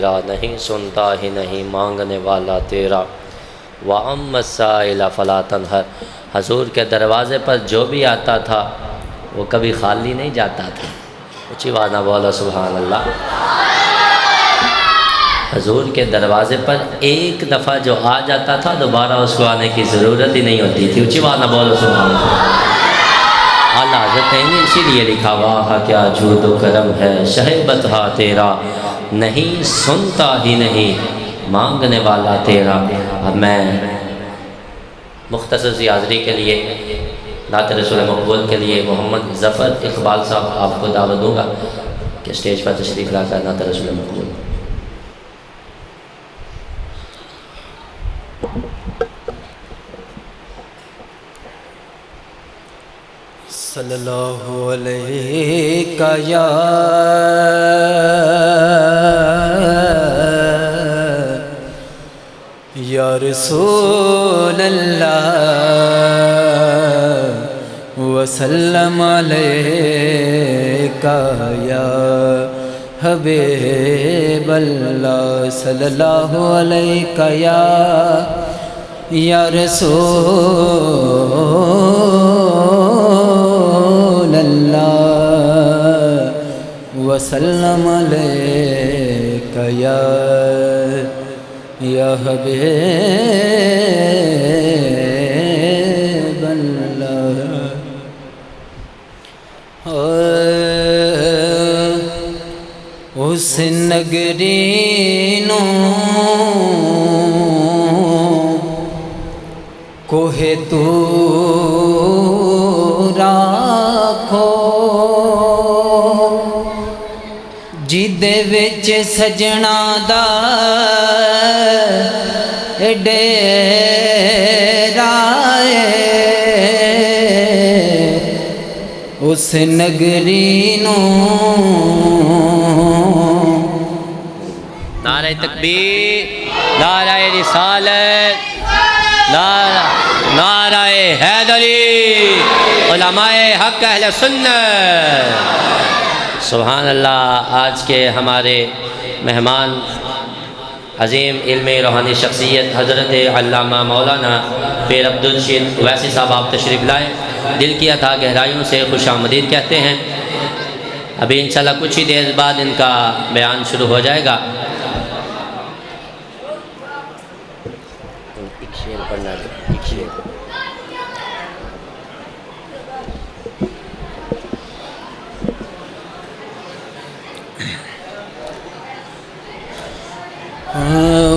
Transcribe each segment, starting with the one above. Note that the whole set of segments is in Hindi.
तेरा, नहीं सुनता ही नहीं मांगने वाला तेरा। व अम्मा साइला फला तनहर, हजूर के दरवाज़े पर जो भी आता था वो कभी खाली नहीं जाता था। ऊँची आवाज़ ना बोलो सुभान अल्लाह। हजूर के दरवाज़े पर एक दफ़ा जो आ जाता था दोबारा उसको आने की ज़रूरत ही नहीं होती थी। ऊँची आवाज़ ना बोलो सुभान अल्लाह। आला हज़रत ने इसीलिए लिखा, वाह क्या जूद व करम है शहबत हा तेरा, नहीं सुनता ही नहीं मांगने वाला तेरा। अब मैं मुख्तसर सी हाज़री के लिए नात रसूल मकबूल के लिए मोहम्मद ज़फ़र इकबाल साहब आपको दावत दूँगा कि स्टेज पर तशरीफ़ लाकर नात रसूल मकबूल। सल्लल्लाहु अलैहि या रसूल अल्लाह वसल्लम अलैका या हबीब अल्लाह। सल्लल्लाहु अलैका या रसूल अल्लाह वसल्लम अलैका या हबीब अल्लाह। उस नगरी नो कोहे तूरा खो, जिदे विच सजना दा डेरा है। उस नगरी नो नारे तकबीर, नारे रिसालत, नारे हैदरी, उलमाए हक अहले सुन्नत। सुभान अल्लाह। आज के हमारे मेहमान अज़ीम इल्मी रूहानी शख्सियत हज़रत अल्लामा मौलाना पीर अब्दुल रशीद वैसी साहब आप तशरीफ़ लाए, दिल की अथा गहराइयों से खुशामदीद कहते हैं। अभी इंशाल्लाह कुछ ही देर बाद इनका बयान शुरू हो जाएगा।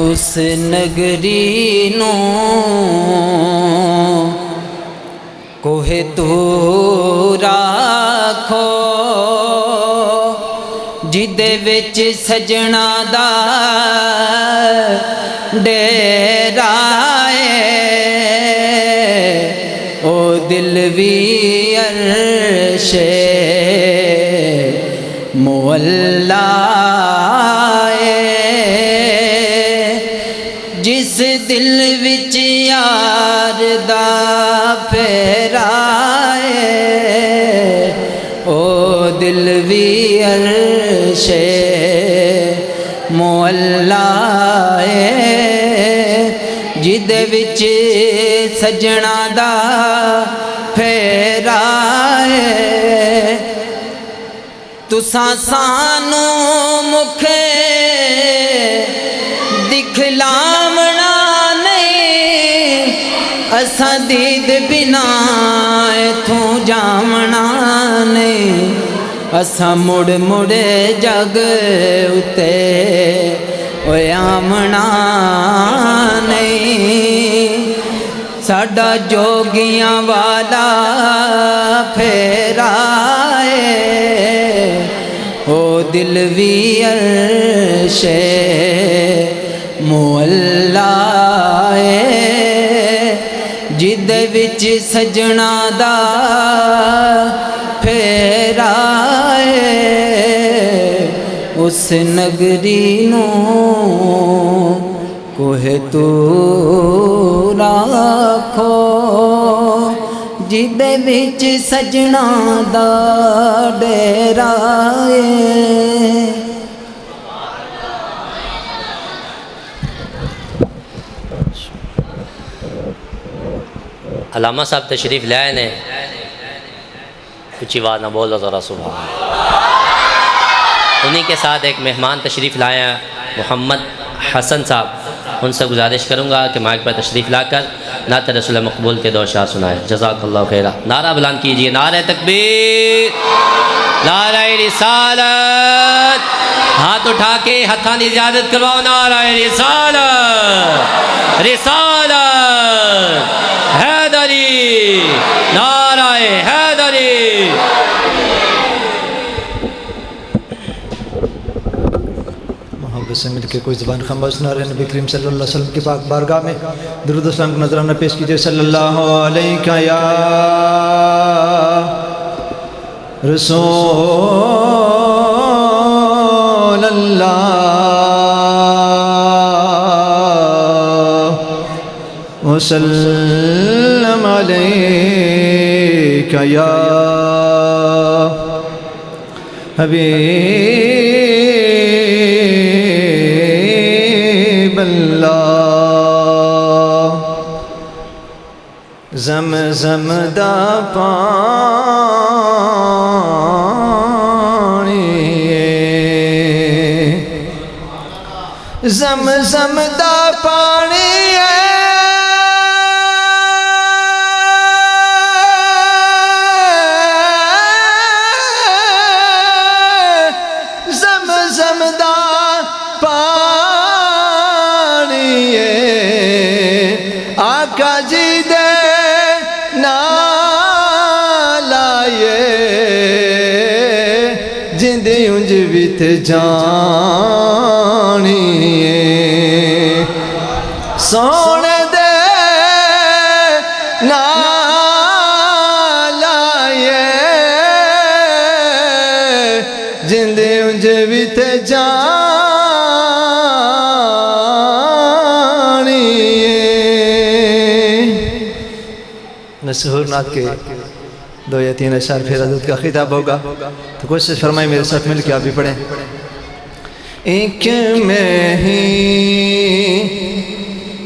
उस नगरी नो कोहे तूरा खो, जिदे विच सजना दा डेरा है। ओ दिल भी अर्शे मुअल्ला, जिस दिल विच यार दा फेरा है। ओ दिल भी अर्शे मुअल्ला है, जिदे विच सजना दा फेरा है। तुसां सानू मुखे दिखलावना नहीं, असां दीद बिना इथों जावना नहीं। असां मुड़ मुड़ जग उते आमना नहीं। साडा जोगियां वाला फेरा है। ओ दिल भी अर्शे मुअल्ला है, जिदे विच सजना दा फेरा है। उस नगरी नो कोहे तूरा खो, जिदे विच सजना दा डेरा है। अलामा साहब तशरीफ़ लाए ने, ऊँची आवाज़ ना बोलो ज़रा सुबह। उन्हीं के साथ एक मेहमान तशरीफ़ लाए हैं मोहम्मद हसन साहब, उनसे गुजारिश करूँगा कि माइक पर तशरीफ़ लाकर नात रसूल मकबूल के दो अशार सुनाए। जज़ाकल्लाहु खैरा। नारा बुलंद कीजिए, नारे तकबीर, नारे रिसालत। हाथ उठा के हथां दी इजाज़त करवाओ। नारे रिसालत, रिसालत हैदरी, नारे हैदरी। से मिलकर कोई ज़बान खामोश न रहे। नबी करीम सल्लल्लाहु अलैहि वसल्लम की पाक बारगाह में दुरूद व सलाम का नजराना पेश कीजिए। सल्लल्लाहु अलैका या रसूल अल्लाह व सल्लम अलैका या हबीब ज़म दा पानी, ज़म दा पानी ज़म दा पानी आका जी दे जिंदे उंज वित जानिए सोने दे नालाए जिंदे उंज वित जानिए। मशहूर नाथ के दो या तीन अशार फिर हज़रत का खिताब होगा, तो कोशिश फरमाए मेरे साथ मिल के आप भी पढ़ें। एक मैं ही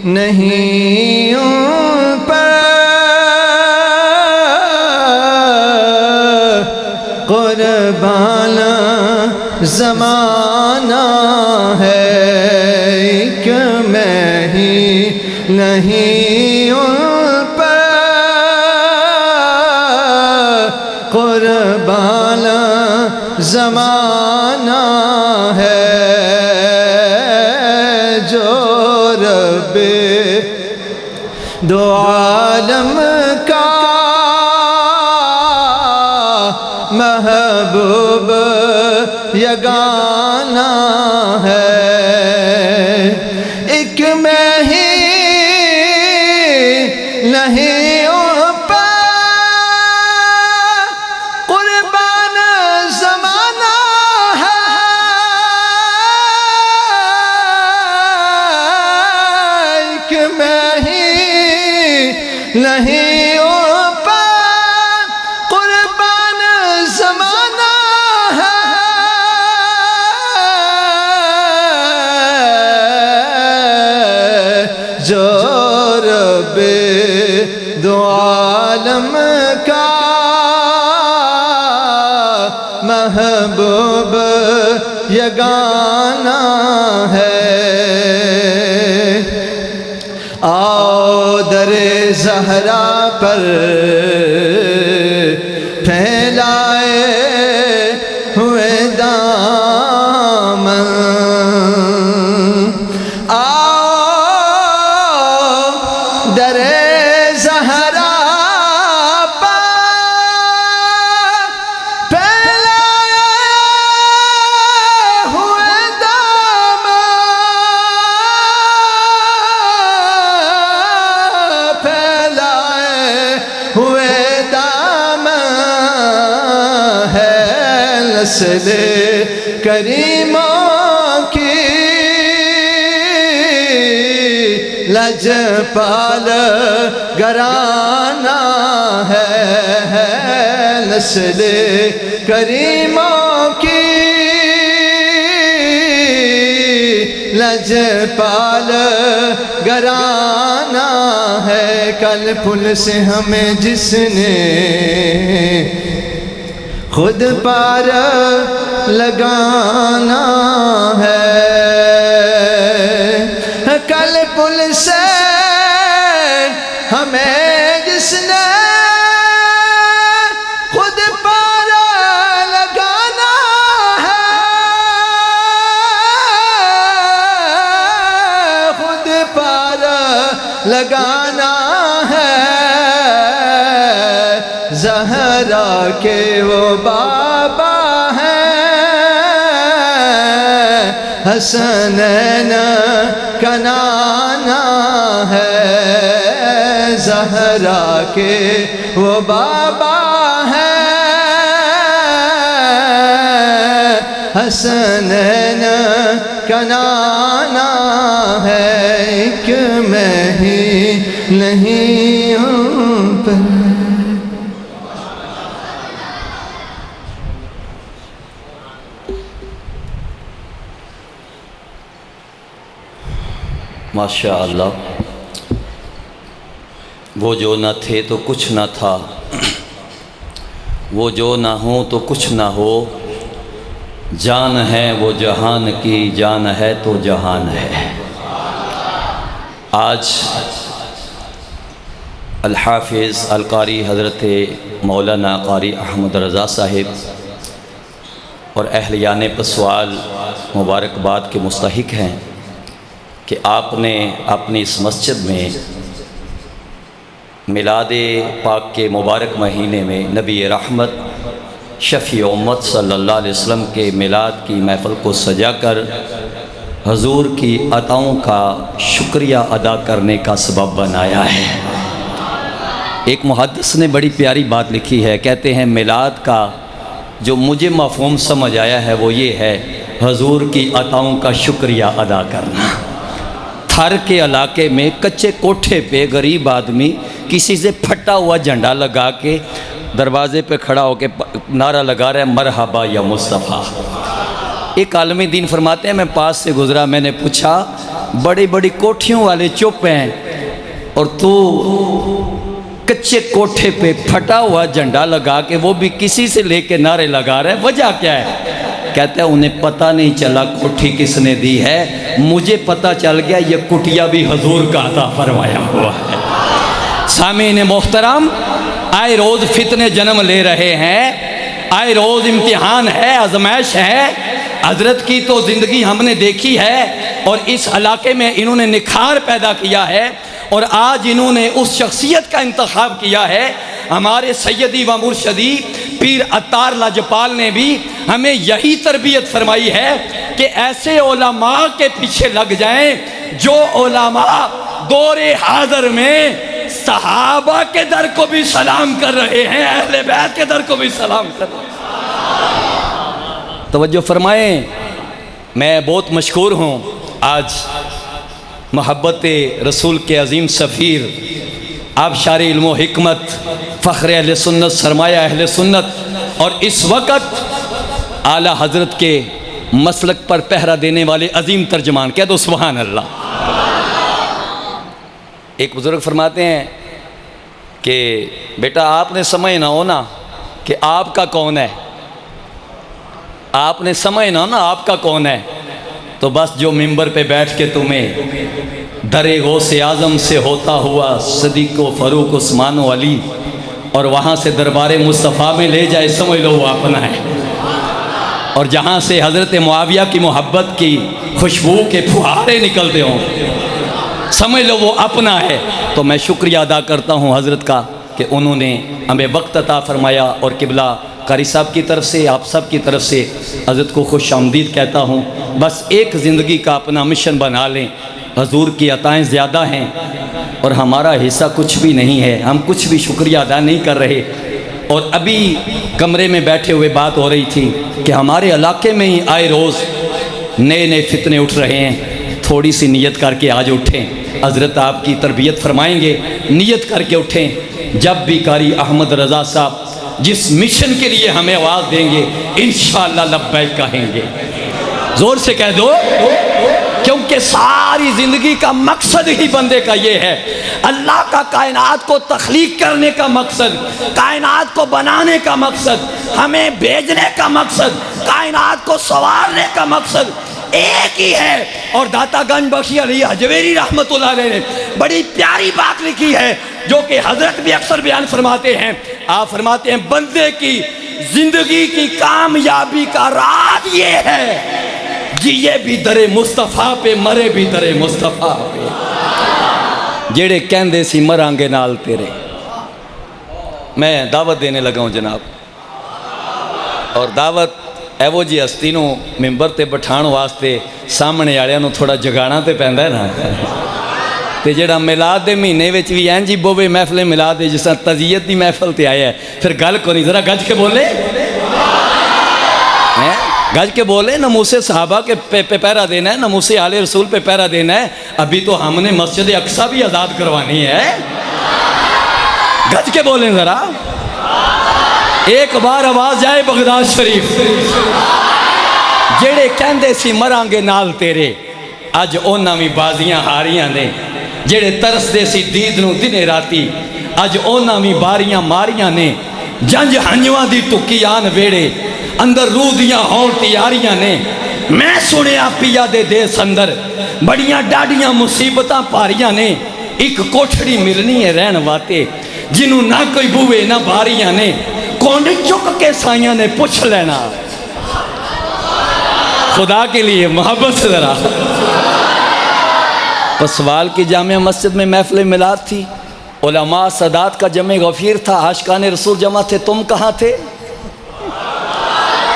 नहीं पर कुर्बान ज़माना है, एक मैं ही नहीं कुर्बान ज़माना है, जो रब्बे दो आलम का महबूब यगाना है। एक मैं ही नहीं नहीं कुर्बान ज़माना है, जो रब्बे दो आलम का महबूब यगाना है। आओ दरे ज़हरा पर फैलाए हुए दामन, आओ दरे ज़हरा पर फैलाए हुए दामन, हुए दाम है नस्ल करीमों की, लजपाल घराना है नस्ल करीमों की, लजपाल घराना है। कल पुल से हमें जिसने खुद पार लगाना है। कल पुल से हमें जिसने खुद पार लगाना है, खुद पार लगाना है। ज़हरा के वो बाबा हैं, हसनैन का नाना है। ज़हरा के वो बाबा हैं, हसनैन का नाना है। एक मैं ही नहीं हूँ पर माशा अल्लाह। वो जो न थे तो कुछ न था, वो जो ना हो तो कुछ ना हो। जान है वो जहान की, जान है तो जहान है। आज अल-हाफ़िज़ अल-क़ारी हज़रत मौलाना क़ारी अहमद रज़ा साहिब और अहलियान पसवाल मुबारकबाद के मुस्तहिक हैं कि आपने अपनी इस मस्जिद में मिलादे पाक के मुबारक महीने में नबी रहमत शफ़ी उम्मत सल्लल्लाहु अलैहि वसल्लम के मिलाद की महफ़िल को सजाकर हजूर की अताओं का शुक्रिया अदा करने का सबब बनाया है। एक मुहद्दिस ने बड़ी प्यारी बात लिखी है, कहते हैं मिलाद का जो मुझे मफ़हूम समझ आया है वो ये है, हजूर की अताओं का शुक्रिया अदा करना। थर के इलाके में कच्चे कोठे पे गरीब आदमी किसी से फटा हुआ झंडा लगा के दरवाजे पे खड़ा होकर नारा लगा रहा है, मरहबा या मुस्तफ़ा। एक आलमी दीन फरमाते हैं, मैं पास से गुज़रा, मैंने पूछा बड़ी बड़ी कोठियों वाले चुप हैं और तू कच्चे कोठे पे फटा हुआ झंडा लगा के वो भी किसी से लेके नारे लगा रहा है, वजह क्या है? कहते हैं उन्हें पता नहीं चला कोठी किसने दी है, मुझे पता चल गया ये कुटिया भी हजूर का अता फरमाया हुआ है। सामीन मोहतरम, आए रोज़ फितने जन्म ले रहे हैं, आए रोज़ इम्तिहान है, आजमाइश है। हजरत की तो ज़िंदगी हमने देखी है और इस इलाके में इन्होंने निखार पैदा किया है और आज इन्होंने उस शख्सियत का इंतखाब किया है। हमारे सैयदी व मुर्शदी पीर अत्तार लाजपाल ने भी हमें यही तरबियत फरमाई है कि ऐसे उलमा के पीछे लग जाएं जो उलमा दौरे हाज़िर में सहाबा के दर को भी सलाम कर रहे हैं, अहले बैत के दर को भी सलाम कर रहे हैं। तवज्जो फरमाएं, मैं बहुत मशकूर हूँ आज मोहब्बत रसूल के अज़ीम सफ़ीर आबशार इल्म व हिकमत फ़ख्र अहले सुन्नत सरमाया अहले सुन्नत और इस वक़्त आला हज़रत के मसलक पर पहरा देने वाले अज़ीम तर्जमान, कह दो सुभान अल्लाह। एक बुज़ुर्ग फरमाते हैं कि बेटा आपने समझना हो ना कि आपका कौन है, आपने समझना ना आपका कौन है, तो बस जो मिंबर पे बैठ के तुम्हें दरे गौसे आज़म से होता हुआ सदीक़ व फ़ारूक उस्मान व अली और वहाँ से दरबार मुस्तफ़ा में ले जाए, समझ लो वो अपना है। और जहाँ से हज़रत मुआविया की मोहब्बत की खुशबू के फुहारे निकलते हों, समझ लो वो अपना है। तो मैं शुक्रिया अदा करता हूँ हज़रत का कि उन्होंने हमें वक्त अता फरमाया और किबला कारी साहब की तरफ से आप सब की तरफ से हज़रत को खुश आमदीद कहता हूँ। बस एक ज़िंदगी का अपना मिशन बना लें, हजूर की अताएँ ज़्यादा हैं और हमारा हिस्सा कुछ भी नहीं है, हम कुछ भी शुक्रिया अदा नहीं कर रहे। और अभी कमरे में बैठे हुए बात हो रही थी कि हमारे इलाके में ही आए रोज़ नए नए फितने उठ रहे हैं, थोड़ी सी नियत करके आज उठें, हज़रत आपकी तरबियत फरमाएंगे, नियत करके उठें। जब भी कारी अहमद रज़ा साहब जिस मिशन के लिए हमें आवाज़ देंगे इंशाअल्लाह लब्बैक कहेंगे, ज़ोर से कह दो क्योंकि सारी ज़िंदगी का मकसद ही बंदे का ये है, अल्लाह का कायनात को तख्लीक करने का मकसद, कायनात को बनाने का मकसद, हमें भेजने का मकसद, कायनात को संवारने का मकसद एक ही है। और दाता गंज बख्शी अली हजवेरी रहमतुल्लाह अलैह ने बड़ी प्यारी बात लिखी है, जो कि हजरत भी अक्सर बयान फरमाते हैं। आप फरमाते हैं, बंदे की जिंदगी की कामयाबी का राज ये है, जिए भी दरे मुस्तफ़ा पे, मरे भी दरे मुस्तफ़ा पे। जेड़े कहंदे सी मरांगे नाल तेरे, मैं दावत देने लगा हूँ जनाब। और दावत एवो जी हस्ती नूं मैंबर ते बिठाण वास्ते सामने वालियां नूं थोड़ा जगाना तो पैंदा है ना। तो जेड़ा मिलाद के महीने में भी इंज ही बोवे महफिल मिलाद जिस तरह तजीयत की महफिल ते आया है, फिर गल को नहीं, जरा गज के बोले हैं, गज के बोले। नमूसे सहाबा के पे पहरा देना है, नमूसे आले रसूल पे पहरा देना है। अभी तो हमने मस्जिद अक्सा भी आज़ाद करवानी है, गज के बोले जरा, एक बार आवाज जाए बगदाद शरीफ। जेड़े कहंदे सी मरांगे नाल तेरे, अज उन्हां भी बाजियां हारियां ने। जेड़े तरसदे सी दीद नूं दिने राती, अज उन्हां भी बारियां मारियां ने। जंज हंजवां दी टुकी आन वेड़े, अंदर रूह दियां होण तैयारियां ने। मैं सुनिया पिया दे देस अंदर बड़ियां डाडियां मुसीबतां भारियां ने। एक कोठड़ी मिलनी है रहन वाते, जिन्हों ना कोई बूहे ना बारियां ने। कौन चुक के साइया ने पूछ लेना, खुदा के लिए मोहब्बत से जरा। तो सवाल की जामिया मस्जिद में महफिल मिलाद थी, उलमा सदात का जमे गफीर था, आशिकाने रसूल जमा थे, तुम कहाँ थे?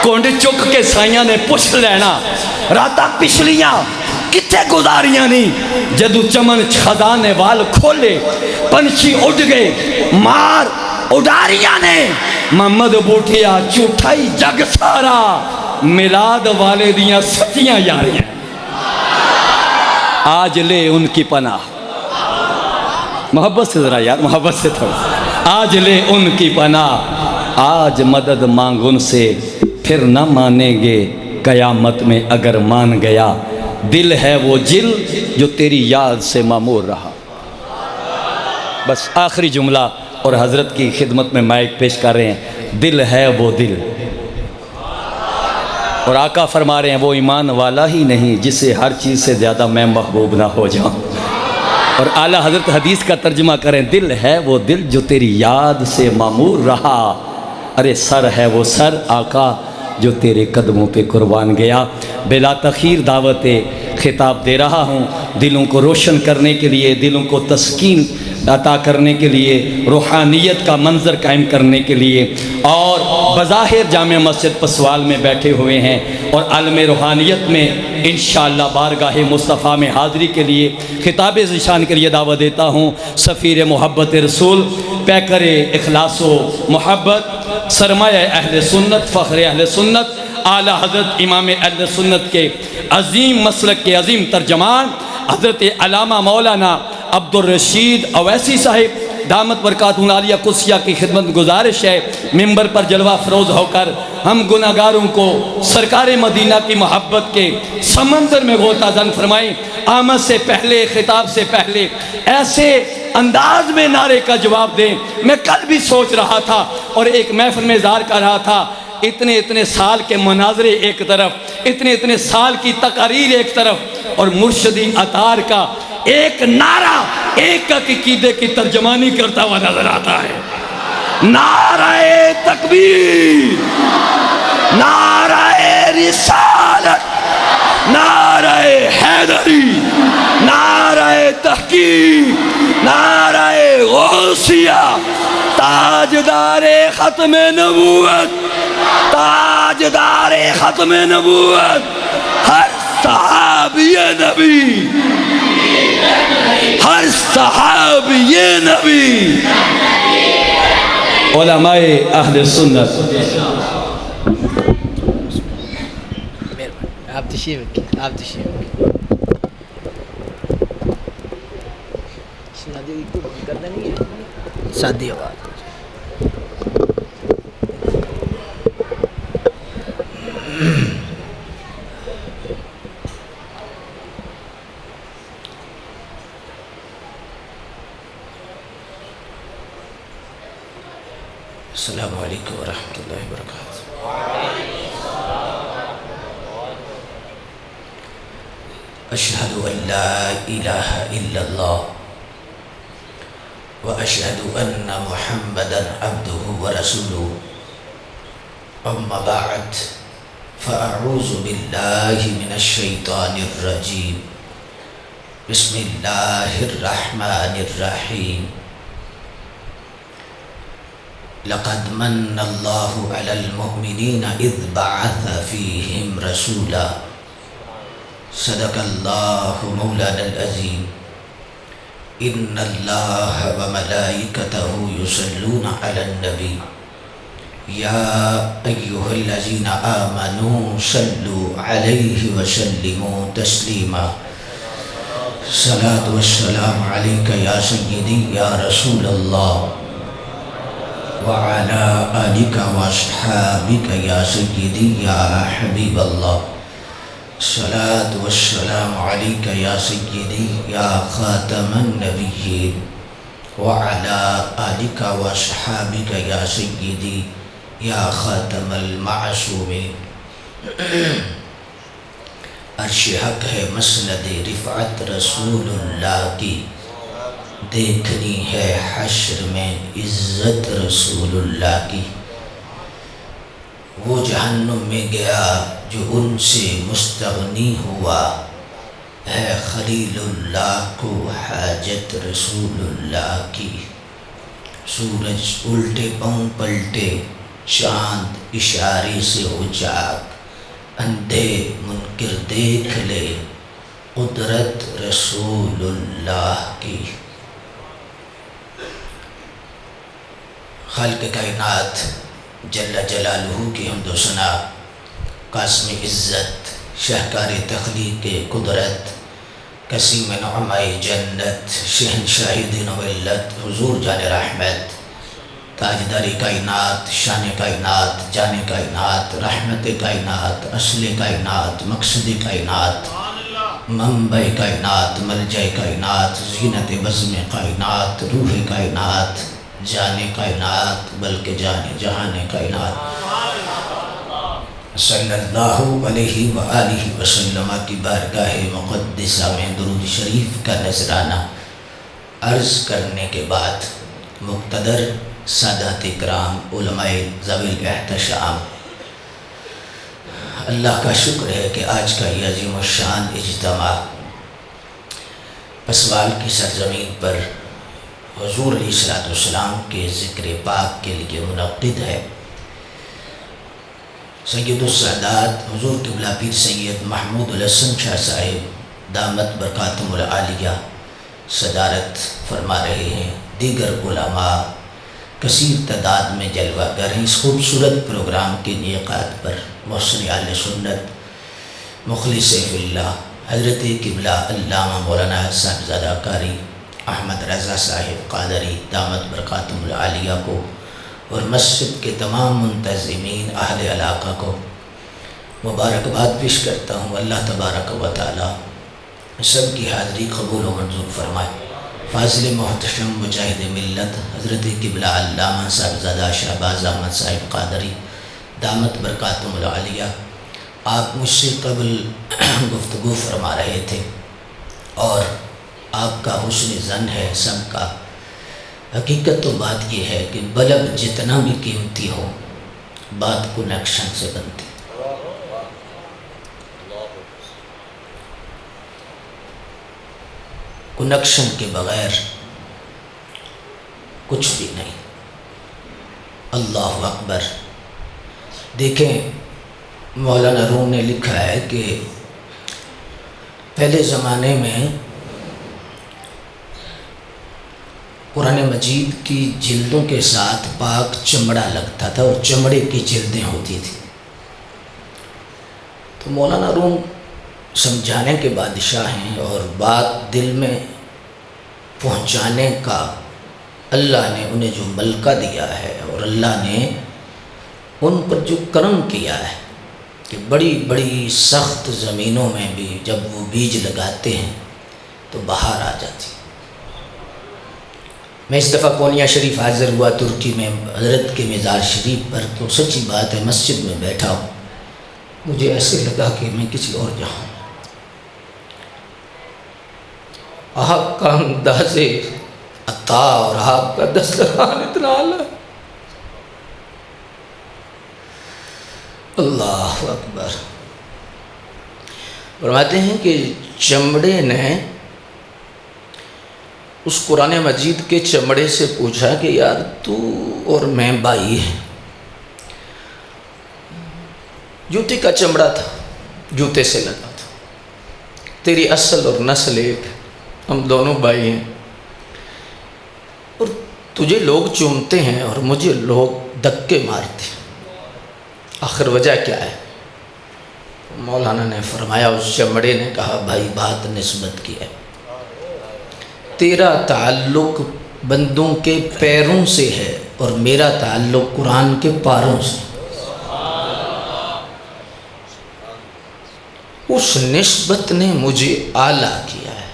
कोंड चुक के साइया ने पूछ लेना, राता पिछलियां किथे गुजारियां नहीं। जदू चमन खजाने वाल खोले, पंछी उड़ गए मार उडारियां ने। मोहम्मद बूठिया झूठाई जग सारा, मिलाद वाले दियां सच्चियां यारियां। आज ले उनकी पनाह, मोहब्बत से जरा यार, मोहब्बत से थोड़ा। आज ले उनकी पनाह, आज मदद मांग उनसे, फिर न मानेंगे कयामत में अगर मान गया। दिल है वो जिल जो तेरी याद से मामूर रहा। बस आखिरी जुमला और हज़रत की खिदमत में माइक पेश कर रहे हैं। दिल है वो दिल, और आका फरमा रहे हैं, वो ईमान वाला ही नहीं जिसे हर चीज़ से ज़्यादा मैं महबूब ना हो जाऊं। और आला हज़रत हदीस का तर्जुमा करें, दिल है वो दिल जो तेरी याद से मामूर रहा। अरे सर है वो सर आका जो तेरे कदमों पे कुर्बान गया। बिला तखीर दावत खिताब दे रहा हूँ, दिलों को रोशन करने के लिए, दिलों को तस्कीन अता करने के लिए, रूहानियत का मंजर कायम करने के लिए। और बज़ाहिर जामिया मस्जिद पसवाल में बैठे हुए हैं और आलम रूहानियत में इंशाअल्लाह बारगाह मुस्तफ़ा में हाज़िरी के लिए, खिताब ज़िशान के लिए दावत देता हूँ। सफ़ीर मोहब्बत रसूल, पैकर इखलासो मोहब्बत, सरमाया अहले सुन्नत, फ़ख्र अहले सुन्नत, आला हज़रत इमाम अहले सुन्नत के अज़ीम मसलक के अज़ीम तर्जमान हज़रत अल्लामा मौलाना अब्दुल रशीद अवैसी साहिब दामत बरकातुहु आलिया कुसिया की खिदमत गुजारिश है, मिंबर पर जलवा फरोज़ होकर हम गुनाहगारों को सरकार मदीना की मोहब्बत के समंदर में गोताज़न फरमाएँ। आमद से पहले, खिताब से पहले ऐसे अंदाज में नारे का जवाब दें। मैं कल भी सोच रहा था और एक महफिल में इज़हार कर रहा था, इतने इतने साल के मनाजरे एक तरफ, इतने इतने साल की तकारीर एक तरफ, और मुर्शदी अतार का एक नारा एक अकीदे की तर्जमानी करता हुआ नजर आता है। नाराए तकबीर, नाराए रिसालत, नाराए हैदरी, नाराए तहकीक, नाराए गौसिया, ताजदारे खत्मे नबूवत, ताजदारे खत्मे नबूवत, हर सहाबिये नबी, हर सहाबिये नबी, उलमाए अहले सुन्नत। आप तशरीफ, आप तशरीफ। करना नहीं है शादी आवाज़। अस्सलामु अलैकुम वरहमतुल्लाहि वबरकातुहू। अशहदु अल्ला इलाहा इल्लल्लाह व अशहदु अन्ना मुहम्मदन अब्दुहु व रसूलुहु। अम्मा बअद फ़अऊज़ु बिल्लाहि मिनश शैतानिर रजीम। बिस्मिल्लाहिर रहमानिर रहीम। लक़द मन्नल्लाहु अलल मुअमिनीना इज़ बअथ फ़ीहिम रसूला। सदक़ल्लाहु मौलानल अज़ीम। इन्नल्लाह व मलाइकतहु युसल्लूना अलन नबी या अय्युहल्लज़ीना आमनू सल्लु अलैहि व सल्लिमू तस्लीमा। सलातु वस्सलामु अलैका या सय्यदी या रसूलल्लाह व अला आलिका व अस्हाबिका या सय्यदी या हबीबल्लाह। सलातु वस्सलामु अलैका या सय्यदी या खातमन नबिय्यीन व अला आलिका व अस्हाबिका या सय्यदी या खातमल मासूमीन। अर्श हक है मसनद रिफ़अत रसूलुल्लाह की, देखनी है हश्र में इज़्ज़त रसूलुल्लाह की। वो जहन्नुम में गया जो उनसे मुस्तग़नी हुआ, है खलीलुल्लाह को हाजत रसूलुल्लाह की। सूरज उल्टे पाँव पलटे, चाँद इशारे से हो जाग, अंधे मुनकिर देख ले कुदरत रसूलुल्लाह की। खालिक़ कायनात जल्ल जलालुहु की हम्दो सना, कास्म इज़्ज़त शाहकार तख़लीक़ कुदरत, कसीम नअमाए जन्नत, शहनशाह दीन मिल्लत, हुज़ूर जाने रहमत, ताजदारी कायनात, शान कायनात, जाने कायनात, रहमत कायनात, असल कायनात, मकसद कायनात, मंबा कायनात, मलजा कायनात, ज़ीनत बज़्म कायनात, रूह कायनात, जाने कायनात बल्कि जाने जहाने कायनात सल्लल्लाहु अलैहि व आलिहि वसल्लम की बारगाह मुक़द्दसा में दुरूद शरीफ का नजराना अर्ज़ करने के बाद मुक़्तदर सादात इकराम उलमाए ज़वील एहतशाम, अल्लाह का शुक्र है कि आज का ये अज़ीम शान इज्तिमा पसवाल की सरज़मीन पर हुज़ूर अलैहिस्सलाम के ज़िक्र पाक के लिए मुनक़्क़िद है। सैयदुस सादात हुज़ूर क़िबला पीर सैयद महमूद उल हसन शाह साहिब दामत बरकातुहुल आलिया सदारत फरमा रहे हैं। दीगर उलमा कसीर तादाद में जलवागर हैं। इस खूबसूरत प्रोग्राम के इनेक़ाद पर मोहसिन आले सुन्नत मुखलिस फिल्लाह हज़रत क़िबला अल्लामा मौलाना साहिबज़ादा कारी अहमद रज़ा साहिब क़ादरी दामत बरकातुहुल आलिया को और मस्जिद के तमाम मुंतज़िमीन अहले इलाक़ा को मुबारकबाद पेश करता हूँ। अल्लाह तबारक व तआला सब की हाज़िरी कबूल व मंजूर फरमाए। फ़ाज़िल मोहतशम मुजाहिद मिल्लत हज़रत क़िबला अल्लामा साहिबज़ादा शहबाज़ अहमद साहिब क़ादरी दामत बरकातुहुल आलिया, आप मुझसे कबल गुफ्तगू फरमा रहे थे और आपका हुस्न ज़न है सबका। हकीकत तो बात यह है कि बल्ब जितना भी कीमती हो, बात कनेक्शन से बनती। कनेक्शन के बग़ैर कुछ भी नहीं। अल्लाह अकबर। देखें, मौलाना रूम ने लिखा है कि पहले ज़माने में कुरान मजीद की जिल्दों के साथ पाक चमड़ा लगता था और चमड़े की जिल्दें होती थी। तो मौलाना रूम समझाने के बादशाह हैं और बात दिल में पहुंचाने का अल्लाह ने उन्हें जो मलका दिया है और अल्लाह ने उन पर जो करम किया है कि बड़ी बड़ी सख्त ज़मीनों में भी जब वो बीज लगाते हैं तो बाहर आ जाती। मैं इस दफ़ा कोनिया शरीफ हाज़िर हुआ तुर्की में हज़रत के मज़ार शरीफ पर, तो सच्ची बात है मस्जिद में बैठा हूँ, मुझे ऐसे लगा कि मैं किसी और जाऊँ। आपका अंदाज़े अता और आपका दस्तरखान इतना आला, अल्लाह अकबर। फरमाते हैं कि चमड़े ने उस कुरान मजीद के चमड़े से पूछा कि यार तू और मैं भाई हैं। जूते का चमड़ा था, जूते से लगा था, तेरी असल और नस्ल एक, हम दोनों भाई हैं, और तुझे लोग चूमते हैं और मुझे लोग धक्के मारते हैं, आखिर वजह क्या है? मौलाना ने फरमाया, उस चमड़े ने कहा भाई बात निस्बत की है, तेरा ताल्लुक़ बंदों के पैरों से है और मेरा ताल्लुक़ कुरान के पारों से। उस निस्बत ने मुझे आला किया है।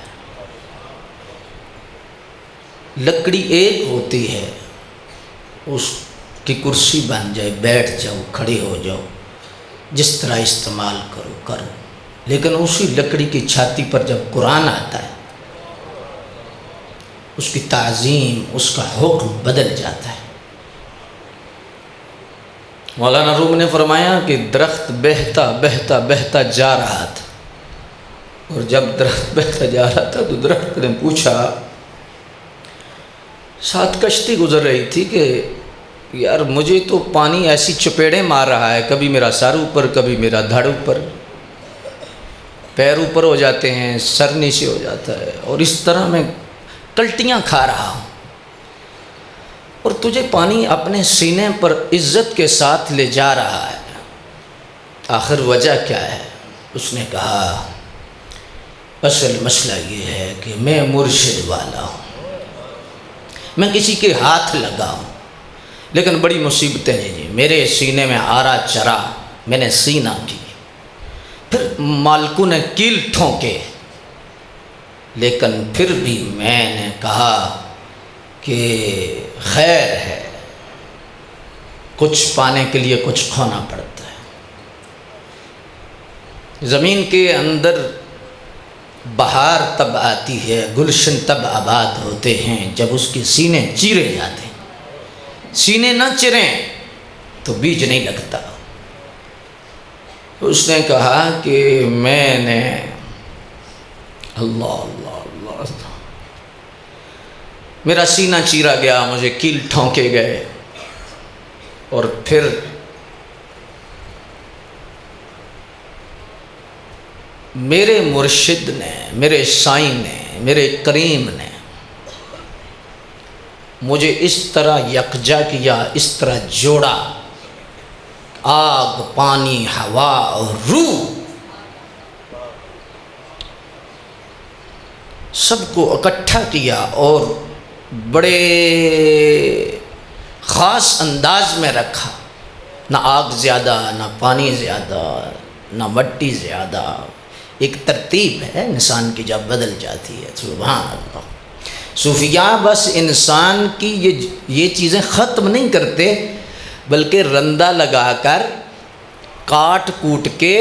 लकड़ी एक होती है, उसकी कुर्सी बन जाए, बैठ जाओ, खड़े हो जाओ, जिस तरह इस्तेमाल करो, लेकिन उसी लकड़ी की छाती पर जब कुरान आता है, उसकी ताज़ीम, उसका हुक्म बदल जाता है। मौलाना रूम ने फरमाया कि दरख्त बहता बहता बहता जा रहा था, और जब दरख्त बहता जा रहा था तो दरख्त ने पूछा, साथ कश्ती गुजर रही थी कि यार मुझे तो पानी ऐसी चपेड़े मार रहा है, कभी मेरा सर ऊपर, कभी मेरा धड़ ऊपर, पैर ऊपर हो जाते हैं, सर नीचे हो जाता है, और इस तरह मैं कल्टियाँ खा रहा हूँ, और तुझे पानी अपने सीने पर इज्जत के साथ ले जा रहा है, आखिर वजह क्या है? उसने कहा, असल मसला ये है कि मैं मुर्शिद वाला हूँ, मैं किसी के हाथ लगा हूँ, लेकिन बड़ी मुसीबतें हैं जी। मेरे सीने में आरा चरा, मैंने सीना की, फिर मालकू ने कील ठोंके, लेकिन फिर भी मैंने कहा कि खैर है, कुछ पाने के लिए कुछ खोना पड़ता है। ज़मीन के अंदर बहार तब आती है, गुलशन तब आबाद होते हैं जब उसके सीने चीरे जाते हैं। सीने न चिरें तो बीज नहीं लगता। उसने कहा कि मैंने अल्लाह अल्लाह अल्लाह अल्लाह, मेरा सीना चीरा गया, मुझे कील ठोंके गए, और फिर मेरे मुर्शिद ने, मेरे साईं ने, मेरे करीम ने मुझे इस तरह यकजा किया, इस तरह जोड़ा, आग, पानी, हवा और रूह सबको इकट्ठा किया और बड़े ख़ास अंदाज में रखा। ना आग ज़्यादा, ना पानी ज़्यादा, ना मट्टी ज़्यादा। एक तरतीब है इंसान की जब बदल जाती है। सुभान अल्लाह। सूफिया बस इंसान की ये चीज़ें ख़त्म नहीं करते, बल्कि रंदा लगाकर काट कूट के,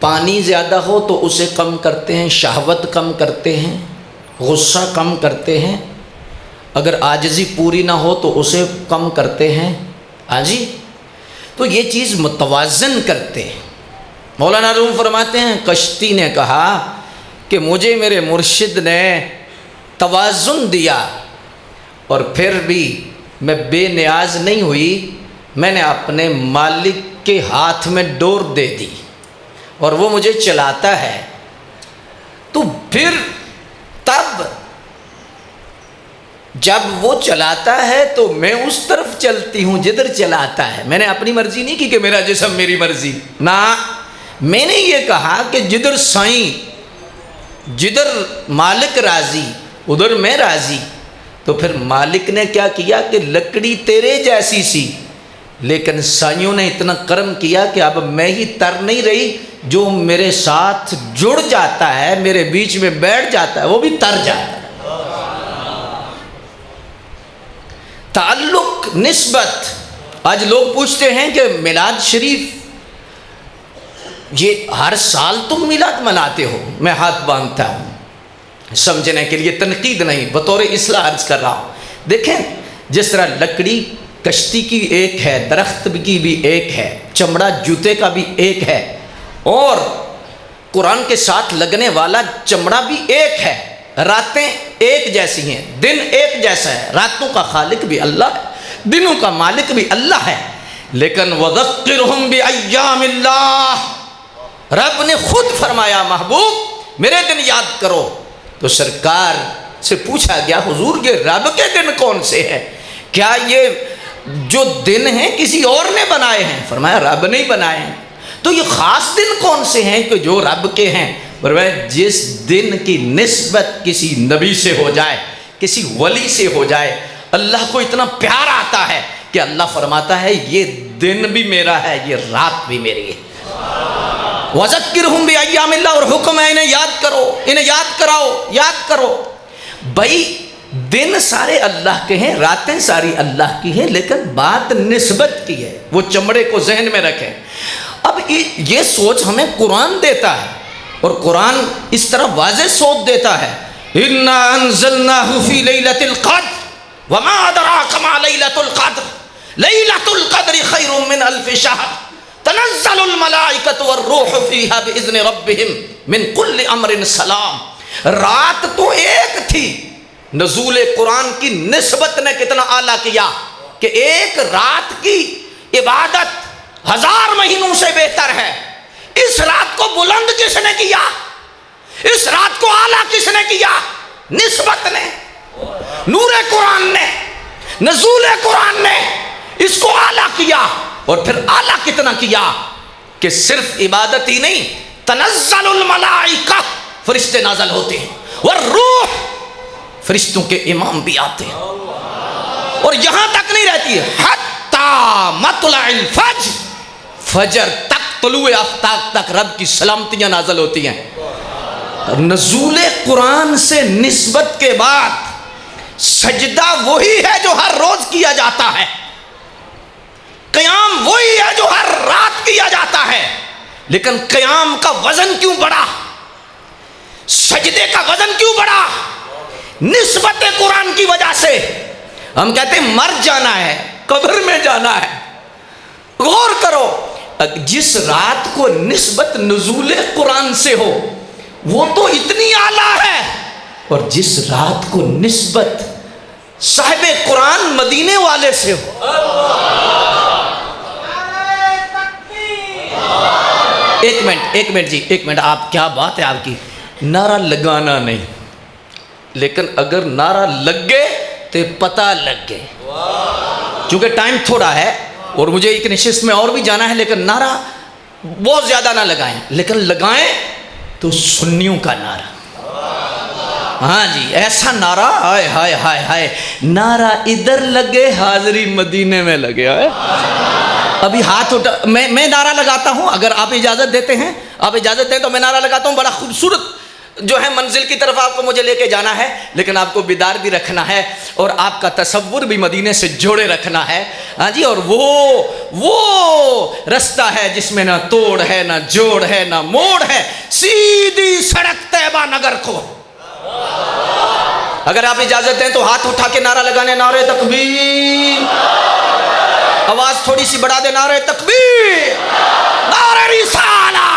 पानी ज़्यादा हो तो उसे कम करते हैं, शहवत कम करते हैं, गुस्सा कम करते हैं, अगर आजिज़ी पूरी ना हो तो उसे कम करते हैं। आजी तो ये चीज़ मुतवाज़न करते हैं। मौलाना रूम फरमाते हैं, कश्ती ने कहा कि मुझे मेरे मुर्शिद ने तवाज़ुन दिया, और फिर भी मैं बेनियाज नहीं हुई। मैंने अपने मालिक के हाथ में डोर दे दी और वो मुझे चलाता है। तो फिर तब जब वो चलाता है तो मैं उस तरफ चलती हूँ जिधर चलाता है। मैंने अपनी मर्जी नहीं की कि मेरा जिस्म मेरी मर्जी ना, मैंने ये कहा कि जिधर साईं, जिधर मालिक राज़ी उधर मैं राज़ी। तो फिर मालिक ने क्या किया कि लकड़ी तेरे जैसी सी, लेकिन साइयों ने इतना कर्म किया कि अब मैं ही तर नहीं रही, जो मेरे साथ जुड़ जाता है, मेरे बीच में बैठ जाता है, वो भी तर जाता है। ताल्लुक, निस्बत। आज लोग पूछते हैं कि मिलाद शरीफ, ये हर साल तुम मिलाद मनाते हो? मैं हाथ बांधता हूँ समझने के लिए, तनकीद नहीं, बतौर इस्लाह अर्ज कर रहा हूँ। देखें, जिस तरह लकड़ी कश्ती की एक है, दरख्त की भी एक है, चमड़ा जूते का भी एक है, और कुरान के साथ लगने वाला चमड़ा भी एक है। रातें एक जैसी हैं, दिन एक जैसा है, रातों का खालिक भी अल्लाह है, दिनों का मालिक भी अल्लाह है। लेकिन वज़क्किरहुम बिअय्यामिल्लाह, रब ने खुद फरमाया महबूब मेरे दिन याद करो। तो सरकार से पूछा गया, हुजूर ये रब के दिन कौन से हैं? क्या ये जो दिन हैं किसी और ने बनाए हैं? फरमाया रब ने बनाए हैं। तो ये ख़ास दिन कौन से हैं कि जो रब के हैं? फरमाया जिस दिन की निस्बत किसी नबी से हो जाए, किसी वली से हो जाए, अल्लाह को इतना प्यार आता है कि अल्लाह फरमाता है ये दिन भी मेरा है, ये रात भी मेरी है। वज़क्किरहुम बिअय्यामिल्लाह, और हुक्म है इन्हें याद करो, इन्हें याद कराओ, याद करो। भाई दिन सारे अल्लाह के हैं, रातें सारी अल्लाह की हैं, लेकिन बात निस्बत की है। वो चमड़े को जहन में रखें। अब ये सोच हमें कुरान देता है, और कुरान इस तरह वाज़ेह सोच देता है, इन्ना अंज़लनाहु फी लैलतिल क़द्र वमा अदराका मा लैलतुल क़द्र लैलतुल क़द्रि खैरुम मिन अल्फि शहर तनज़्ज़लुल मलाइकतु वर्रूहु फ़ीहा बिइज़्नि रब्बिहिम मिन कुल्लि अम्रिन सलाम। रात तो एक थी, नज़ूल कुरान की निस्बत ने कितना आला किया कि एक रात की इबादत 1000 महीनों से बेहतर है। इस रात को बुलंद किसने किया? इस रात को आला किसने किया? निस्बत ने, नूरे कुरान ने, नज़ूल कुरान ने इसको आला किया। और फिर आला कितना किया कि सिर्फ इबादत ही नहीं, तनज़्ज़लुल मलाइका, फरिश्ते नाज़िल होते हैं, वर्रूह, फरिश्तों के इमाम भी आते हैं। और यहां तक नहीं रहती है, हत्ता मतलअल फज्र, फजर तक, तुलुए आफ्ताब तक रब की सलामतियां नाज़िल होती हैं। नज़ूल कुरान से निस्बत के बाद सजदा वही है जो हर रोज किया जाता है, क़याम वही है जो हर रात किया जाता है। लेकिन क़याम का वजन क्यों बढ़ा? सजदे का वजन क्यों बढ़ा? निस्बत कुरान की वजह से। हम कहते हैं मर जाना है, कब्र में जाना है। गौर करो, जिस रात को निस्बत नुज़ूल कुरान से हो वो तो इतनी आला है, और जिस रात को निस्बत साहिबे कुरान मदीने वाले से हो। एक मिनट जी, एक मिनट, आप क्या बात है आपकी? नारा लगाना नहीं, लेकिन अगर नारा लग गए तो पता लग गए। क्योंकि टाइम थोड़ा है और मुझे एक निश्चित में और भी जाना है, लेकिन नारा बहुत ज़्यादा ना लगाएं, लेकिन लगाएं तो सुन्नियों का नारा। हाँ जी, ऐसा नारा, हाय हाय हाय हाय, नारा इधर लगे हाजिरी मदीने में लगे। अभी हाथ उठा, मैं नारा लगाता हूँ, अगर आप इजाज़त देते हैं, आप इजाज़त दें तो मैं नारा लगाता हूँ। बड़ा खूबसूरत जो है मंजिल की तरफ आपको मुझे लेके जाना है, लेकिन आपको बेदार भी रखना है और आपका तसव्वुर भी मदीने से जोड़े रखना है। हाँ जी, और वो रास्ता है जिसमें ना तोड़ है, ना जोड़ है, ना मोड़ है, सीधी सड़क तैयबा नगर को। अगर आप इजाजत दें तो हाथ उठा के नारा लगाने, नारे तकबीर, आवाज थोड़ी सी बढ़ा दे, नारे तकबीर, नारे रिसाला।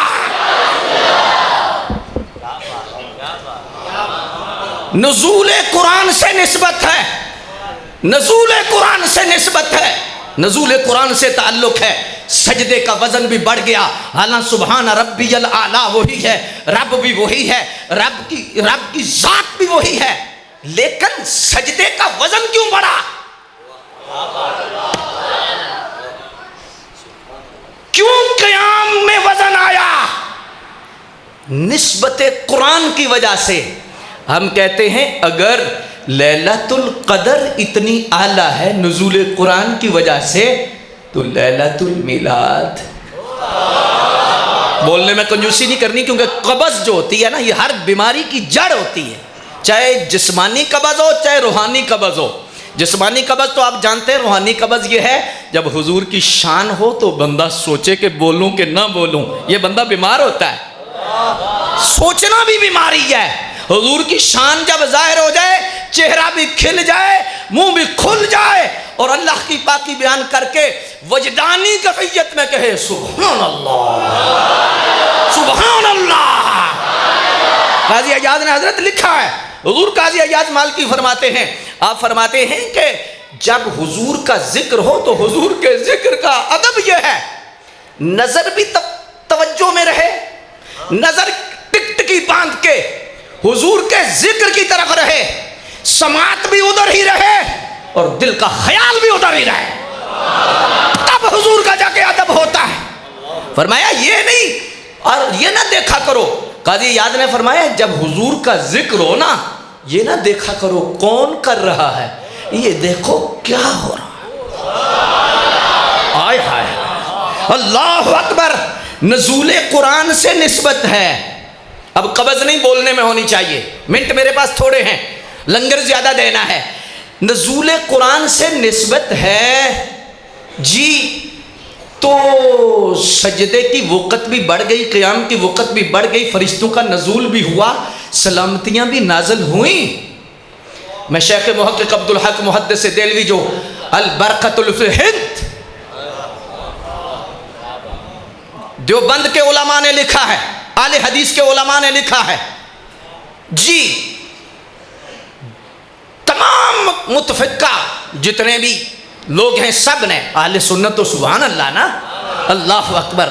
नुज़ूल कुरान से निस्बत है, नज़ूल कुरान से निस्बत है, नज़ूल कुरान से ताल्लुक है। सजदे का वजन भी बढ़ गया। हालांकि सुभान रब्बियल आला वही है, रब भी वही है, रब की जात भी वही है, लेकिन सजदे का वजन क्यों बढ़ा? क्यों क़याम में वजन आया? निस्बत कुरान की वजह से। हम कहते हैं अगर लैलतुल क़द्र इतनी आला है नुज़ूल कुरान की वजह से, तो लैलतुल मिलाद, बोलने में कंजूसी नहीं करनी, क्योंकि कब्ज़ जो होती है ना, ये हर बीमारी की जड़ होती है, चाहे जिस्मानी कब्ज़ हो चाहे रूहानी कब्ज़ हो। जिस्मानी कब्ज़ तो आप जानते हैं, रूहानी कब्ज़ ये है जब हुजूर की शान हो तो बंदा सोचे कि बोलूं कि ना बोलूं। ये बंदा बीमार होता है, सोचना भी बीमारी है। हुजूर की शान जब जाहिर हो जाए, चेहरा भी खिल जाए, मुंह भी खुल जाए और अल्लाह की पाकी बयान करके वजदानी कैफियत में कहे सुभान अल्लाह, सुभान अल्लाह। काजी अयाज ने हजरत लिखा है, हुजूर काजी अयाज मालकी फरमाते हैं, आप फरमाते हैं कि जब हुजूर का जिक्र हो तो हुजूर के जिक्र का अदब यह है, नजर भी तवज्जो में रहे, नजर टिकटिकी बांध के हुजूर के जिक्र की तरफ रहे, समात भी उधर ही रहे और दिल का ख्याल भी उधर ही रहे, तब हुजूर का जाके अदब होता है। फरमाया ये नहीं और ये ना देखा करो, काजी याद ने फरमाया जब हुजूर का जिक्र हो ना, ये ना देखा करो कौन कर रहा है, ये देखो क्या हो रहा है। आय हाय, अल्लाह अकबर। नज़ूले कुरान से निस्बत है। अब कब्ज़ नहीं बोलने में होनी चाहिए, मिनट मेरे पास थोड़े हैं, लंगर ज़्यादा देना है। नज़ूले कुरान से निस्बत है जी, तो सजदे की वक़्त भी बढ़ गई, क़याम की वक़्त भी बढ़ गई, फरिश्तों का नज़ूल भी हुआ, सलामतियाँ भी नाज़िल हुई। मैं शेख मुहक्किक अब्दुल हक मुहद्दिस देलवी जो अल बरकतुल फिल हिंद देवबंद के उलमा ने लिखा है, आले हदीस के उलमा ने लिखा है जी, तमाम मुतफ़िका जितने भी लोग हैं सब ने, आले सुन्नत तो सुभान अल्लाह ना, अल्लाह अकबर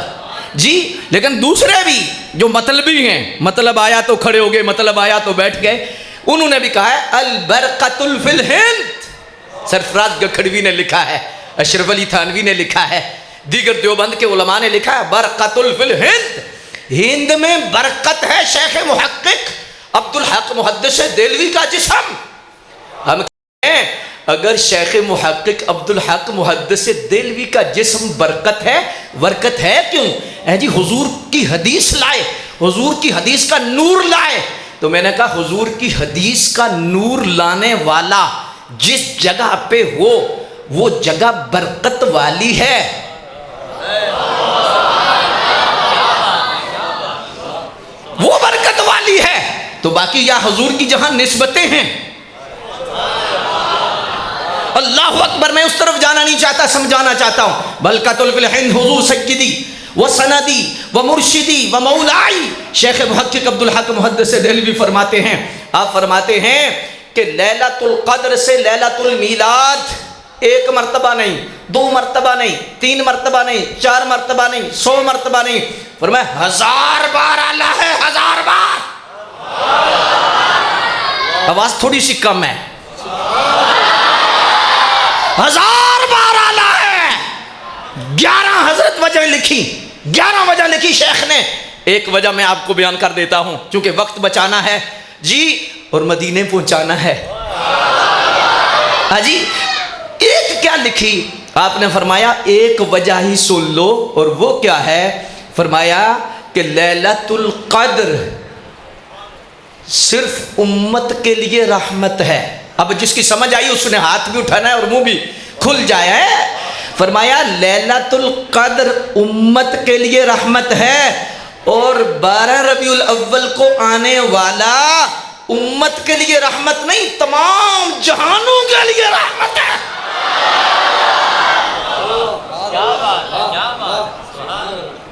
जी। लेकिन दूसरे भी जो मतलबी हैं, मतलब आया तो खड़े हो गए, मतलब आया तो बैठ गए, उन्होंने भी कहा है अल बरकतुल फिल हिंद। सरफराज गखड़वी ने लिखा है, अशरफ अली थानवी ने लिखा है, दीगर देवबंद के उलमा ने लिखा है बरकतुल फिल हिंद। हिंद में बरकत है। शेख मुहक्किक अब्दुल हक मुहद्दिस देलवी का जिस्म, हम कहें अगर शेख मुहक्किक अब्दुल हक मुहद्दिस देलवी का जिस्म बरकत है, बरकत है क्यों है जी? हुजूर की हदीस लाए, हुजूर की हदीस का नूर लाए। तो मैंने कहा हुजूर की हदीस का नूर लाने वाला जिस जगह पे हो वो जगह बरकत वाली है। वो बरकत वाली है। तो बाकी या हुजूर की जहां निस्बतें हैं, अल्लाह अकबर, मैं उस तरफ जाना नहीं चाहता, समझाना चाहता हूं। बलकतुल फिल हिंद हुजूर सय्यदी व सनदी व मुर्शिदी व मौलाई। शेख मुहक्किक अब्दुल हक मुहद्दिस देलवी फरमाते हैं, आप फरमाते हैं कि लैलतुल कद्र से लैलतुल मीलाद एक मर्तबा नहीं, दो मर्तबा नहीं, तीन मर्तबा नहीं, चार मर्तबा नहीं, 100 मर्तबा नहीं, फरमाया 1000 बार आला है, 1000 बार। आवाज थोड़ी सी कम है, 1000 बार आला है। 11 हजरत वजह लिखी, 11 वजह लिखी शेख ने। एक वजह मैं आपको बयान कर देता हूं क्योंकि वक्त बचाना है जी और मदीने पहुंचाना है। हाजी एक क्या लिखी आपने? फरमाया एक वजह ही सुन लो, और वो क्या है? फरमाया कि लैलतुल कद्र सिर्फ उम्मत के लिए रहमत है। अब जिसकी समझ आई उसने हाथ भी उठाना है और मुंह भी खुल जाए। फरमाया लैलतुल कद्र उम्मत के लिए रहमत है और 12 रबीउल अव्वल को आने वाला उम्मत के लिए रहमत नहीं, तमाम जहानों के लिए रहमत है।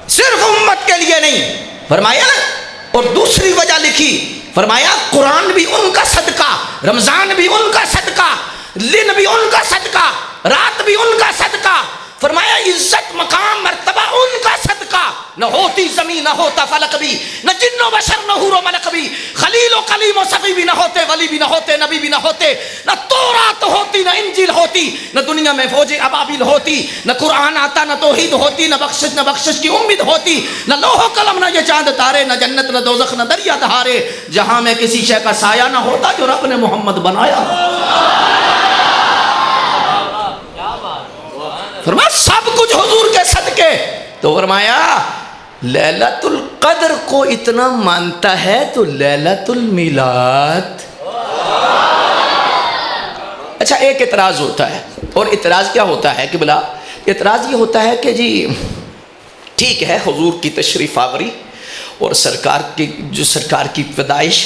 सिर्फ उम्मत के लिए नहीं। फरमाया और दूसरी वजह लिखी, फरमाया कुरान भी उनका सदका, रमजान भी उनका सदका, दिन भी उनका सदका, रात भी उनका सदका। फरमाया इज्जत मकाम मर्तबा उनका सदका। न होती जमीन, न होता फलक भी, न जिन्नो बशर, न हूरो मलक भी, खलीलो कलीमो सफी भी न होते, वली भी न होते, नबी भी न होते, न तौरात होती, न इंजील होती, न दुनिया में फौज अबाबिल होती, न कुरान आता, न तौहीद होती, न बख्शिश की उम्मीद होती, न लोहो कलम, न ये चांद तारे, न जन्नत, न दोज़ख, न दरिया दहारे, जहां में किसी शय का साया न होता जो रब ने मोहम्मद बनाया। फरमाया सब कुछ हुजूर के सदके। तो फरमाया लैलतुल कद्र को इतना मानता है तो लैलतुल मिलाद अच्छा, एक इतराज़ होता है, और इतराज़ क्या होता है कि बोला, इतराज़ ये होता है कि जी ठीक है, हुजूर की तशरीफ़ आवरी और सरकार की पैदाइश,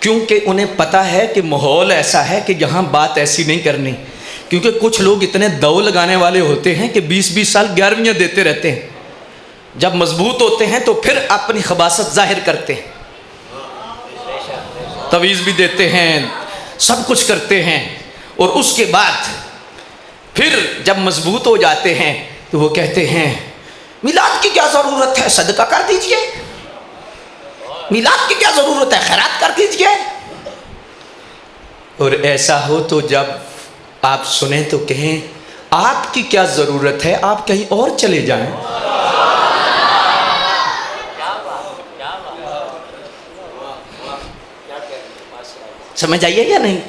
क्योंकि उन्हें पता है कि माहौल ऐसा है कि यहाँ बात ऐसी नहीं करनी, क्योंकि कुछ लोग इतने दौ लगाने वाले होते हैं कि 20-20 साल 11वीं देते रहते हैं, जब मजबूत होते हैं तो फिर अपनी खबासत जाहिर करते हैं, तवीज़ भी देते हैं, सब कुछ करते हैं, और उसके बाद फिर जब मजबूत हो जाते हैं तो वो कहते हैं मिलाद की क्या ज़रूरत है, सदका कर दीजिए, मिलाद की क्या ज़रूरत है, खैरात कर दीजिए। और ऐसा हो तो जब आप सुने तो कहें आपकी क्या ज़रूरत है, आप कहीं और चले जाएं। समझ आइए या नहीं?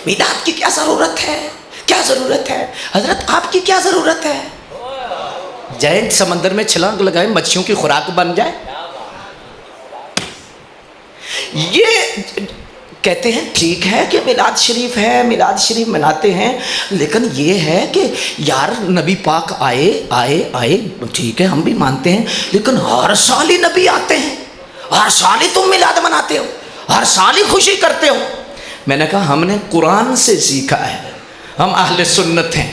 मिलाद की क्या ज़रूरत है, क्या ज़रूरत है, हजरत आपकी क्या ज़रूरत है? जैन समंदर में छलांग लगाए, मच्छियों की खुराक बन जाए। ये कहते हैं ठीक है कि मिलाद शरीफ है, मिलाद शरीफ मनाते हैं, लेकिन ये है कि यार नबी पाक आए आए आए, ठीक है हम भी मानते हैं, लेकिन हर साल ही नबी आते हैं, हर साल ही तुम मिलाद मनाते हो, हर साल ही खुशी करते हो। मैंने कहा हमने कुरान से सीखा है, हम अहले सुन्नत हैं,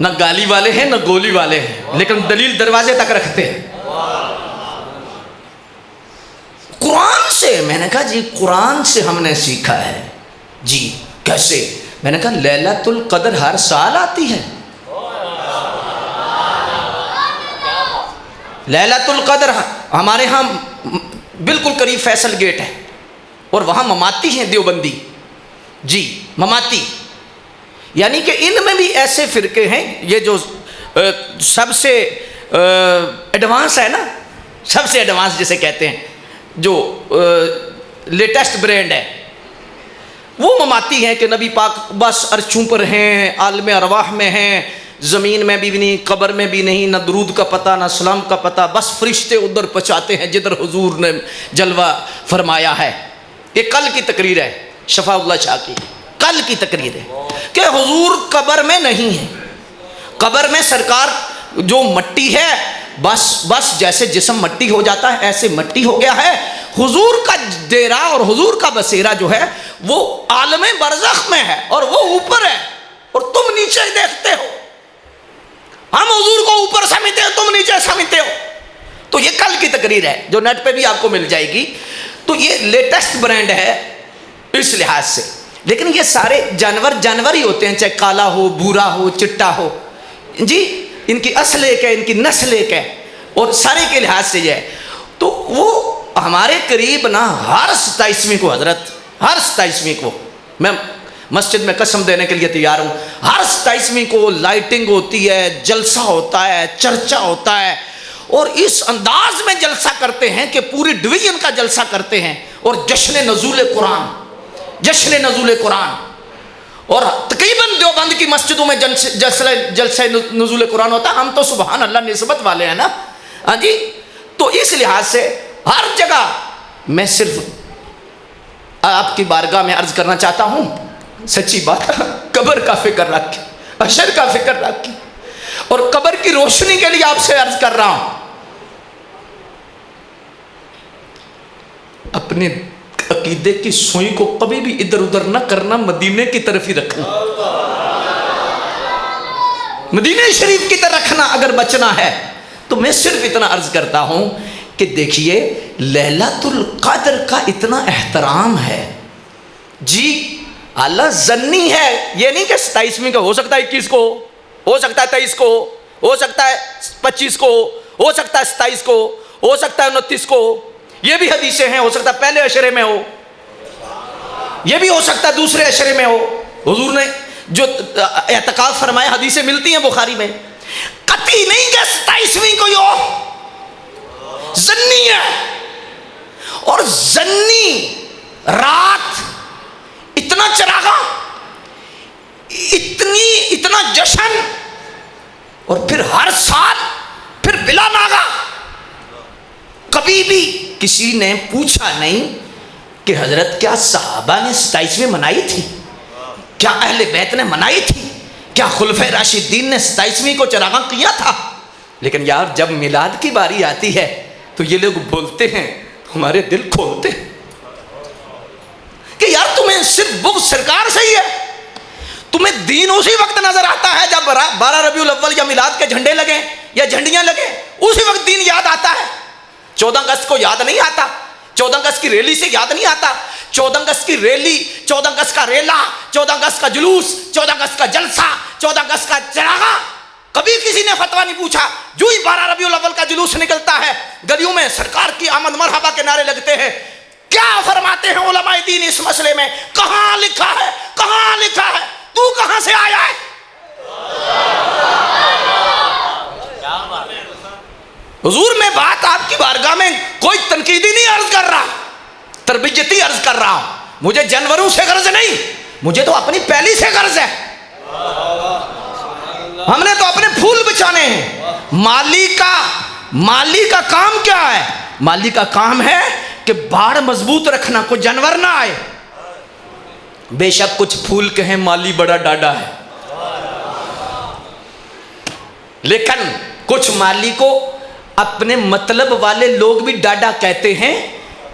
न गाली वाले हैं न गोली वाले हैं, लेकिन दलील दरवाजे तक रखते हैं कुरान से। मैंने कहा जी कुरान से हमने सीखा है। जी कैसे? मैंने कहा लैलतुल कदर हर साल आती है, लैलतुल कदर हमारे यहाँ बिल्कुल करीब फैसल गेट है, और वहाँ ममाती हैं देवबंदी जी, ममाती, यानी कि इनमें भी ऐसे फ़िरके हैं, ये जो सबसे एडवांस है ना, सबसे एडवांस जिसे कहते हैं, जो लेटेस्ट ब्रांड है, वो ममाती हैं कि नबी पाक बस अर्शों पर हैं, आलम अरवाह में हैं, ज़मीन में भी नहीं, कब्र में भी नहीं, न दरूद का पता न सलाम का पता, बस फरिश्ते उधर पहुँचाते हैं जिधर हुजूर ने जलवा फरमाया है। ये कल की तकरीर है शफाउल्लाह शाह की, कल की तकरीर है कि हुजूर कब्र में नहीं है, कब्र में सरकार जो मट्टी है, बस जैसे जिस्म मट्टी हो जाता है ऐसे मट्टी हो गया है, हुजूर का डेरा और हुजूर का बसेरा जो है वो आलम बरज़ख में है, और वो ऊपर है और तुम नीचे देखते हो। हम हुजूर को ऊपर समझते हो, तुम नीचे समझते हो। तो ये कल की तकरीर है जो नेट पे भी आपको मिल जाएगी। तो ये लेटेस्ट ब्रांड है इस लिहाज से, लेकिन ये सारे जानवर ही होते हैं, चाहे काला हो, भूरा हो, चिट्टा हो जी, इनकी असल एक है, इनकी नस्ल एक है, और सारे के लिहाज से ये है। तो वो हमारे करीब ना हर 27वीं को, हजरत हर 27वीं को, मैं मस्जिद में कसम देने के लिए तैयार हूँ, हर 27वीं को लाइटिंग होती है, जलसा होता है, चर्चा होता है, और इस अंदाज में जलसा करते हैं कि पूरी डिवीजन का जलसा करते हैं, और जश्न नज़ूल कुरान, जश्न नज़ूल कुरान, और तकरीबन देवबंद की मस्जिदों में जलसा नज़ूल कुरान होता है। हम तो सुबहान अल्लाह निस्बत वाले हैं ना, हाँ जी। तो इस लिहाज से हर जगह मैं सिर्फ आपकी बारगाह में अर्ज़ करना चाहता हूँ, सच्ची बात, कब्र का फिक्र रख के, हशर का फिक्र रख के, और कब्र की रोशनी के लिए आपसे अर्ज कर रहा हूं, अपने अकीदे की सुई को कभी भी इधर उधर न करना, मदीने की तरफ ही रखना, मदीने शरीफ की तरफ रखना अगर बचना है। तो मैं सिर्फ इतना अर्ज करता हूं कि देखिए लैलतुल कद्र का इतना एहतराम है जी, अल्लाह जन्नी है, ये नहीं कि 27वीं का हो सकता है, 21 को हो सकता है, 23 को हो सकता है, 25 को हो सकता है, 27 को हो सकता है, 29 को, ये भी हदीसें हैं, हो सकता है पहले अशरे में हो, ये भी हो सकता है दूसरे अशरे में हो। हुजूर ने जो एतकाफ फरमाया, हदीसें मिलती हैं बुखारी में, कतई नहीं कि 27वीं को यो जन्नी है, और जन्नी रात इतना चरागा, इतना जश्न, और फिर हर साल फिर बिला नागा। कभी भी किसी ने पूछा नहीं कि हजरत क्या सहाबा ने 27वीं मनाई थी, क्या अहले बैत ने मनाई थी? क्या खुलफे राशिदीन ने 27वीं को चरागा किया था? लेकिन यार जब मिलाद की बारी आती है तो ये लोग बोलते हैं, हमारे दिल खोलते हैं कि यार तुम्हें सिर्फ बुग़्ज़ सरकार से ही है। तुम्हें दीन उसी वक्त नजर आता है जब 12 रबीउल अव्वल या मिलाद के झंडे लगे या झंडियां लगे, उसी वक्त दीन याद आता है। 14 अगस्त को याद नहीं आता, 14 अगस्त की रैली से याद नहीं आता। 14 अगस्त की रैली, 14 अगस्त का रेला, 14 अगस्त का जुलूस, 14 अगस्त का जलसा, 14 अगस्त का चरागा, कभी किसी ने फतवा नहीं पूछा। जो ही 12 रबीउल अव्वल का जुलूस निकलता है, गलियों में सरकार की आमद मरहबा के नारे लगते हैं। क्या फरमाते हैं उलमाए दीन इस मसले में? कहां लिखा है, कहां लिखा है? तू कहां से आया है? हुजूर मैं बात आपकी बारगाह में कोई तनकीदी नहीं अर्ज कर रहा, तरबियती अर्ज कर रहा हूं। मुझे जानवरों से गर्ज नहीं, मुझे तो अपनी पहली से गर्ज है। हमने तो अपने फूल बचाने हैं। माली का काम क्या है? माली का काम है कि बाड़ मजबूत रखना, कोई जानवर ना आए। बेशक कुछ फूल कहें माली बड़ा डाडा है, लेकिन कुछ माली को अपने मतलब वाले लोग भी डाडा कहते हैं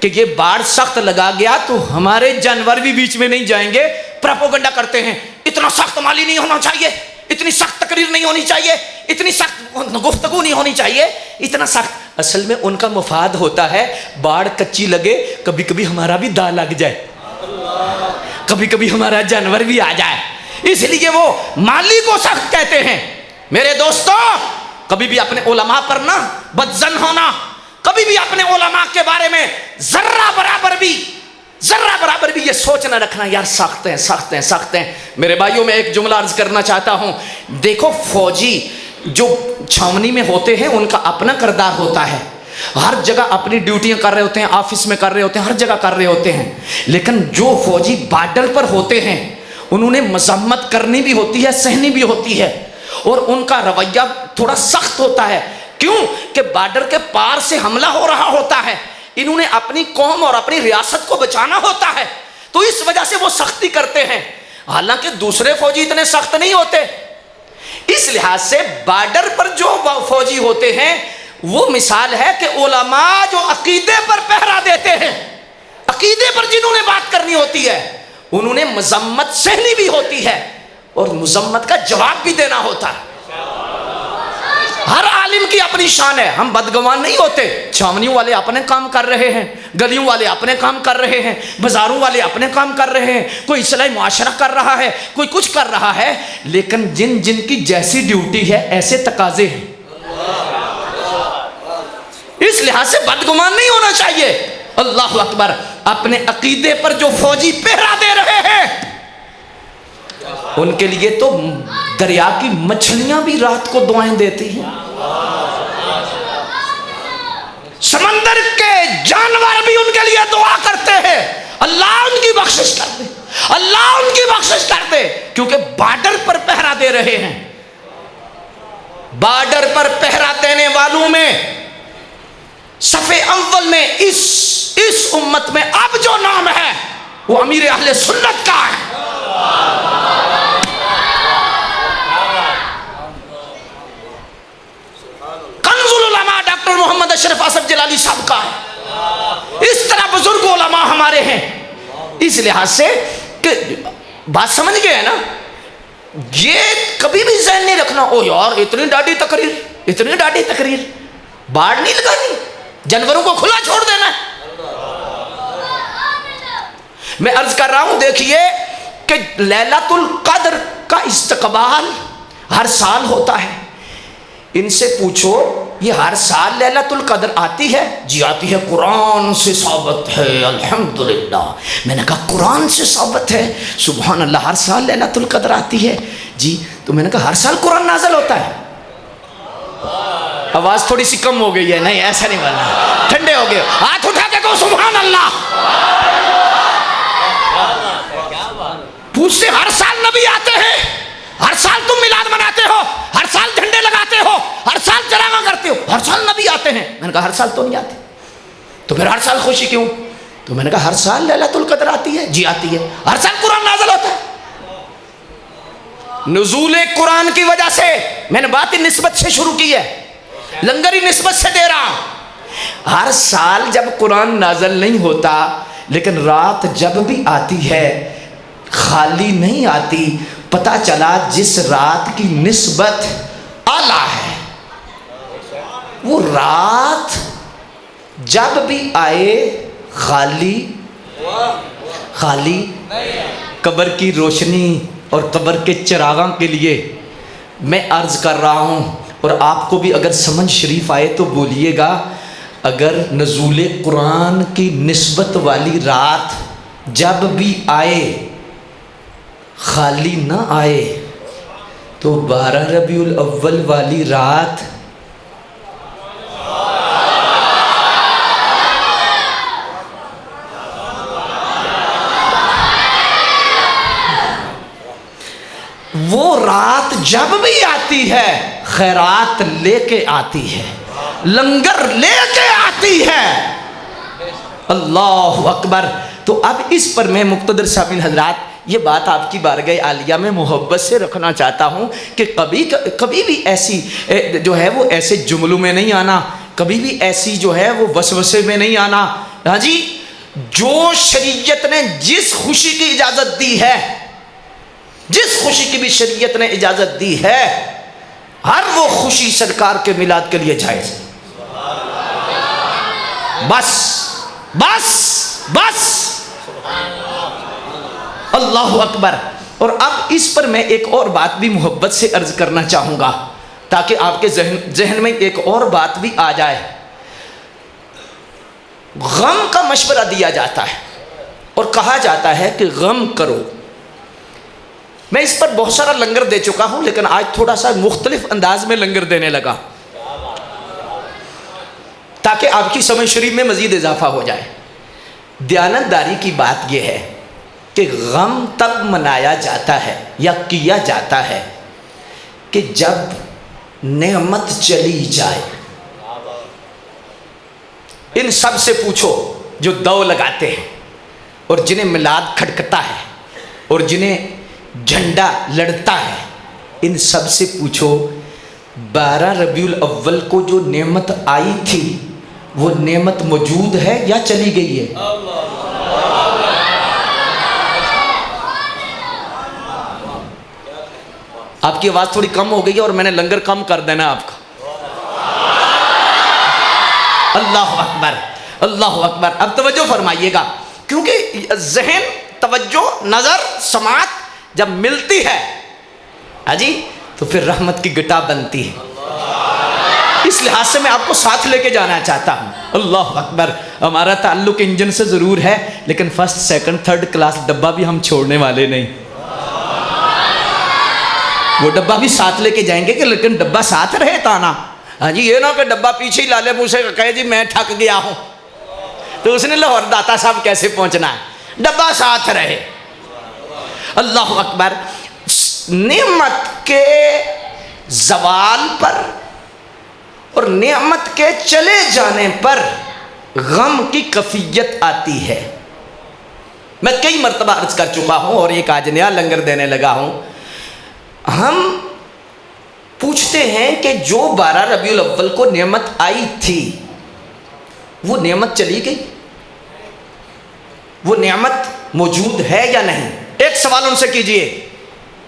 कि ये बाढ़ सख्त लगा गया तो हमारे जानवर भी बीच में नहीं जाएंगे। प्रोपेगेंडा करते हैं, इतना सख्त माली नहीं होना चाहिए, इतनी सख्त तकरीर नहीं होनी चाहिए, इतनी सख्त गुफ्तगू नहीं होनी चाहिए, इतना सख्त। असल में उनका मुफाद होता है बाढ़ कच्ची लगे, कभी कभी हमारा भी दाल लग जाए, कभी कभी हमारा जानवर भी आ जाए, इसलिए वो माली को सख्त कहते हैं। मेरे दोस्तों, कभी भी अपने उलमा पर ना बदजन होना, कभी भी अपने उलमा के बारे में जर्रा बराबर भी ये सोच ना रखना यार सख्त हैं, सख्त हैं, सख्त हैं। मेरे भाइयों में एक जुमला अर्ज करना चाहता हूं। देखो, फौजी जो छावनी में होते हैं उनका अपना किरदार होता है, हर जगह अपनी ड्यूटियां कर रहे होते हैं, ऑफिस में कर रहे होते हैं, हर जगह कर रहे होते हैं। लेकिन जो फौजी बॉर्डर पर होते हैं उन्होंने मजम्मत करनी भी होती है, सहनी भी होती है, और उनका रवैया थोड़ा सख्त होता है। क्यों कि बॉर्डर के पार से हमला हो रहा होता है, इन्होंने अपनी कौम और अपनी रियासत को बचाना होता है, तो इस वजह से वो सख्ती करते हैं। हालांकि दूसरे फौजी इतने सख्त नहीं होते। इस लिहाज से बॉर्डर पर जो फौजी होते हैं वो मिसाल है कि उलमा जो अकीदे पर पहरा देते हैं, अकीदे पर जिन्होंने बात करनी होती है, उन्होंने मजम्मत सहनी भी होती है और मजम्मत का जवाब भी देना होता है। हर आलिम की अपनी शान है, हम बदगुमान नहीं होते। छावनियों वाले अपने काम कर रहे हैं, गलियों वाले अपने काम कर रहे हैं, बाजारों वाले अपने काम कर रहे हैं, कोई इस्लाही मुआशरा कर रहा है, कोई कुछ कर रहा है, लेकिन जिन जिनकी जैसी ड्यूटी है ऐसे तकाजे हैं। इस लिहाज से बदगुमान नहीं होना चाहिए। अल्लाह अकबर। अपने अकीदे पर जो फौजी पहरा दे रहे हैं उनके लिए तो दरिया की मछलियां भी रात को दुआएं देती हैं, समंदर के जानवर भी उनके लिए दुआ करते हैं, अल्लाह उनकी बख्शिश कर दे, अल्लाह उनकी बख्शिश कर दे, क्योंकि बॉर्डर पर पहरा दे रहे हैं। बॉर्डर पर पहरा देने वालों में सफ़े अव्वल में इस उम्मत में अब जो नाम है वो अमीर अहले सुन्नत का है। कंजुल उलमा डॉक्टर मोहम्मद अशरफ असद जलाली साहब का है। इस तरह बुजुर्ग उलमा हमारे हैं। इस लिहाज से कि बात समझ गए ना, ये कभी भी ज़हन नहीं रखना ओ यार इतनी डाढ़ी तकरीर, बाढ़ नहीं लगानी, जानवरों को खुला छोड़ देना है। मैं अर्ज कर रहा हूं, देखिए कि लैलतुल कद्र का इस्तकबाल हर साल होता है। इनसे पूछो ये हर साल लैलतुल कद्र आती है? जी आती है, कुरान से साबित है, अल्हम्दुलिल्लाह। मैंने कहा कुरान से साबित है, सुभान अल्लाह, हर साल लैलतुल कद्र आती है जी। तो मैंने कहा हर साल कुरान नाज़िल होता है? आवाज थोड़ी सी कम हो गई है। नहीं ऐसा नहीं बोलना, ठंडे हो गए, हाथ उठा के कहो सुभान अल्लाह। पूछते हर साल नबी आते हैं, हर साल तुम मिलाद मनाते हो, हर साल झंडे लगाते हो, हर साल चरागा करते हो, हर साल नबी आते हैं? मैंने कहा हर साल तो नहीं आते, तो फिर हर साल खुशी क्यों? तो मैंने कहा हर साल लैलतुल कद्र आती है? जी आती है। हर साल कुरान नाज़िल होता है? नुज़ूले कुरान की वजह से मैंने बात ही निस्बत से शुरू की है, लंगर ही निस्बत से दे रहा हूं। हर साल जब कुरान नाज़िल नहीं होता, लेकिन रात जब भी आती है खाली नहीं आती। पता चला जिस रात की निस्बत आला है, वो रात जब भी आए खाली खाली। कब्र की रोशनी और कब्र के चिरागां के लिए मैं अर्ज़ कर रहा हूँ, और आपको भी अगर समझ शरीफ आए तो बोलिएगा, अगर नज़ूले कुरान की निस्बत वाली रात जब भी आए खाली ना आए, तो 12 रबीउल अव्वल वाली रात वो रात जब भी आती है खैरात लेके आती है, लंगर लेके आती है। अल्लाह अकबर। तो अब इस पर मैं मुक़्तदर सामिन हज़रात ये बात आपकी बारगाह आलिया में मोहब्बत से रखना चाहता हूँ कि कभी भी ऐसी जो है वो ऐसे जुमलों में नहीं आना, कभी भी ऐसी जो है वो वसवसे में नहीं आना। हाँ जी, जो शरीयत ने जिस खुशी की इजाज़त दी है, जिस खुशी की भी शरीयत ने इजाज़त दी है, हर वो खुशी सरकार के मिलाद के लिए जायज़। बस बस बस। अल्लाह अकबर। और अब इस पर मैं एक और बात भी मोहब्बत से अर्ज़ करना चाहूँगा, ताकि आपके जहन में एक और बात भी आ जाए। गम का मशवरा दिया जाता है और कहा जाता है कि गम करो। मैं इस पर बहुत सारा लंगर दे चुका हूं, लेकिन आज थोड़ा सा मुख्तलिफ अंदाज में लंगर देने लगा, ताकि आपकी समझ शरीफ में मजीद इजाफा हो जाए। दयानतदारी की बात यह है कि गम तब मनाया जाता है या किया जाता है कि जब नेमत चली जाए। इन सब से पूछो जो दौ लगाते हैं और जिन्हें मिलाद खटकता है और जिन्हें झंडा लड़ता है, इन सब से पूछो 12 रबीउल अव्वल को जो नेमत आई थी वो नेमत मौजूद है या चली गई है? आपकी आवाज़ थोड़ी कम हो गई है और मैंने लंगर कम कर देना आपका। अल्लाह अकबर, अल्लाह अकबर। अब तवज्जो फरमाइएगा, क्योंकि जहन, तवज्जो, नज़र, समात जब मिलती है हाजी तो फिर रहमत की गटा बनती है। इस लिहाज से मैं आपको साथ लेके जाना चाहता हूँ। अल्लाह अकबर। हमारा ताल्लुक इंजन से ज़रूर है, लेकिन फर्स्ट सेकंड थर्ड क्लास डब्बा भी हम छोड़ने वाले नहीं। वो डब्बा भी साथ लेके जाएंगे कि लेकिन डब्बा साथ रहे ताना। हाँ जी, ये ना कि डब्बा पीछे ही लाले मुँह से कहे जी मैं थक गया हूँ, तो उसने लाहौर दाता साहब कैसे पहुँचना है, डब्बा साथ रहे। अल्लाह अकबर। नेमत के जवाल पर और नेमत के चले जाने पर गम की कैफियत आती है। मैं कई मरतबा अर्ज कर चुका हूँ और एक आज नया लंगर देने लगा हूँ। हम पूछते हैं कि जो 12 रबीउल अव्वल को नेमत आई थी वो नेमत चली गई, वो नेमत मौजूद है या नहीं? एक सवाल उनसे कीजिए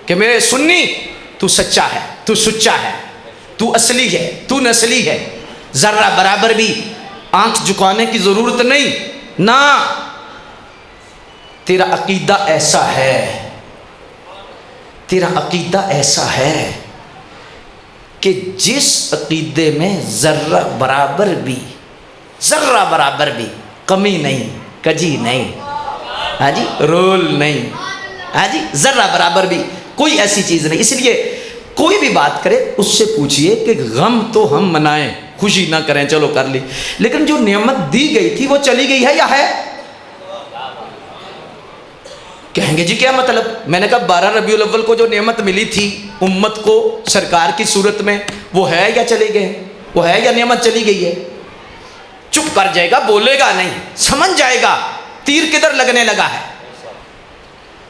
कि मेरे सुन्नी, तू सच्चा है, तू सुच्चा है, तू असली है, तू नस्ली है, जर्रा बराबर भी आंख झुकाने की जरूरत नहीं ना। तेरा अकीदा ऐसा है, तेरा अकीदा ऐसा है कि जिस अकीदे में जर्रा बराबर भी कमी नहीं, कजी नहीं, हाँ जी, रोल नहीं, हाँ जी, जर्रा बराबर भी कोई ऐसी चीज़ नहीं। इसलिए कोई भी बात करे उससे पूछिए कि गम तो हम मनाएं, खुशी ना करें, चलो कर ली, लेकिन जो नेमत दी गई थी वो चली गई है या है? कहेंगे जी क्या मतलब? मैंने कहा 12 रबीउल अव्वल को जो नेमत मिली थी उम्मत को सरकार की सूरत में, वो है या चले गए? वो है या नेमत चली गई है? चुप कर जाएगा, बोलेगा नहीं, समझ जाएगा तीर किधर लगने लगा है।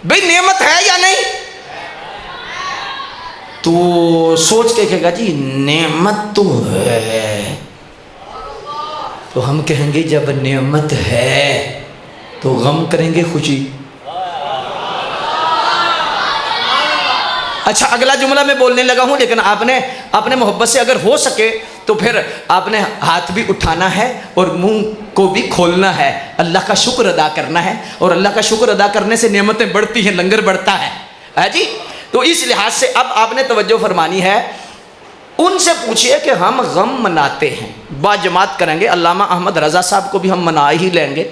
भाई नेमत है या नहीं? तो सोच के कहेगा जी नेमत तो है, तो हम कहेंगे जब नेमत है तो गम करेंगे खुशी। अच्छा, अगला जुमला मैं बोलने लगा हूं, लेकिन आपने अपने मोहब्बत से अगर हो सके तो फिर आपने हाथ भी उठाना है और मुंह को भी खोलना है, अल्लाह का शुक्र अदा करना है। और अल्लाह का शुक्र अदा करने से नेमतें बढ़ती हैं, लंगर बढ़ता है जी। तो इस लिहाज से अब आपने तवज्जो फरमानी है। उनसे पूछिए कि हम गम मनाते हैं, बाजमात करेंगे। अल्लामा अहमद रज़ा साहब को भी हम मना ही लेंगे,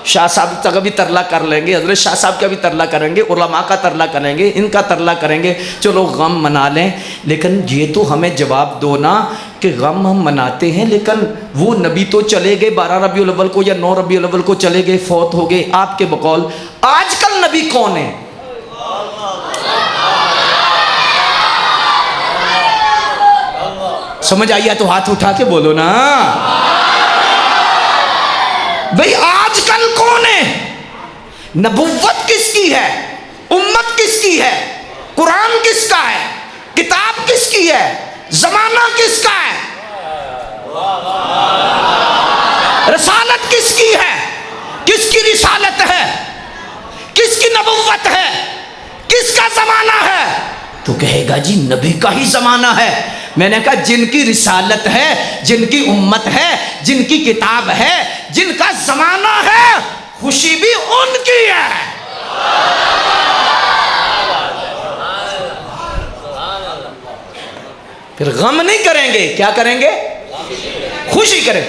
शाह साहब का भी तरला कर लेंगे, हज़रत शाह साहब का भी तरला करेंगे, उलमा का तरला करेंगे, इनका तरला करेंगे। चलो गम मना लें, लेकिन ये तो हमें जवाब दो ना कि गम हम मनाते हैं, लेकिन वो नबी तो चले गए 12 रबीउल अव्वल को या 9 रबीउल अव्वल को चले गए, फौत हो गए। आपके बकौल आजकल नबी कौन है? समझ आइए तो हाथ उठा के बोलो ना भाई, आजकल कौन है? नबुव्वत किसकी है? उम्मत किसकी है? कुरान किसका है? किताब किसकी है? जमाना किसका है? रिसालत किसकी है? किसकी रिसालत है? किसकी नबुव्वत है? किसका जमाना है? तो कहेगा जी नबी का ही जमाना है। मैंने कहा जिनकी रिसालत है, जिनकी उम्मत है, जिनकी किताब है, जिनका जमाना है, खुशी भी उनकी है। फिर गम नहीं करेंगे, क्या करेंगे? खुशी करें।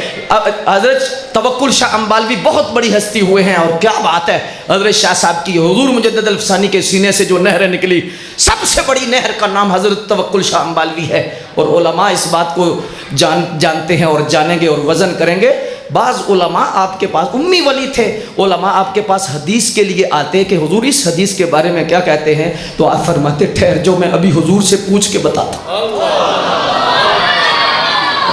हजरत तवक्कुल शाह अंबालवी बहुत बड़ी हस्ती हुए हैं, और क्या बात है, हजरत शाह साहब की हुजूर मुजद्दिद अल-अफ़सानी के सीने से जो नहर निकली, सबसे बड़ी नहर का नाम हजरत तवक्कुल शाह अंबालवी है। और उलमा इस बात को जानते हैं और जानेंगे और वज़न करेंगे। बाज़ उलमा आपके पास उम्मी वली थे, उलमा आपके पास हदीस के लिए आते कि हुजूर इस हदीस के बारे में क्या कहते हैं, तो आप फरमाते ठहर जो मैं अभी हुजूर से पूछ के बताता हूँ,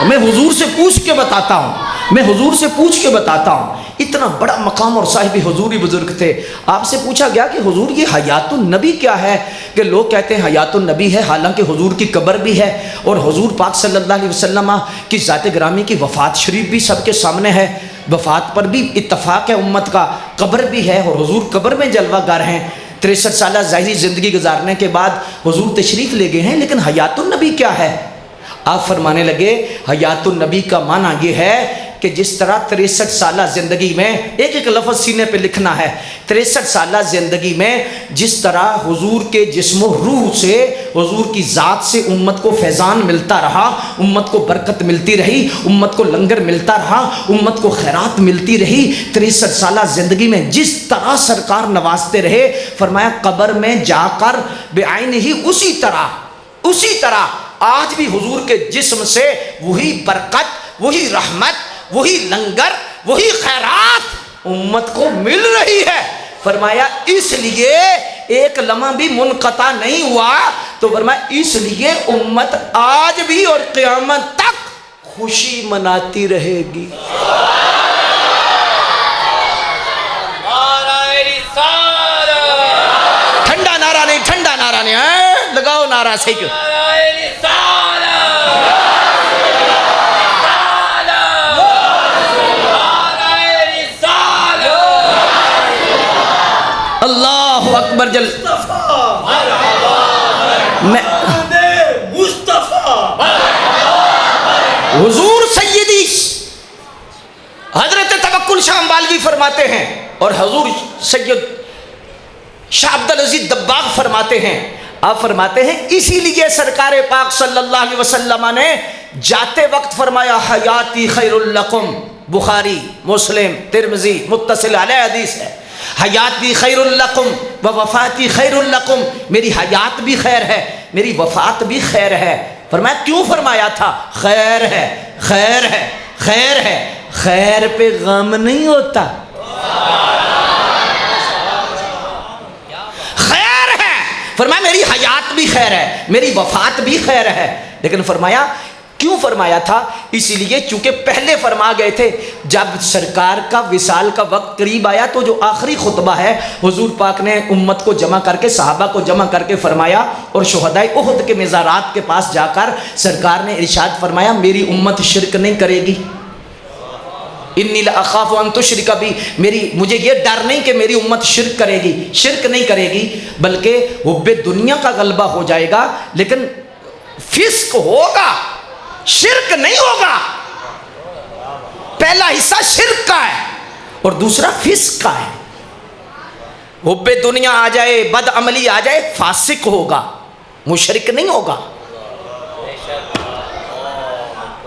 मैं हुजूर से पूछ के बताता हूँ, मैं हुजूर से पूछ के बताता हूँ। इतना बड़ा मकाम और साहिब हुजूरी बुजुर्ग थे। आपसे पूछा गया कि हुजूर ये हयातुन नबी क्या है? कि लोग कहते हैं हयातुन नबी है, हालांकि हुजूर की कब्र भी है और हुजूर पाक सल्लल्लाहु अलैहि वसल्लम की ज़ात ग्रामी की वफ़ात शरीफ भी सबके सामने है, वफ़ात पर भी इत्तफ़ाक़ है उम्मत का, कब्र भी है और हुजूर कब्र में जलवागार हैं। 63 साल ज़ाहिरी ज़िंदगी गुजारने के बाद हुजूर तशरीफ़ ले गए हैं, लेकिन हयातुन नबी क्या है? आप फरमाने लगे हयातुन नबी का माना ये है कि जिस तरह 63 साल ज़िंदगी में, एक एक लफ्ज़ सीने पे लिखना है, 63 साल ज़िंदगी में जिस तरह हुजूर के जिस्म रूह से, हुजूर की ज़ात से उम्मत को फैज़ान मिलता रहा, उम्मत को बरकत मिलती रही, उम्मत को लंगर मिलता रहा, उम्मत को खैरात मिलती रही, 63 साल ज़िंदगी में जिस तरह सरकार नवाजते रहे, फरमाया कब्र में जाकर बेआइन ही उसी तरह आज भी हुजूर के जिस्म से वही बरकत, वही रहमत, वही लंगर, वही खैरात उम्मत को मिल रही है। फरमाया इसलिए एक लम्हा भी मुनक़ता नहीं हुआ, तो फरमाया इसलिए उम्मत आज भी और क़यामत तक खुशी मनाती रहेगी। ठंडा नारा नहीं, लगाओ नारा सही। अल्लाहु अकबर जल हुजूर सैयदी हजरत तवक्कुल शाह अंबालवी फरमाते हैं और हुजूर सैयद शाह अब्दुल अजीज दब्बाग फरमाते हैं, आप फरमाते हैं इसीलिए सरकार पाक सल्लल्लाहु अलैहि वसल्लम ने जाते वक्त फरमाया हयाती खैरुल लकुम, बुखारी मुस्लिम तिरमिजी मुत्तसिल अलैहि हदीस है, हयाती खैरुल लकुम व वफ़ाती खैरुल लकुम, मेरी हयात भी खैर है, मेरी वफ़ात भी खैर है। फरमाया क्यों फरमाया था? खैर है, खैर है, खैर है, खैर पे गम नहीं होता, खैर है। फरमाया मेरी हयात भी खैर है, मेरी वफ़ात भी खैर है, लेकिन फरमाया क्यों फरमाया था? इसीलिए चूंकि पहले फरमा गए थे, जब सरकार का विसाल का वक्त करीब आया तो जो आखिरी खुतबा है हुजूर पाक ने उम्मत को जमा करके, सहाबा को जमा करके फरमाया, और शुहदाए उहद के मज़ारात के पास जाकर सरकार ने इरशाद फरमाया, मेरी उम्मत शिरक नहीं करेगी। इन्नी लअख़ाफ़ु अन तुश्रिका बी, मुझे ये डर नहीं कि मेरी उम्मत शिरक करेगी, शिरक नहीं करेगी, बल्कि हुब्बे दुनिया का गलबा हो जाएगा, लेकिन फिस्क होगा, शिरक नहीं होगा। पहला हिस्सा शिरक का है और दूसरा फिस्क का है। हुब्बे दुनिया आ जाए, बद अमली आ जाए, फासिक होगा, मुशरिक नहीं होगा।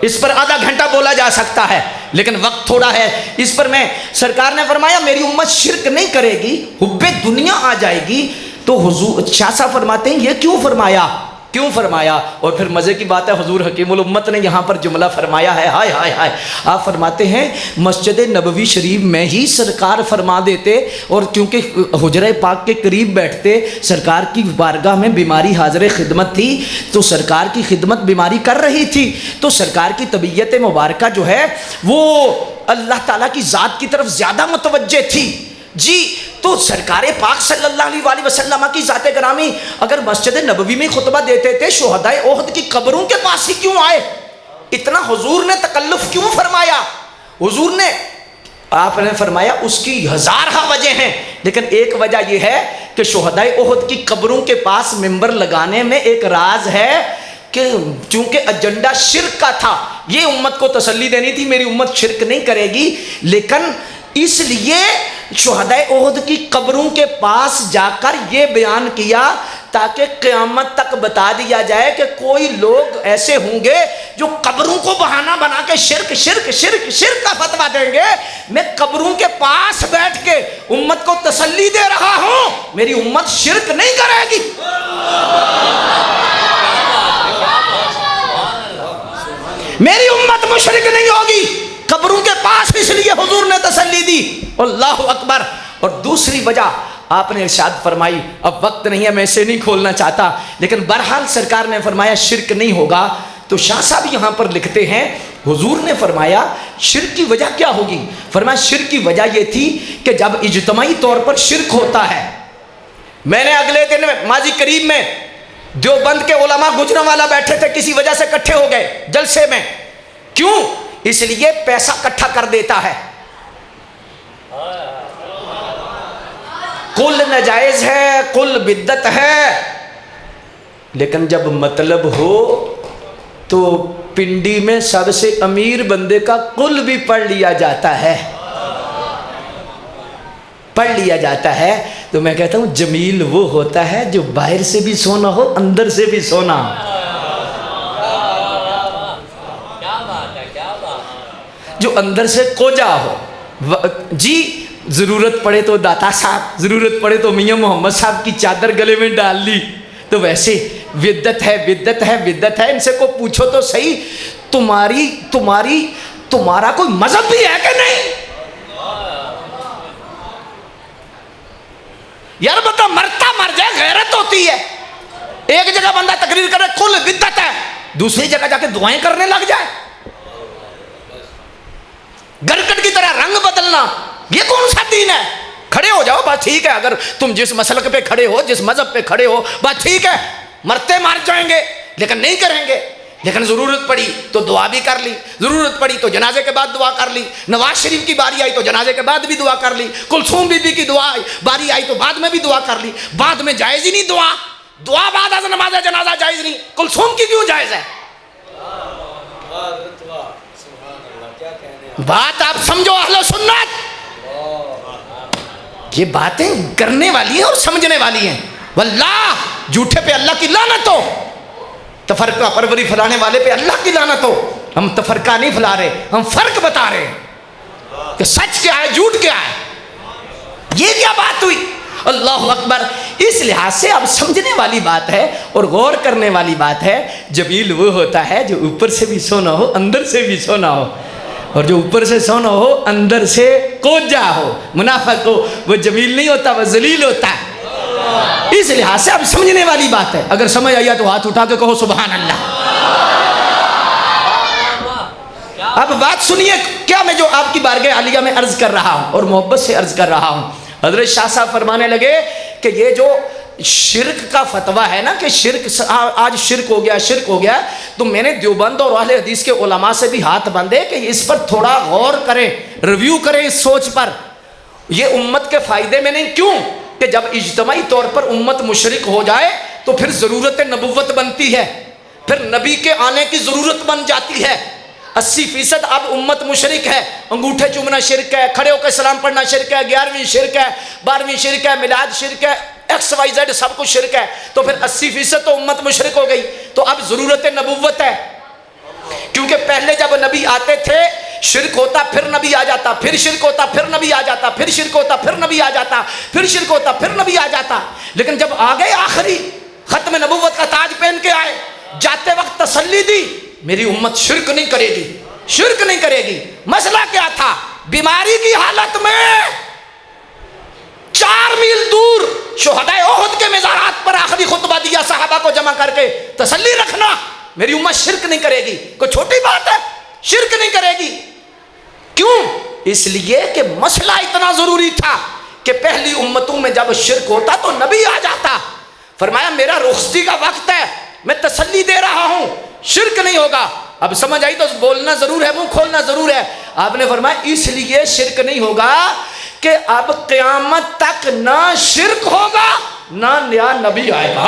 इस पर आधा घंटा बोला जा सकता है, लेकिन वक्त थोड़ा है। इस पर मैं, सरकार ने फरमाया मेरी उम्मत शिरक नहीं करेगी, हुब्बे दुनिया आ जाएगी। तो हुजूर शाह साहब फरमाते हैं ये क्यों फरमाया, क्यों फरमाया? और फिर मज़े की बात है, हुजूर हकीमुल उम्मत ने यहाँ पर जुमला फरमाया है, हाय हाय हाय। आप फरमाते हैं मस्जिद नबवी शरीफ में ही सरकार फरमा देते, और क्योंकि हुजरा पाक के करीब बैठते, सरकार की बारगाह में बीमारी हाज़िर खिदमत थी, तो सरकार की खिदमत बीमारी कर रही थी, तो सरकार की तबीयत मुबारका जो है वो अल्लाह ताला की ज़ात की तरफ ज़्यादा मुतवज्जे थी जी। तो सरकार पाक सल्लल्लाहु अलैहि वसल्लम की ज़ात ग्रामी अगर मस्जिद नबवी में खुतबा देते थे, शुहदाए ओहद की कब्रों के पास ही क्यों आए? इतना हुजूर ने तकल्लुफ़ क्यों फरमाया? हुजूर ने, आपने फरमाया उसकी हज़ार वजह हैं, लेकिन एक वजह यह है कि शुहदाए ओहद की कब्रों के पास मिंबर लगाने में एक राज है कि चूंकि एजेंडा शिरक का था, ये उम्मत को तसल्ली देनी थी मेरी उम्मत शिरक नहीं करेगी, लेकिन इसलिए शुहदाए ओहद की कब्रों के पास जाकर ये बयान किया ताकि क़यामत तक बता दिया जाए कि कोई लोग ऐसे होंगे जो कब्रों को बहाना बना के शिरक शिरक शिरक शिरक का फतवा देंगे। मैं कब्रों के पास बैठ के उम्मत को तसल्ली दे रहा हूं, मेरी उम्मत शिरक नहीं करेगी। मेरी उम्मत मुशरिक नहीं होगी, कब्रों के पास इसलिए हुजूर ने तसल्ली दी। अल्लाहु अकबर। और दूसरी वजह आपने इरशाद फरमाई, अब वक्त नहीं है, मैं इसे नहीं खोलना चाहता, लेकिन बहरहाल सरकार ने फरमाया शिरक नहीं होगा। तो शाह साहब यहाँ पर लिखते हैं हुजूर ने फरमाया शिरक की वजह क्या होगी? फरमाया शिरक की वजह ये थी कि जब इज्तमाई तौर पर शिरक होता है, मैंने अगले दिन में माजी करीब में देवबंद के उलमा गुजरांवाला बैठे थे, किसी वजह से इकट्ठे हो गए जलसे में। क्यों? इसलिए पैसा इकट्ठा कर देता है, कुल नजायज है, कुल बिद्दत है, लेकिन जब मतलब हो तो पिंडी में सबसे अमीर बंदे का कुल भी पढ़ लिया जाता है, पढ़ लिया जाता है। तो मैं कहता हूं जमील वो होता है जो बाहर से भी सोना हो, अंदर से भी सोना। जो अंदर से कोजा हो जी। ज़रूरत पड़े तो दाता साहब, ज़रूरत पड़े तो मियाँ मोहम्मद साहब की चादर गले में डाल ली। तो वैसे विद्दत है, विद्दत है, विद्दत है। इनसे को पूछो तो सही, तुम्हारा कोई मजहब भी है कि नहीं? यार बता, मरता मर जाए, गैरत होती है। एक जगह बंदा तकरीर करे कुल बिद्दत है, दूसरी जगह जाके दुआएं करने लग जाए। गरकट की तरह रंग बदलना, ये कौन सा दीन है? खड़े हो जाओ, बात ठीक है। अगर तुम जिस मसलक पे खड़े हो, जिस मजहब पे खड़े हो, बात ठीक है। मरते मार जाएंगे लेकिन नहीं करेंगे। लेकिन ज़रूरत पड़ी तो दुआ भी कर ली, ज़रूरत पड़ी तो जनाजे के बाद दुआ कर ली। नवाज शरीफ की बारी आई तो जनाजे के बाद भी दुआ कर ली। कुलसूम बीबी की दुआ बारी आई तो बाद में भी दुआ कर ली। बाद में जायज़ ही नहीं दुआ, दुआ बाद नमाज जनाजा जायज़ नहीं। कुलसूम की क्यों जायज़ है? बात आप समझो अहले सुन्नत। ये बातें करने वाली हैं और समझने वाली हैं। वल्लाह झूठे पे अल्लाह की लानत हो, तफरका परवरी फैलाने वाले पे अल्लाह की लानत हो। हम तफरका नहीं फैला रहे, हम फर्क बता रहे हैं कि सच क्या है, झूठ क्या है। ये क्या बात हुई? अल्लाह अकबर। इस लिहाज से अब समझने वाली बात है और गौर करने वाली बात है। जमील वो होता है जो ऊपर से भी सोना हो, अंदर से भी सोना हो। और जो ऊपर से सोना हो, अंदर से कोजा हो, मुनाफिक हो, वो जमील नहीं होता, वो जलील होता है। इस लिहाज से अब समझने वाली बात है। अगर समझ आया तो हाथ उठा के कहो सुभान अल्लाह। अब बात सुनिए, क्या मैं जो आपकी बारगाह आलिया में अर्ज कर रहा हूँ और मोहब्बत से अर्ज कर रहा हूँ। हजरत शाह साहब फरमाने लगे कि ये जो शिरक का फतवा है ना कि शिरक आज शिरक हो गया, शिरक हो गया, तो मैंने देवबंद और अहले हदीस के उलमा से भी हाथ बांधे कि इस पर थोड़ा गौर करें, रिव्यू करें इस सोच पर। ये उम्मत के फ़ायदे में नहीं, क्यों कि जब इज्तमाई तौर पर उम्मत मुशरिक हो जाए तो फिर ज़रूरत नबुव्वत बनती है, फिर नबी के आने की ज़रूरत बन जाती है। 80% अब उम्मत मुशरिक है, अंगूठे चूमना शिरक है, खड़े होकर सलाम पढ़ना शिरक है, 11वीं शिरक है, 12वीं शिरक है, मिलाद शिरक है, XYZ सब कुछ शिरक है। तो फिर 80% तो उम्मत मुशरिक हो गई। तो अब ज़रूरत नबुव्वत है, क्योंकि पहले जब नबी आते थे शिरक होता फिर नबी आ जाता, फिर शिरक होता फिर नबी आ जाता, फिर शिरक होता फिर नबी आ जाता, फिर शिरक होता फिर नबी आ जाता। लेकिन जब आ गए आखिरी खत्म नबुव्वत का ताज पहन के आए, जाते वक्त तसल्ली दी, मेरी उम्मत शिरक नहीं करेगी, शिरक नहीं करेगी। मसला क्या था? बीमारी की हालत में 4 मील दूर शुहदाए ओहद के मज़ारात पर आखिरी खुतबा दिया सहाबा को जमा करके, तसल्ली रखना मेरी उम्मत शिरक नहीं करेगी। कोई छोटी बात है, शिरक नहीं करेगी। क्यों? इसलिए कि मसला इतना जरूरी था कि पहली उम्मतों में जब शिरक होता तो नबी आ जाता। फरमाया मेरा रुखसती का वक्त है, मैं तसल्ली दे रहा हूं, शिरक नहीं होगा। अब समझ आई तो बोलना जरूर है, मुंह खोलना जरूर है। आपने फरमाया इसलिए शिरक नहीं होगा कि अब क़यामत तक ना शिरक होगा ना नया नबी आएगा।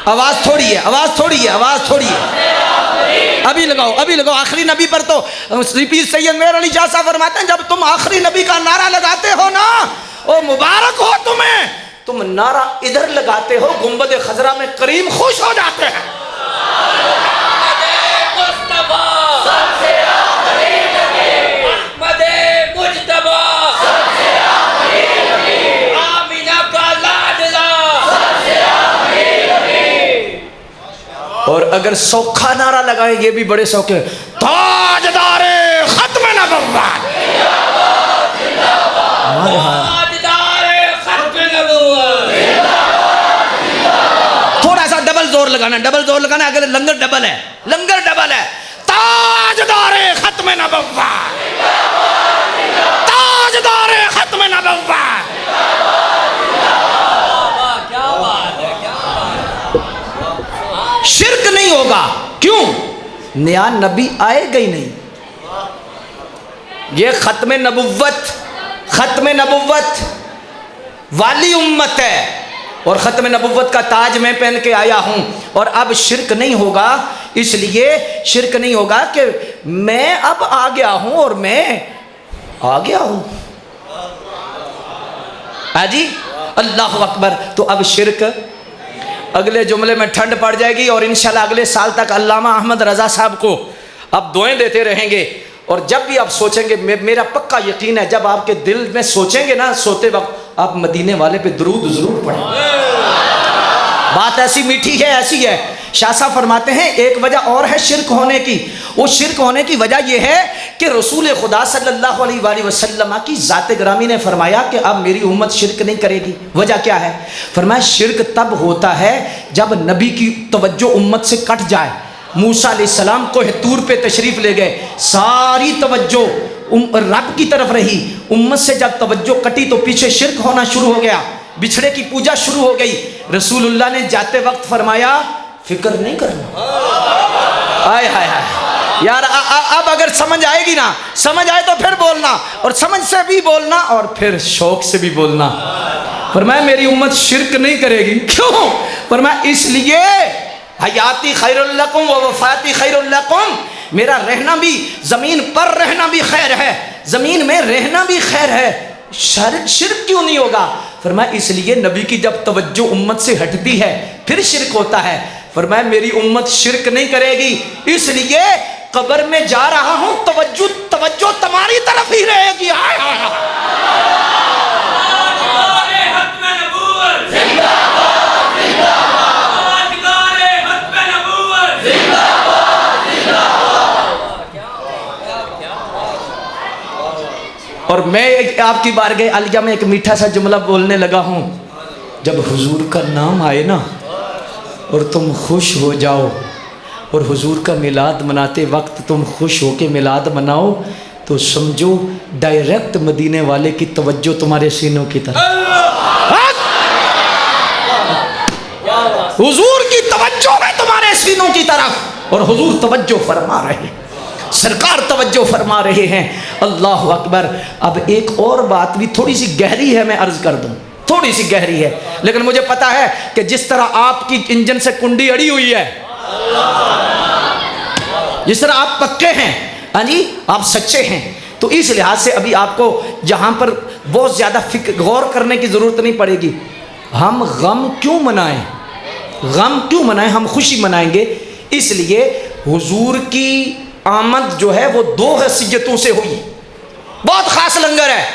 आवाज थोड़ी है, आवाज थोड़ी है, आवाज थोड़ी है। अभी लगाओ, अभी लगाओ। आखिरी नबी पर तो पीर सैयद मेहर अली शाह साहब फरमाते हैं, जब तुम आखिरी नबी का नारा लगाते हो ना, ओ मुबारक हो तुम्हें, तुम नारा इधर लगाते हो गुंबद खजरा में करीम खुश हो जाते हैं। और अगर सौखा नारा लगाए, ये भी बड़े सौखे, ताजदारे खत्म नबुव्वत, थोड़ा सा डबल जोर लगाना, डबल जोर लगाना। अगर लंगर डबल है, लंगर डबल है, ताजदारे खत्म नबुव्वत, ताजदारे खत्म नबुव्वत। शिरक नहीं होगा, क्यों? नया नबी आएगा ही नहीं। ये खत्म नबुव्वत वाली उम्मत है और ख़त्म नबुव्वत का ताज मैं पहन के आया हूँ। और अब शिरक नहीं होगा, इसलिए शिरक नहीं होगा कि मैं अब आ गया हूँ और मैं आ गया हूँ। हाजी अल्लाह अकबर। तो अब शिरक अगले जुमले में ठंड पड़ जाएगी और इंशाल्लाह अगले साल तक अल्लामा अहमद रज़ा साहब को अब दुआएं देते रहेंगे। और जब भी आप सोचेंगे, मेरा पक्का यकीन है, जब आपके दिल में सोचेंगे ना सोते वक्त, आप मदीने वाले पे दुरूद ज़रूर पढ़ेंगे। बात ऐसी मीठी है, ऐसी है। शाह साहब फरमाते हैं एक वजह और है शिरक होने की। वो शिरक होने की वजह यह है कि रसूल खुदा सल्लल्लाहु अलैहि वसल्लम की ज़ात ग्रामी ने फरमाया कि अब मेरी उम्मत शिरक नहीं करेगी। वजह क्या है? फरमाया शिरक तब होता है जब नबी की तवज्जो उम्मत से कट जाए। मूसा अलैहिस्सलाम को तूर पे तशरीफ़ ले गए, सारी तवज्जो रब की तरफ रही। उम्मत से जब तवज्जो कटी तो पीछे शिरक होना शुरू हो गया, बिछड़े की पूजा शुरू हो गई। रसूलुल्लाह ने जाते वक्त फरमाया फिक्र नहीं करना। आय हाय हाय यार, अब अगर समझ आएगी ना, समझ आए तो फिर बोलना, और समझ से भी बोलना और फिर शौक से भी बोलना। फरमाया मेरी उम्मत शिरक नहीं करेगी। क्यों? फरमाया इसलिए हयाती खैरुल लकुम व वफाती खैरुल लकुम, मेरा रहना भी, ज़मीन पर रहना भी खैर है, ज़मीन में रहना भी खैर है। शिरक क्यों नहीं होगा? फरमाया इसलिए नबी की जब तवज्जो उम्मत से हटती है फिर शिरक होता है। फरमाया मेरी उम्मत शिरक नहीं करेगी, इसलिए कब्र में जा रहा हूं, तवज्जो तुम्हारी तरफ ही रहेगी। हाय हाय हाय। और मैं आपकी बारगाह आलिया में एक मीठा सा जुमला बोलने लगा हूँ। जब हुजूर का नाम आए ना और तुम खुश हो जाओ और हुजूर का मिलाद मनाते वक्त तुम खुश हो के मिलाद मनाओ तो समझो डायरेक्ट मदीने वाले की तवज्जो तुम्हारे सीनों की तरफ, हुजूर की तवज्जो है तुम्हारे सीनों की तरफ और हुजूर तवज्जो फरमा रहे हैं, सरकार तवज्जो फरमा रहे हैं। अल्लाह अकबर। अब एक और बात भी थोड़ी सी गहरी है, मैं अर्ज कर दूं, थोड़ी सी गहरी है, लेकिन मुझे पता है कि जिस तरह आपकी इंजन से कुंडी अड़ी हुई है, जिस तरह आप पक्के हैं, हाँ जी, आप सच्चे हैं, तो इस लिहाज से अभी आपको जहाँ पर बहुत ज़्यादा फिक्र गौर करने की ज़रूरत नहीं पड़ेगी। हम गम क्यों मनाएं, गम क्यों मनाएं, हम खुशी मनाएंगे। इसलिए हुजूर की आमद जो है वो दो हैसियतों से हुई। बहुत ख़ास लंगर है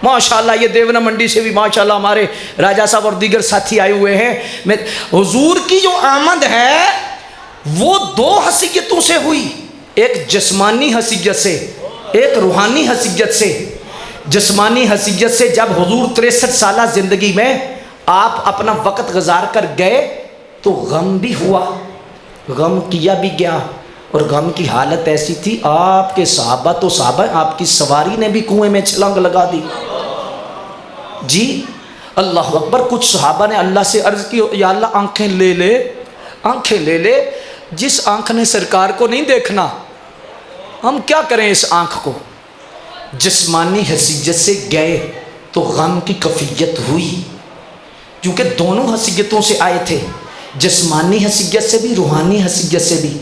माशाल्लाह। ये देवना मंडी से भी माशाल्लाह हमारे राजा साहब और दीगर साथी आए हुए हैं। मैं हुजूर की जो आमद है वो दो हैसियतों से हुई, एक जिस्मानी हैसियत से, एक रूहानी हैसियत से। जिस्मानी हैसियत से जब हुजूर 63 साल ज़िंदगी में आप अपना वक़्त गुजार कर गए तो गम भी हुआ, गम किया भी गया, और गम की हालत ऐसी थी आपके सहाबा तो सहाबा, आपकी सवारी ने भी कुएं में छलांग लगा दी जी। अल्लाह अकबर। कुछ सहाबा ने अल्लाह से अर्ज़ की, या अल्लाह आंखें ले ले, आंखें ले ले, जिस आंख ने सरकार को नहीं देखना हम क्या करें इस आंख को। जिस्मानी हैसियत से गए तो गम की कफ़ियत हुई, क्योंकि दोनों हैसियतों से आए थे, जिस्मानी हैसियत से भी रूहानी हैसियत से भी।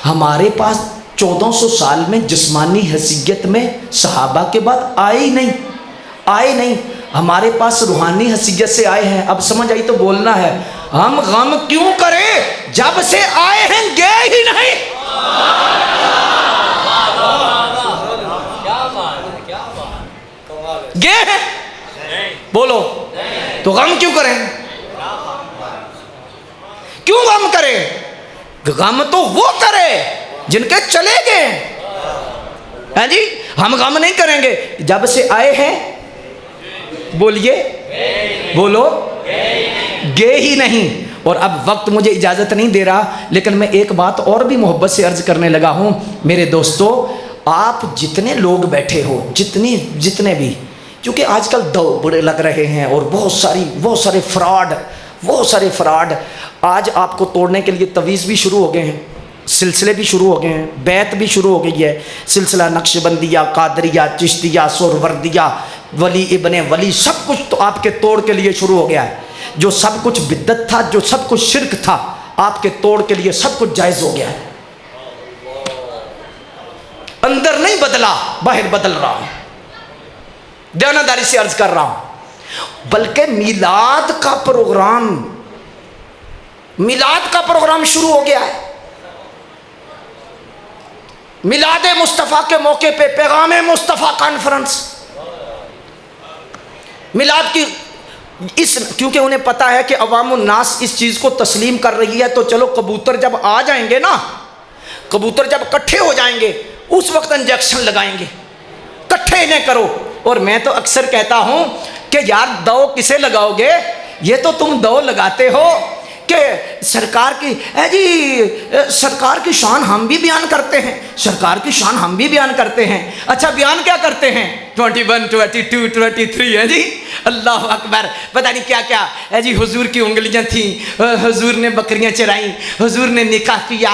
हमारे पास 1400 साल में जिस्मानी हैसियत में सहाबा के बाद आए ही नहीं, आए नहीं, हमारे पास रूहानी हैसियत से आए हैं। अब समझ आई तो बोलना है, हम गम क्यों करें, जब से आए हैं गए ही नहीं। गए हैं, बोलो, तो गम क्यों करें, क्यों गम करें। गम तो वो करे जिनके चले गए हैं जी। हम गम नहीं करेंगे जब से आए हैं, बोलिए, बोलो, गए ही नहीं। और अब वक्त मुझे इजाज़त नहीं दे रहा, लेकिन मैं एक बात और भी मोहब्बत से अर्ज़ करने लगा हूँ। मेरे दोस्तों, आप जितने लोग बैठे हो, जितने भी, क्योंकि आजकल दो बड़े लग रहे हैं और बहुत सारे फ्रॉड आज आपको तोड़ने के लिए तवीज़ भी शुरू हो गए हैं, सिलसिले भी शुरू हो गए हैं, बैत भी शुरू हो गई है। सिलसिला नक्शबंदिया, कादरिया, चिश्तिया, सुरवर्दिया, वली इब्ने वली, सब कुछ तो आपके तोड़ के लिए शुरू हो गया है। जो सब कुछ बिद्दत था, जो सब कुछ शिरक था, आपके तोड़ के लिए सब कुछ जायज़ हो गया है। अंदर नहीं बदला, बाहर बदल रहा हूँ, दयानतदारी से अर्ज कर रहा हूँ। बल्कि मिलाद का प्रोग्राम शुरू हो गया है। मिलाद मुस्तफ़ा के मौके पे पैगाम मुस्तफ़ा कॉन्फ्रेंस, मिलाद की क्योंकि उन्हें पता है कि अवामुन नास इस चीज़ को तस्लीम कर रही है, तो चलो कबूतर जब आ जाएंगे ना, कबूतर जब इकट्ठे हो जाएंगे उस वक्त इंजेक्शन लगाएंगे, इकट्ठे इन्हें करो। और मैं तो अक्सर कहता हूँ कि यार दो किसे लगाओगे, ये तो तुम दो लगाते हो कि सरकार की सरकार की शान हम भी बयान करते हैं, सरकार की शान हम भी बयान करते हैं। अच्छा, बयान क्या करते हैं, 21, 22, 23 है जी, अल्लाह अकबर, पता नहीं क्या क्या है जी। हुजूर की उंगलियां थी, हुजूर ने बकरियां चराई, हुजूर ने निकाह किया,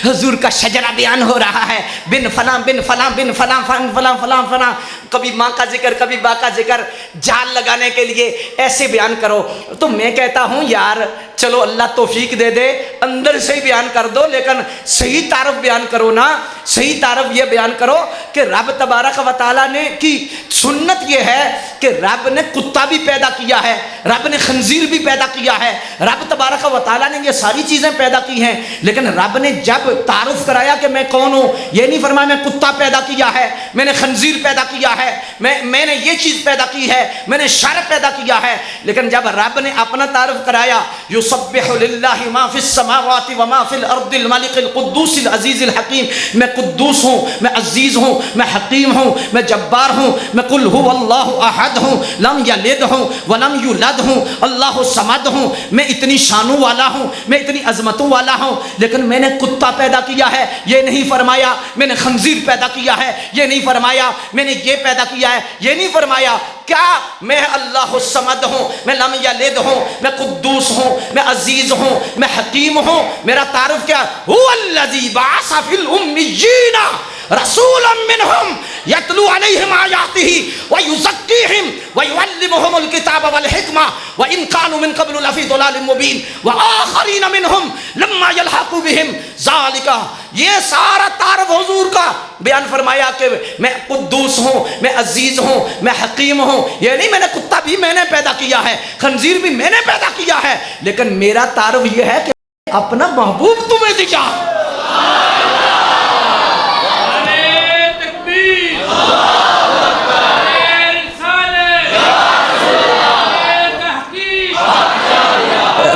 हुजूर का शजरा बयान हो रहा है, बिन फलां बिन फलां बिन फलां फलां फलां फलां फलां, कभी माँ का जिक्र कभी बा का जिक्र, जान लगाने के लिए ऐसे बयान करो। तो मैं कहता हूँ यार चलो अल्लाह तौफीक दे दे, अंदर से ही बयान कर दो, लेकिन सही तारफ बयान करो ना। सही तारफ ये बयान करो कि रब तबारक व तआला ने की सुन्नत ये है कि रब ने कुत्ता भी पैदा किया है, रब ने खंजीर भी पैदा किया है, रब तबारक व तआला ने ये सारी चीज़ें पैदा की हैं। लेकिन रब ने जब तारुफ कराया कि मैं कौन हूँ, ये नहीं फरमाया मैं कुत्ता पैदा किया है, मैंने खंजीर पैदा किया है, मैंने ये चीज़ पैदा की है, मैंने शर पैदा किया है। लेकिन जब रब ने अपना तारुफ कराया, युसब्बिहु लिल्लाहि मा फिस समावाति व मा फिल अर्दिल मलिकिल कुद्दूसिल अजीजिल हकीम। मैं कुद्दूस हूँ, मैं अजीज़ हूँ, मैं हकीम हूँ, मैं जब्बार हूँ, मैं कुल हुवल्लाहु अहद हूँ, लम यलिद हूँ व लम युलद हूँ, अल्लाहु समद हूँ। मैं इतनी शानों वाला हूँ, मैं इतनी अजमतों वाला हूँ। लेकिन मैंने कुत्ता पैदा किया है ये नहीं फरमाया, मैंने खंजीर पैदा किया है ये नहीं फरमाया, मैंने ये पैदा किया है ये नहीं फरमाया। क्या? मैं अल्लाहु समद हूँ, मैं लम यलिद हूँ, मैं कुद्दूस हूँ, मैं अजीज हूँ, मैं हकीम हूँ। मेरा तारुफ क्या? हुवल्लज़ी बअसा फिल उम्मिय्यीना रसूलन मिनहुम यतलू अलैहिम आयातिही व युज़क्कीहिम व युअल्लिमुहुमुल किताब वल हिकमा व इन कानू मिन क़ब्लु लफ़ी ज़लालिम मुबीन व आखरीन मिनहुम लम्मा यल्हक़ू बिहिम ज़ालिका। ये सारा तारुफ हुजूर का बयान फरमाया कि मैं कुद्दूस हूँ, मैं अजीज हूँ, मैं हकीम हूँ। ये नहीं मैंने कुत्ता भी मैंने पैदा किया है, खंजीर भी मैंने पैदा किया है, लेकिन मेरा तारुफ ये है कि अपना महबूब तुम्हें दिया।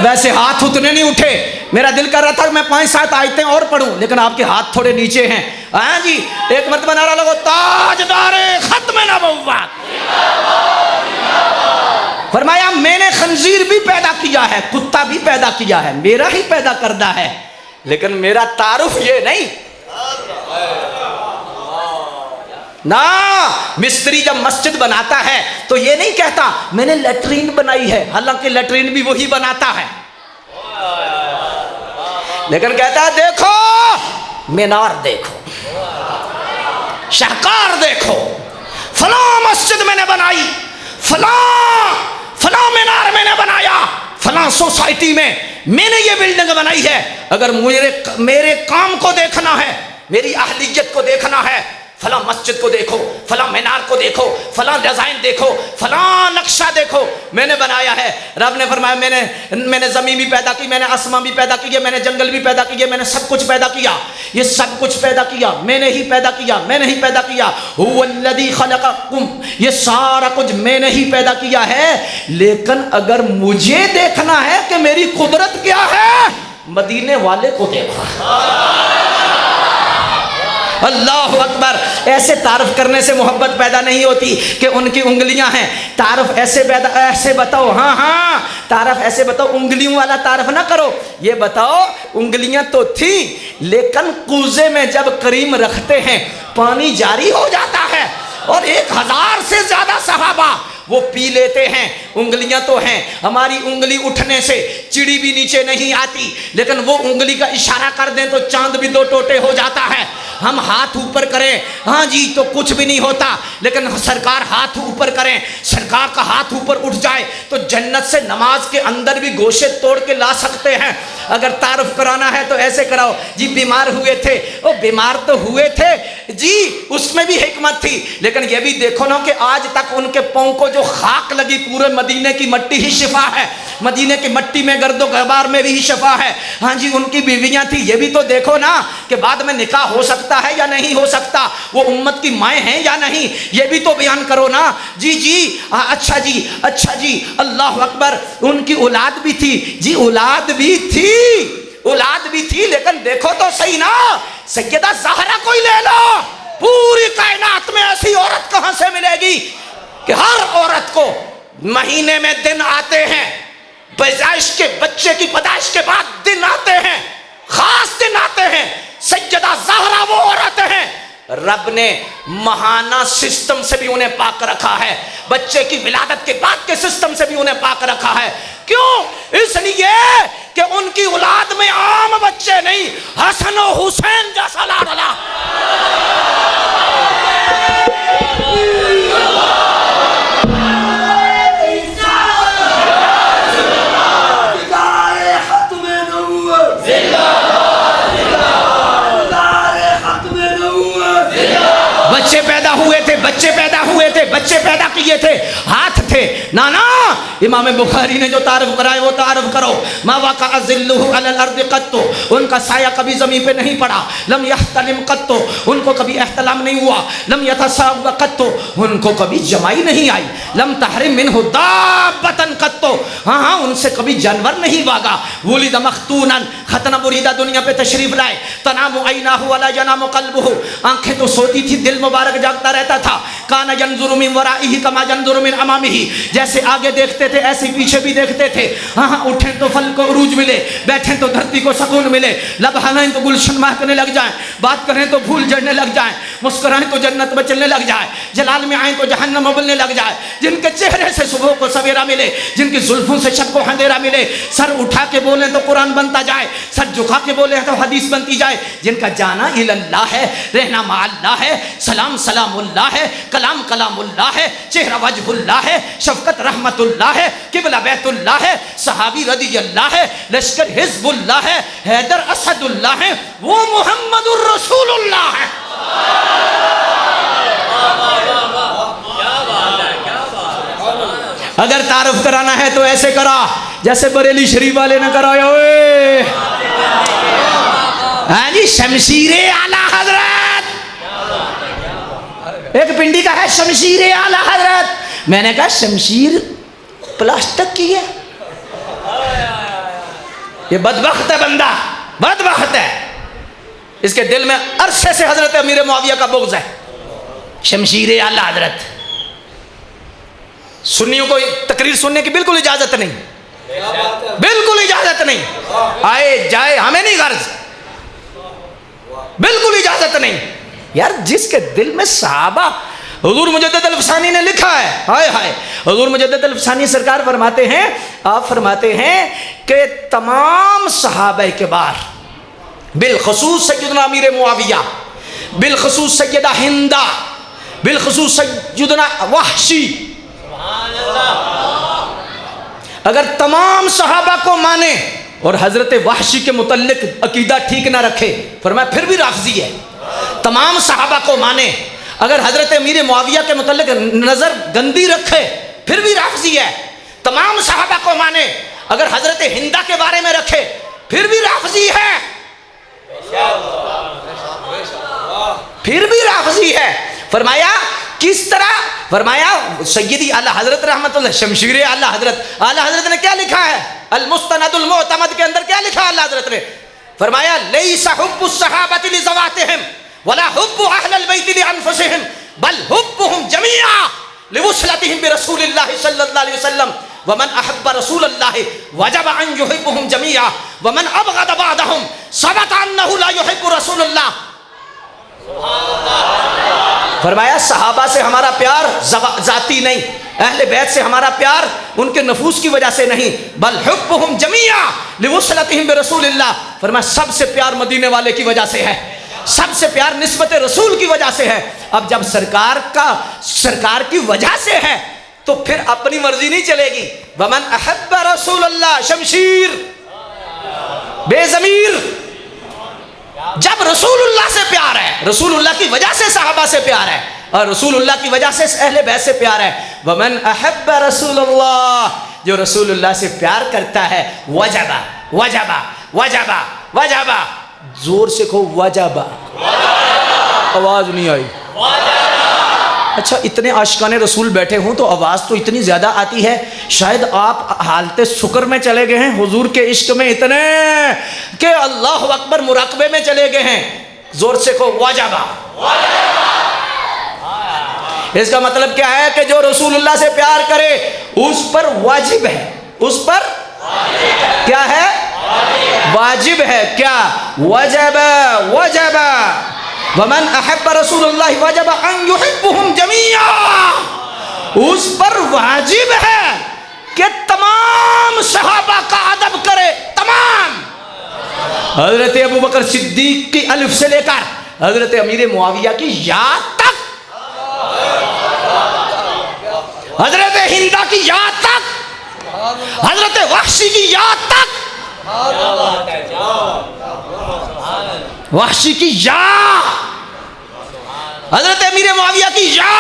वैसे हाथ उतने नहीं उठे, मेरा दिल कर रहा था कि मैं 5-7 आयतें और पढ़ूं, लेकिन आपके हाथ थोड़े नीचे हैं। हाँ जी, एक मरतबा नारा लगो, ताजदारे खत्म नबुव्वत। फरमाया मैंने खंजीर भी पैदा किया है, कुत्ता भी पैदा किया है, मेरा ही पैदा करदा है, लेकिन मेरा तारुफ ये नहीं ना। मिस्त्री जब मस्जिद बनाता है तो ये नहीं कहता मैंने लैट्रीन बनाई है, हालांकि लैट्रीन भी वही बनाता है, लेकिन कहता है देखो मीनार देखो, शाहकार देखो, फला मस्जिद मैंने बनाई, फला मीनार मैंने बनाया, फला सोसाइटी में मैंने ये बिल्डिंग बनाई है। अगर मेरे काम को देखना है, मेरी अहलियत को देखना है, फला मस्जिद को देखो, फला मीनार को देखो, फला डिजाइन देखो, फला नक्शा देखो, मैंने बनाया है। रब ने फरमाया मैंने ज़मीन भी पैदा की, मैंने आसमान भी पैदा किया, मैंने जंगल भी पैदा किए, मैंने सब कुछ पैदा किया। ये सब कुछ पैदा किया मैंने ही पैदा किया, मैंने ही पैदा किया। हुवल्लज़ी खलक़कुम, ये सारा कुछ मैंने ही पैदा किया है। लेकिन अगर मुझे देखना है कि मेरी कुदरत क्या है, मदीने वाले को देखो। अल्लाह अकबर। ऐसे तारफ करने से मोहब्बत पैदा नहीं होती कि उनकी उंगलियां हैं, तारफ ऐसे बताओ, हाँ तारफ ऐसे बताओ, उंगलियों वाला तारफ ना करो। ये बताओ उंगलियां तो थी, लेकिन कूजे में जब करीम रखते हैं पानी जारी हो जाता है, और 1000 से ज्यादा सहाबा वो पी लेते हैं। उंगलियां तो हैं, हमारी उंगली उठने से चिड़ी भी नीचे नहीं आती, लेकिन वो उंगली का इशारा कर दें तो चांद भी 2 टोटे हो जाता है। हम हाथ ऊपर करें, हाँ जी, तो कुछ भी नहीं होता, लेकिन सरकार हाथ ऊपर करें, सरकार का हाथ ऊपर उठ जाए तो जन्नत से नमाज के अंदर भी गोशे तोड़ के ला सकते हैं। अगर तारुफ कराना है तो ऐसे कराओ जी, बीमार हुए थे, वो बीमार तो हुए थे जी, उसमें भी हिकमत थी, लेकिन ये भी देखो ना कि आज तक उनके पाँव को जो खाक लगी, पूरे मदीने की मट्टी ही शिफा है, मदीने की मट्टी में गर्दो गबार में भी शिफा है। हाँ जी, उनकी बीवियां थी, ये भी तो देखो ना कि बाद में निकाह हो सकता है या नहीं हो सकता, वो उम्मत की माएँ हैं या नहीं, ये भी तो बयान करो ना। जी अच्छा जी, अल्लाह अकबर। उनकी औलाद भी थी जी, औलाद भी थी, लेकिन देखो तो सही ना, सैयदा ज़हरा कोई ले लो, पूरी कायनात में ऐसी औरत कहां से मिलेगी कि हर औरत को महीने में दिन आते हैं, पैदाइश के बच्चे की पैदाइश के बाद दिन आते हैं, खास दिन आते हैं। सैयदा ज़हरा वो औरत है, रब ने महाना सिस्टम से भी उन्हें पाक रखा है, बच्चे की विलादत के बाद के सिस्टम से भी उन्हें पाक रखा है। क्यों? इसलिए कि उनकी औलाद में आम बच्चे नहीं, हसन और हुसैन जैसा लाडला। बच्चे पैदा किए थे, हाथ थे, ना इमाम बुखारी ने जो तारफ़ कराए वो तारफ़ करो। मा वक़अ ज़िल्लुहु अलल अर्दि क़त्तु, उनका साया कभी ज़मीन पे नहीं पड़ा। लम यहतलिम क़त्तु, उनको कभी एहतलाम नहीं हुआ। लम यतसाव क़त्तु, उनको कभी जमाई नहीं आई। लम तहरिम मिन्हु दाब्बतन क़त्तु, हाँ उनसे कभी जानवर नहीं भागा। वुलिद मख्तूनन, खतना मुरीदा दुनिया पे तशरीफ़ लाए। तनामु ऐनाहु वला यनामु क़ल्बुहु, आँखें तो सोती थी, दिल मुबारक जागता रहता था। काना यंज़ुरु मिन वराइही कमा यंज़ुरु मिन अमामिही, जैसे आगे देखते थे ऐसे पीछे भी देखते थे। हाँ उठें तो फल को उरूज मिले, बैठें तो धरती को सुकून मिले, लब हलाएं तो गुलशन महकने लग जाएं, बात करें तो फूल झड़ने लग जाएं, मुस्कुराएं तो जन्नत में चलने लग जाए, जलाल में आएँ तो जहन्नम उबलने लग जाए। जिनके चेहरे से सुबह को सवेरा मिले, जिनकी जुल्फों से शब को अंधेरा मिले, सर उठा के बोलें तो कुरान बनता जाए, सर झुका के बोले तो हदीस बनती जाए। जिनका जाना इल्लाह है, रहना माअल्लाह है, सलाम सलामुल्लाह है, कलाम कलामुल्लाह है, चेहरा वजहुल्लाह है, शफकत रहमतुल्लाह है, किबला बैतुल्लाह है, सहाबी रदियल्लाह है, लश्कर हिज़्बुल्लाह है, हैदर असदुल्लाह है, वो मुहम्मदुर रसूलुल्लाह है। अगर तारुफ कराना है तो ऐसे करा जैसे बरेली शरीफ वाले ने कराया। हाँ जी, शमशीरे आला हजरत, एक पिंडी का है शमशीरे आला हजरत। मैंने कहा शमशीर प्लास्टिक की है, ये बदबख्त है बंदा, बदबख्त है। इसके दिल में अरसे से हजरत अमीर मुआविया का बुग़्ज़ है। शमशीरे आला हजरत, सुन्नियों को तकरीर सुनने की बिल्कुल इजाजत नहीं, बिल्कुल इजाजत नहीं, आए जाए हमें नहीं गर्ज, बिल्कुल इजाजत नहीं। यार जिसके दिल में सहाबा, हुजूर मुजद्दिद अल-अफ़सानी ने लिखा है, हाय हाय, हुजूर मुजद्दिद अल-अफ़सानी सरकार फरमाते हैं, आप फरमाते हैं कि तमाम सहाबा के बार, बिलखसूस सैयदना अमीर मुआविया, बिलखसूस सैयदा हिंदा, बिलखसूस सैयदना वहशी, अगर तमाम सहाबा को माने और हजरत वहशी के मुतल्लिक अकीदा ठीक ना रखे, फरमाया फिर भी राफ़ज़ी है। तमाम सहाबा को माने, अगर हजरत अमीर मुआविया के मुतल्लिक नज़र गंदी रखे, फिर भी राफ़ज़ी है। तमाम सहाबा को माने, अगर हजरत हिंदा के बारे में रखे, फिर भी राफ़ज़ी है, फिर भी राफ़ज़ी है। फरमाया किस तरह? फरमाया सैयदी आला हजरत रहमतुल्लाह, शमशीर आला हजरत, आला हजरत ने क्या लिखा है? अल मुस्तनदुल मुअतमद के अंदर क्या लिखा आला हजरत ने? फरमाया लैसा हुब्बुस सहाबति लिज़वातिहिम वला हुब्बु अहलिल बैति लिअनफुसिहिम बल हुब्बुहुम जमीआ लिवुसलतिहिम बिरसूलिल्लाहि सल्लल्लाहु अलैहि वसल्लम वमन अहब्ब रसूलल्लाहि वजब अन युहिब्बुहुम जमीआ वमन अबगद बअदहुम सबत अन्नहु ला युहिब्बु रसूलल्लाह। फरमाया सहाबा से हमारा प्यार जाती नहीं, अहले बैत से हमारा प्यार उनके नफूस की वजह से नहीं, बल हुब्बुहुम जमीआ लिवुसलतिहिम बिरसूलिल्लाह। फरमाया सबसे प्यार मदीने वाले की वजह से है, सबसे प्यार निस्बत रसूल की वजह से है। अब जब सरकार की वजह से है तो फिर अपनी मर्जी नहीं चलेगी। वमन अहब्ब रसूलल्लाह, शमशीर बेज़मीर, जब रसूलुल्लाह से प्यार है, रसूलुल्लाह की वजह से सहाबा से प्यार है और रसूलुल्लाह की वजह से अहले बैत से प्यार है। वमन अहब्ब रसूलुल्लाह, जो रसूलुल्लाह से प्यार करता है, वजबा वजबा वजबा वजबा, जोर से कहो वजबा, आवाज नहीं आई। अच्छा इतने आशिकाने रसूल बैठे हों तो आवाज़ तो इतनी ज़्यादा आती है, शायद आप हालते शुक्र में चले गए हैं, हुजूर के इश्क में इतने कि अल्लाह अकबर मुराकबे में चले गए हैं। जोर से को वाजबा। इसका मतलब क्या है कि जो रसूलुल्लाह से प्यार करे उस पर वाजिब है, उस पर क्या है? वाजिब है। क्या? वजब वजब वमन अहब्ब रसूलुल्लाह वजब अन युहिब्बुहुम जमीआ, उस पर वाजिब है कि तमाम सहाबा का अदब करे, तमाम। हजरत अबू बकर सिद्दीक की अलिफ से लेकर हजरत अमीर मुआविया की या तक, हजरत हिंदा की या तक, हजरत वहशी की या तक, वहशी की या, हजरत अमीर मुआविया की या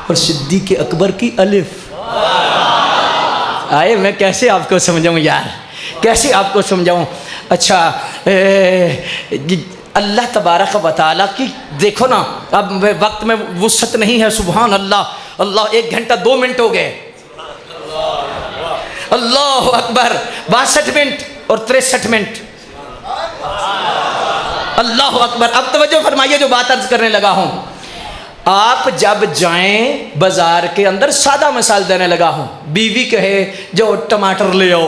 और सिद्दीक अकबर की अलिफ। आए मैं कैसे आपको समझाऊं यार, कैसे आपको समझाऊं। अच्छा अल्लाह तबारक व तआला की देखो ना, अब वक्त में वुसअत नहीं है। सुभान अल्लाह, अल्लाह 1 घंटा 2 मिनट हो गए। अल्लाह अकबर, 62 मिनट और 63 मिनट। अल्लाह अकबर। अब तवज्जो फरमाइए जो बात अर्ज करने लगा हूं। आप जब जाएं बाजार के अंदर, सादा मिसाल देने लगा हूं, बीवी कहे जो टमाटर ले आओ,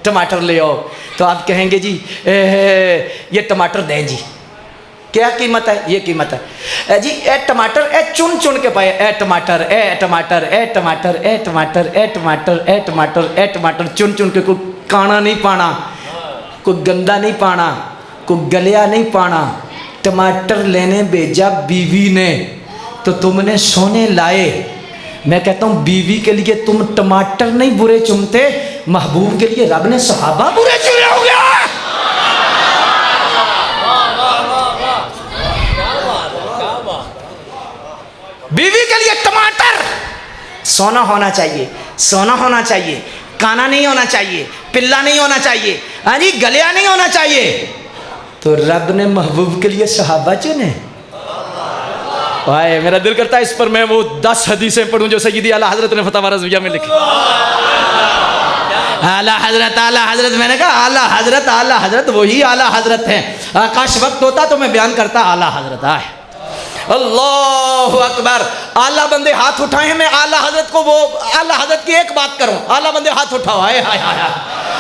टमाटर ले आओ, तो आप कहेंगे जी ये टमाटर दें जी, क्या कीमत है? ये कीमत है जी। ए टमाटर ए चुन चुन के पाए, ए टमाटर ए टमाटर ए टमाटर ए टमाटर ए टमाटर ए टमाटर ए टमाटर, चुन चुन के, कोई काना नहीं पाना, कोई गंदा नहीं पाना, कोई गलिया नहीं पाना। टमाटर लेने भेजा बीवी ने, तो तुमने सोने लाए। मैं कहता हूँ बीवी के लिए तुम टमाटर नहीं बुरे चुनते, महबूब के लिए रब ने सहाबा बुरे चुने होंगे। बीवी के लिए टमाटर सोना होना चाहिए, सोना होना चाहिए, काना नहीं होना चाहिए, पिल्ला नहीं होना चाहिए, हाँ जी, गलिया नहीं होना चाहिए। तो रब ने महबूब के लिए सहाबा चुने। भाई मेरा दिल करता है इस पर मैं वो 10 हदीसें पढ़ूं जो सय्यदी आला हजरत ने फतवा रज़विया में लिखी। आला हजरत, मैंने कहा आला हजरत वही आला हजरत हैं। आकाश वक्त होता तो मैं बयान करता आला हजरत आए। अल्लाह अकबर। आला बंदे हाथ उठाए हैं, मैं आला हजरत को, वो आला हजरत की एक बात करूं, आला बंदे हाथ उठाओ। हाय हाय हाय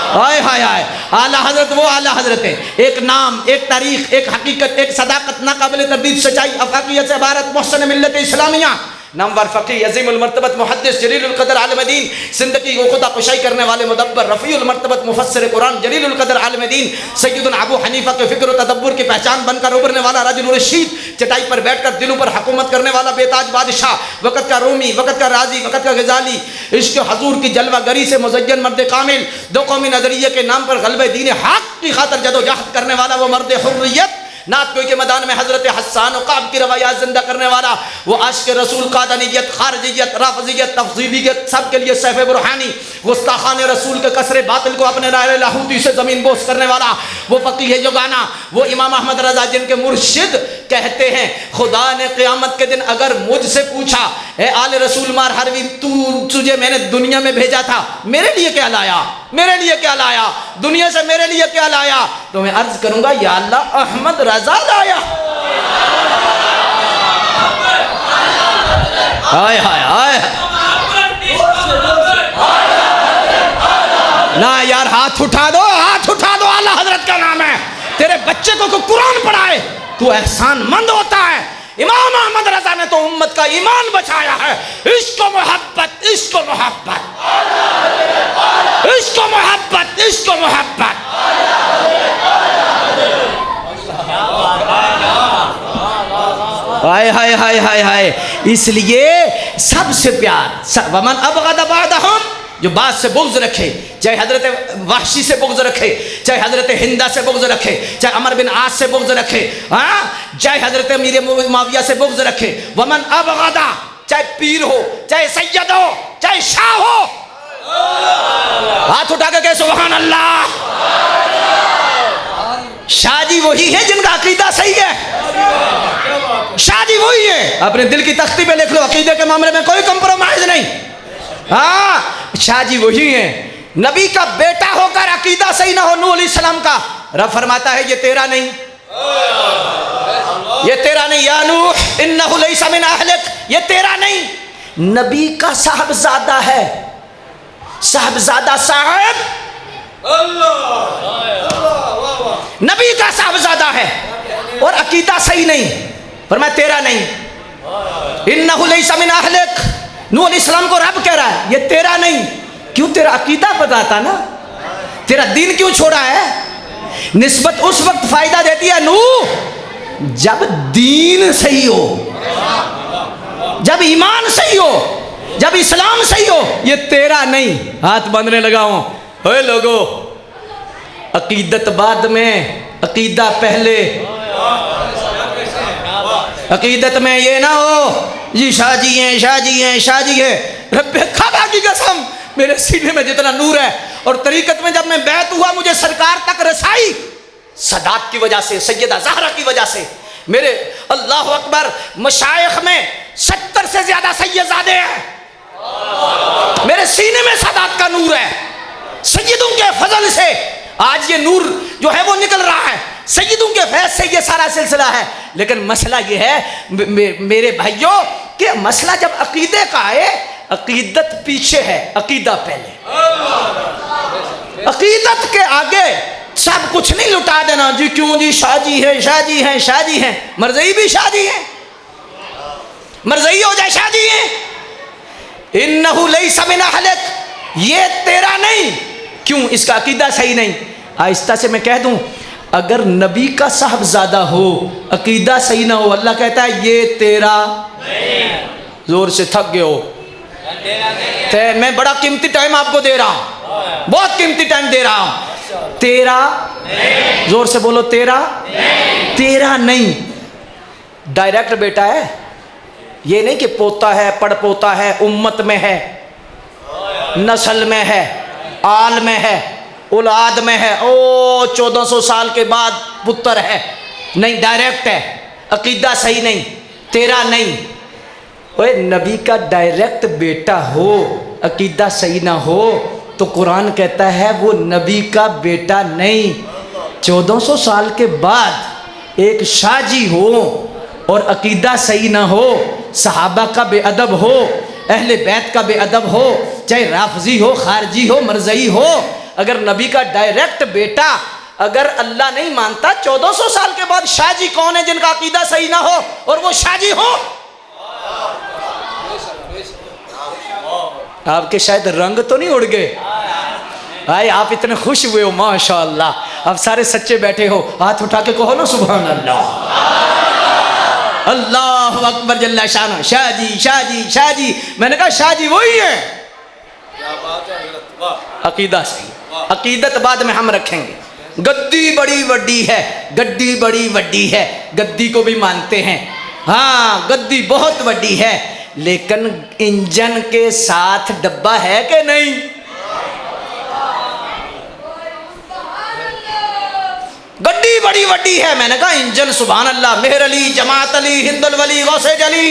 हाय हाय हाय। आला हजरत वो आला हजरत है, एक नाम, एक तारीख, एक हकीकत, एक सदाकत, नाकाबिल तरदीद सच्चाई, अफाकियत से इबारत मोहसन मिल्लत इस्लामिया, नामवर फ़क़ीह अज़ीमुल मर्तबत मुहद्दिस जलीलुल क़द्र आलिम दीन, ज़िंदगी को खुदा कुशाई करने वाले मुदब्बर रफ़ीउल मर्तबत मुफ़स्सिर कुरान जलीलुल क़द्र आलिम दीन, सय्यदुना अबू हनीफ़ा के फ़िक्र व तदब्बुर की पहचान बनकर उभरने वाला रजुल रशीद, चटाई पर बैठकर दिलों पर हुकूमत करने वाला बेताज बादशाह, वक़्त का रूमी, वक़्त का राज़ी, वक़्त का ग़ज़ाली, इश्क़ हज़ूर की जलवागरी से मुज़य्यन मर्द कामिल, दो कौमी नज़रिए के नाम पर ग़ल्बे दीन हक़ की खातिर जदोजहद करने वाला वो मर्द हुर्रियत, नात कोई के मैदान में हजरत हस्सान और काब की रवायात जिंदा करने वाला, वो आशिक़ रसूल, कादनियत, खारजियत, राफ़ज़ियत, तफ़ज़ीलियत, सब के लिए सैफ़ बुरहानी, गुस्ताखान रसूल के कसरे बातिल को अपने राय लाहूती से ज़मीन बोस करने वाला, वो फ़क़ीह जोगाना, वो इमाम अहमद रज़ा जिनके मुर्शिद कहते हैं खुदा ने क़यामत के दिन अगर मुझसे पूछा, ए आले रसूल मार हरवी, तुझे मैंने दुनिया में भेजा था, मेरे लिए क्या लाया, मेरे लिए क्या लाया, दुनिया से मेरे लिए क्या लाया? तो मैं अर्ज करूंगा या अल्लाह अहमद रजा लाया। हाय हाय हाय ना यार, हाथ उठा दो, हाथ उठा दो, आला हजरत का नाम है। तेरे बच्चे को कुरान पढ़ाए तू एहसानमंद होता है। इमाम अहमद रजा ने तो उम्मत का ईमान बचाया है। इश्क मोहब्बत, इश्क मोहब्बत, इश्क मोहब्बत, इश्क मोहब्बत। हाय हाय हाय हाय हाय। इसलिए सबसे प्यार वमन अबगद बादहुम, जो बात से बुग़्ज़ रखे, चाहे हजरत वाहशी से बुग़्ज़ रखे, चाहे हजरत हिंदा से बुग़्ज़ रखे, चाहे अमर बिन आस से बुग़्ज़ रखे, हाँ, चाहे हजरत अमीर मुआविया से बुग़्ज़ रखे। वमन अबगदा, चाहे पीर हो, चाहे सैयद हो, चाहे शाह हो, हाथ उठा के कहे सुभान अल्लाह। शाह जी वही है जिनका अकीदा सही है, शाह जी वही है। अपने दिल की तख्ती पे लिख लो, अकीदे के मामले में कोई कंप्रोमाइज नहीं। हाँ, शाह जी वही है। नबी का बेटा होकर अकीदा सही ना हो नूह अलैहिस्सलाम का, रब फरमाता है ये तेरा नहीं, ये तेरा नहीं, या नूह इन्नहु लैसा मिन अहलिक, ये तेरा नहीं। नबी का साहबजादा है, साहबजादा साहब नबी का साहबजादा है और अकीदा सही नहीं, फरमाया तेरा नहीं। इन्नहु लैसा मिन अहलिक, नूह अलैहिस्सलाम को रब कह रहा है ये तेरा नहीं। क्यों? तेरा अकीदा बताता ना, तेरा दीन क्यों छोड़ा है? निस्बत उस वक्त फायदा देती है नूह जब दीन सही हो, जब ईमान सही हो, जब इस्लाम सही हो। ये तेरा नहीं। हाथ बांधने लगा हूं। ओए लोगो, अकीदत बाद में, अकीदा पहले। अकीदत में ये ना हो जी शाह जी हैं, शाह जी हैं, शाह जी हैं। रब्बे खदा की कसम मेरे सीने में जितना नूर है। और तरीकत में जब मैं बैत हुआ मुझे सरकार तक रसाई सदात की वजह से, सैयदा ज़हरा की वजह से। मेरे अल्लाह अकबर मशाइख में 70 से ज्यादा सैयदजादे हैं। मेरे सीने में सदात का नूर है। सैयदों के फजल से आज ये नूर जो है वो निकल रहा है, सैयदों के फैज से ये सारा सिलसिला है। लेकिन मसला ये है मेरे भाइयों कि मसला जब अकीदे का आए, अकीदत पीछे है, अकीदा पहले। अकीदत के आगे सब कुछ नहीं लुटा देना जी, क्यों जी शाजी है, शाजी है, शाजी है। मरज़ई भी शाजी है, मरज़ई हो जाए शाजी है। इन्नहु लैसा मिन अहलिक, ये तेरा नहीं। क्यों? इसका अकीदा सही नहीं। आहिस्ता से मैं कह दूं, अगर नबी का साहबजादा हो अकीदा सही ना हो, अल्लाह कहता है ये तेरा नहीं। जोर से थक गए हो, मैं बड़ा कीमती टाइम आपको दे रहा हूं, बहुत कीमती टाइम दे रहा हूं। तेरा नहीं। जोर से बोलो, तेरा नहीं। तेरा नहीं, डायरेक्ट बेटा है। ये नहीं कि पोता है, पड़पोता है, उम्मत में है, नस्ल में है, आल में है, औलाद में है, ओ 1400 साल के बाद पुत्र है। नहीं, डायरेक्ट है। अकीदा सही नहीं, तेरा नहीं। ओए नबी का डायरेक्ट बेटा हो, अकीदा सही ना हो तो कुरान कहता है वो नबी का बेटा नहीं। 1400 साल के बाद एक शाजी हो और अकीदा सही ना हो, सहाबा का बेअदब हो, अहले बैत का बेअदब हो, चाहे राफजी हो, खारजी हो, मरज़ई हो, अगर नबी का डायरेक्ट बेटा अगर अल्लाह नहीं मानता, 1400 साल के बाद शाजी कौन है जिनका अकीदा सही ना हो और वो शाजी हो? आपके शायद रंग तो नहीं उड़ गए भाई, आप इतने खुश हुए हो माशाअल्लाह। अब सारे सच्चे बैठे हो, हाथ उठा के कहो ना सुभान अल्लाह, अल्लाह अकबर जल्ला शान। शाजी शाजी शाजी, मैंने कहा शाजी वही है। अकीदा सही, अकीदत बाद में हम रखेंगे। गद्दी बड़ी वड्डी है, गद्दी बड़ी वड्डी है, गद्दी को भी मानते हैं। हाँ, गद्दी बहुत वड्डी है, लेकिन इंजन के साथ डब्बा है कि नहीं? गड्डी बड़ी वड्डी है, मैंने कहा इंजन सुभान अल्लाह, मेहर अली, जमात अली, हिंदुल वली, गौसे जली,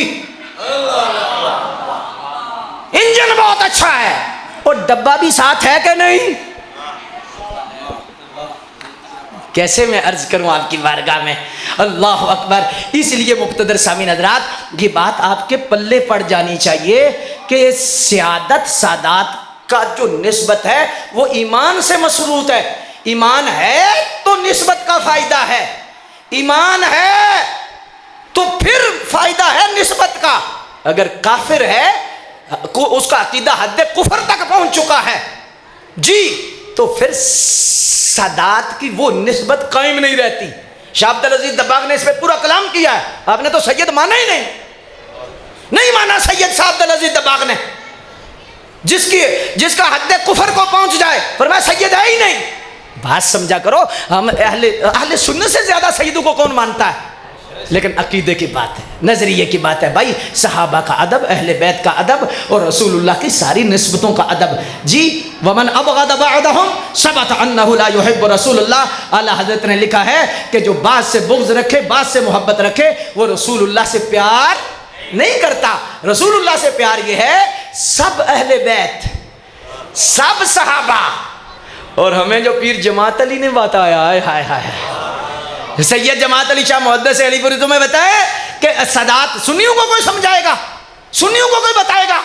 इंजन बहुत अच्छा है और डब्बा भी साथ है कि नहीं? कैसे मैं अर्ज करूं आपकी बारगाह में, अल्लाह अकबर। इसलिए मुक़्तदर सामीन हज़रात, ये बात आपके पल्ले पड़ जानी चाहिए कि सियादत सादात का जो निस्बत है वो ईमान से मसरूत है। ईमान है तो निस्बत का फायदा है, ईमान है तो फिर फायदा है निस्बत का। अगर काफिर है, उसका अकीदा हद कुफर तक पहुंच चुका है जी, तो फिर सादात की वो निस्बत कायम नहीं रहती। शाह अब्दुल अजीज दब्बाग ने इस पर पूरा कलाम किया है। आपने तो सैयद माना ही नहीं, नहीं माना सैयद शाह अब्दुल अजीज दब्बाग ने। जिसका हद कुफर को पहुंच जाए, फरमाया सैयद है ही नहीं। बात समझा करो, हम अहले सुन्नत से ज्यादा सैयदों को कौन मानता है? लेकिन अकीदे की बात है, नजरिए की बात है भाई। सहाबा का अदब, अहले बैत का अदब और रसूलुल्लाह की सारी निस्बतों का अदब जी। वमन अबग़द बअदहुम सबत अन्नहु ला युहिब्बु रसूलुल्लाह। आला हज़रत ने लिखा है कि जो बात से बुग़्ज़ रखे, बात से मोहब्बत रखे, वो रसूलुल्लाह से प्यार नहीं करता। रसूलुल्लाह से प्यार ये है सब अहले बैत, सब सहाबा। और हमें जो पीर जमात अली ने बताया, हाय हाय हाय, सैयद जमात अली शाह मुहद्दिस अलीपुरी, तुम्हें बताए कि सदात सुन्नियों को कोई समझाएगा, सुन्नियों को कोई बताएगा।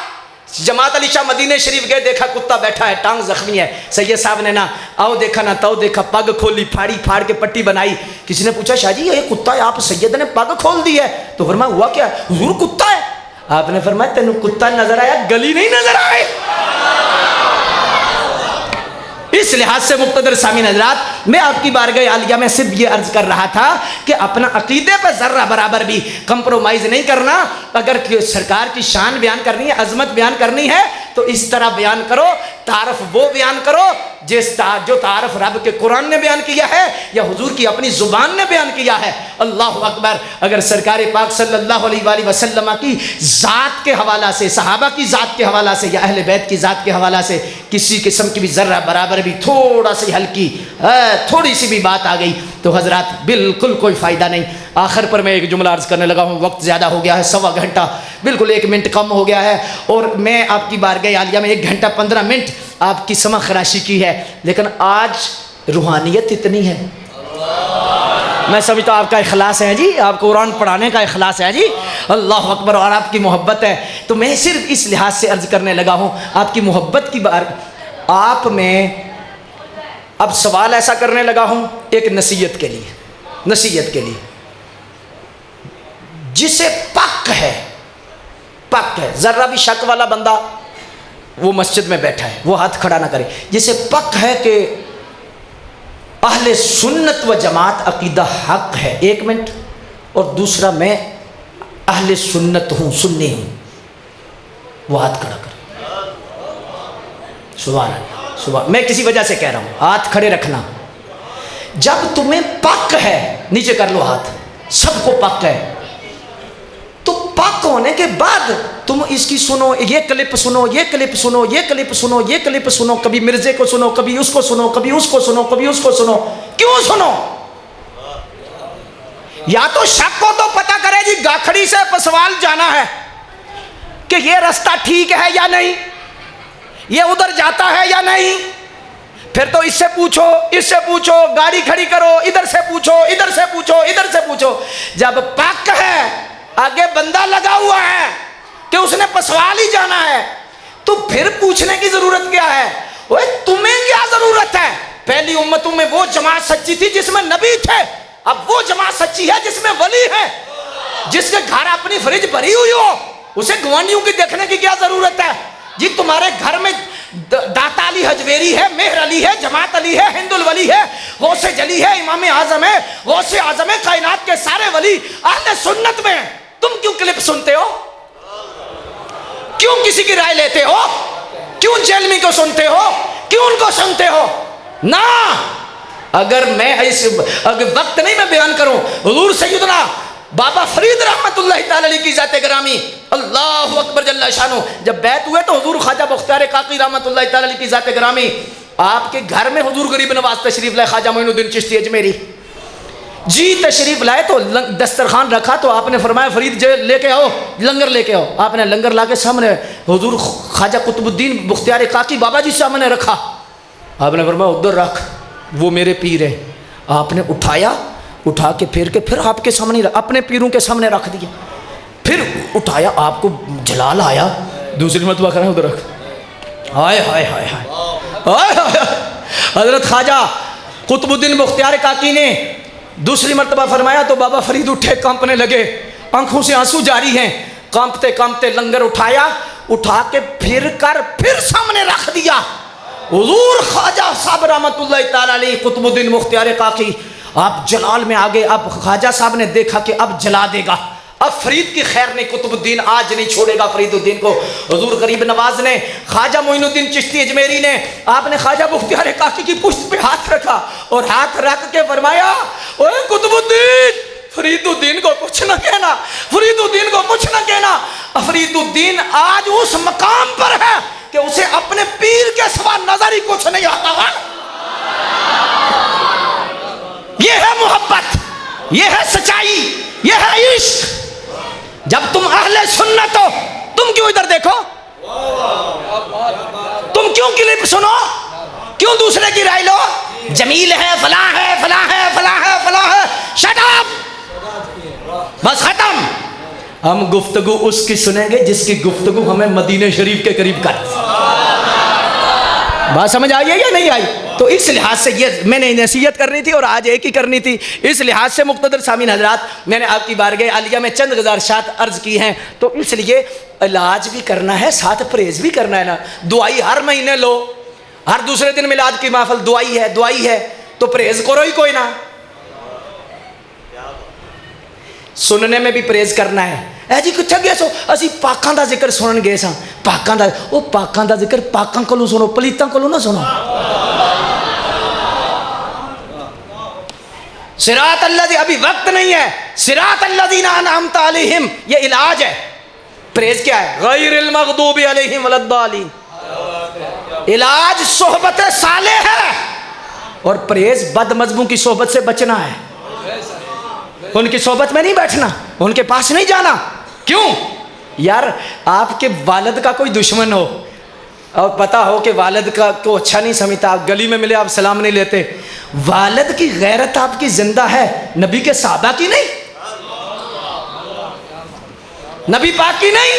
जमात अली शाह मदीने शरीफ गए, देखा कुत्ता बैठा है, टांग जख्मी है। सैयद साहब ने ना आओ देखा ना ताओ देखा, पग खोली, फाड़ी फाड़ के पट्टी बनाई। किसी ने पूछा शाह जी ये कुत्ता है, आप सैयद ने पग खोल दी है। तो फरमाया हुआ क्या? हुजूर कुत्ता है। आपने फरमाया तेनू कुत्ता नजर आया, गली नहीं नजर आए। इस लिहाज से मुक़्तदर सामीन हज़रात, मैं आपकी बारगाह आलिया में सिर्फ ये अर्ज कर रहा था कि अपना अकीदे पर ज़र्रा बराबर भी कंप्रोमाइज़ नहीं करना। अगर सरकार की शान बयान करनी है, अजमत बयान करनी है, तो इस तरह बयान करो, तारफ वो बयान करो जो तारफ रब के कुरान ने बयान किया है या हुजूर की अपनी ज़ुबान ने बयान किया है। अल्लाह अकबर। अगर सरकार पाक सल्लल्लाहु अलैहि वसल्लम की ज़ात के हवाला से, सहाबा की ज़ात के हवाला से या अहले बैत की ज़ात के हवाला से किसी किस्म की भी ज़र्रा बराबर भी थोड़ा सी हल्की थोड़ी सी भी बात आ गई तो हज़रात बिल्कुल कोई फ़ायदा नहीं। आखिर पर मैं एक जुमला अर्ज़ करने लगा हूँ, वक्त ज़्यादा हो गया है, 1.25 घंटा, बिल्कुल 1 मिनट कम हो गया है और मैं आपकी बारगाह आलिया में 1 घंटा 15 मिनट आपकी समा खराशी की है, लेकिन आज रूहानियत इतनी है। मैं समझता हूँ आपका इखलास है जी, आपको कुरान पढ़ाने का इखलास है जी, अल्लाह अकबर, और आपकी मोहब्बत है। तो मैं सिर्फ इस लिहाज से अर्ज़ करने लगा हूँ आपकी मोहब्बत की बार आप में अब सवाल ऐसा करने लगा हूँ एक नसीहत के लिए, नसीहत के लिए। जिसे पक है ज़रा भी शक वाला बंदा वो मस्जिद में बैठा है वो हाथ खड़ा ना करे। जिसे पक है कि अहले सुन्नत व जमात अकीदा हक है, 1 मिनट, और दूसरा मैं अहले सुन्नत हूँ, सुन्नी हूँ, वो हाथ खड़ा करे। सुभान अल्लाह, सुभान। मैं किसी वजह से कह रहा हूँ हाथ खड़े रखना। जब तुम्हें पक है, नीचे कर लो हाथ, सबको पक है, तो पक होने के बाद तुम इसकी सुनो, ये क्लिप सुनो, ये क्लिप सुनो, ये क्लिप सुनो, ये क्लिप सुनो, कभी मिर्जे को सुनो, कभी उसको सुनो, कभी उसको सुनो, कभी उसको सुनो। क्यों सुनो? या तो शक को तो पता करे जी, गाखड़ी से पसवाल जाना है कि ये रास्ता ठीक है या नहीं, ये उधर जाता है या नहीं, फिर तो इससे पूछो, इससे पूछो, गाड़ी खड़ी करो, इधर से पूछो, इधर से पूछो, इधर से पूछो। जब पक है, आगे बंदा लगा हुआ है कि उसने पसवाल ही जाना है, तो फिर पूछने की जरूरत क्या है? ओए तुम्हें क्या जरूरत है? पहली उम्मतों में वो जमात सच्ची थी जिसमें नबी थे, अब वो जमात सच्ची है जिसमें वली है। जिसके घर अपनी फ्रिज भरी हुई हो उसे गवानियों की देखने की क्या जरूरत है जी? तुम्हारे घर में दाता अली हजवेरी है, मेहर अली है, जमात अली है, हिंदुल वली है, गौसे जली है, इमाम आजम है, गौसे आजम है, कायनात के सारे वली अहले सुन्नत में। तुम क्यों क्लिप सुनते हो? क्यों किसी की राय लेते हो? क्यों जेलमी को सुनते हो? क्यों उनको सुनते हो? ना, अगर मैं अगर वक्त नहीं मैं बयान करूं, हुजूर सैयदना बाबा फरीद रहमतुल्लाह ताला अलैहि की जाते ग्रामी, अल्लाहु अकबर जल्ला शानो, जब बैत हुए तो हुजूर ख्वाजा मुख्तार काकी रहमतुल्लाह ताला अलैहि की जाते ग्रामी आपके घर में हुजूर गरीब नवाज तशरीफ लाए, ख्वाजा मोइनुद्दीन चिश्ती अजमेरी जी तशरीफ लाए, तो दस्तरखान रखा तो आपने फरमाया फरीद लेके आओ, लंगर लेके आओ। आपने लंगर ला के सामने हुजूर ख्वाजा कुतुबुद्दीन मुख्तार काकी बाबा जी सामने रखा। आपने फरमाया उधर रख, वो मेरे पीर है। आपने उठाया, उठा के फिर आपके सामने अपने पीरों के सामने रख दिया, फिर उठाया, आपको जलाल आया, दूसरी मरतबा करें उधर रख। हाय हाय हाय हाय हाय हाय। हजरत ख्वाजा कुतुबुद्दीन मुख्तार काकी ने दूसरी मरतबा फरमाया तो बाबा फरीद उठे, कांपने लगे, आंखों से आंसू जारी हैं, कांपते कांपते लंगर उठाया, उठा के फिर सामने रख दिया। हुजूर ख्वाजा साहब रहमतुल्लाह ताला अलैहि कुतुबुद्दीन मुख्तार काकी आप जलाल में आ गए। अब ख्वाजा साहब ने देखा कि अब जला देगा, अब फरीद की खैर नहीं, कुतुबुद्दीन आज नहीं छोड़ेगा फरीदुद्दीन को। हुजूर गरीब नवाज ने, ख्वाजा मोइनुद्दीन चिश्ती अजमेरी ने, आपने ख्वाजा मुख्तार काकी की पुश्त पे हाथ रखा और हाथ रख के फरमाया, ओए कुतुबुद्दीन, फरीदुद्दीन को कुछ न कहना, फरीदुद्दीन को कुछ न कहना। फरीदुद्दीन आज उस मकाम पर है कि उसे अपने पीर के सिवा नजर ही कुछ नहीं आता है। ये है मोहब्बत, ये है सच्चाई, ये है इश्क। जब तुम अहले सुन्नत हो, तुम क्यों इधर देखो? तुम क्यों क्लिप सुनो? क्यों दूसरे की राय लो? जमील है, फला है, फला है, फला है, फला है, शट अप, बस खत्म। हम गुफ्तगू उसकी सुनेंगे जिसकी गुफ्तगू हमें मदीने शरीफ के करीब कर। बात समझ आई है या नहीं आई? तो इस लिहाज से ये मैंने नसीहत करनी थी और आज एक ही करनी थी। इस लिहाज से मुक़्तदर सामीन हजरात, मैंने आपकी बारगाह आलिया में चंद गुज़ारिशात अर्ज़ की हैं, तो इसलिए इलाज भी करना है, साथ परहेज़ भी करना है ना। दुआई हर महीने लो, हर दूसरे दिन मिलाद की महफिल, दुआई है तो परहेज़ करो ही कोई ना। सुनने में भी परहेज करना है। ऐ जी कित्थे गए सो? असी पाकां दा जिक्र सुनन गए सां। पाकां दा, ओ पाकां दा जिक्र पाकां कोलों सुनो, पलीतां कोलों ना सुनो। सिरात अल्लज़ी, अभी वक्त नहीं है। सिरात अल्लज़ीना अनअमता अलैहिम, ये इलाज है। परहेज क्या है? गैरिल मग़दूबि अलैहिम वलद्दालीन। इलाज सोहबत सालेह है और परहेज बदमज़हबों की सोहबत से बचना है। उनकी सोहबत में नहीं बैठना, उनके पास नहीं जाना। क्यों? यार आपके वालिद का कोई दुश्मन हो और पता हो कि वालिद का को अच्छा नहीं समझता, आप गली में मिले आप सलाम नहीं लेते, वालिद की गैरत आपकी जिंदा है, नबी के साहबा की नहीं, नबी पाक की नहीं।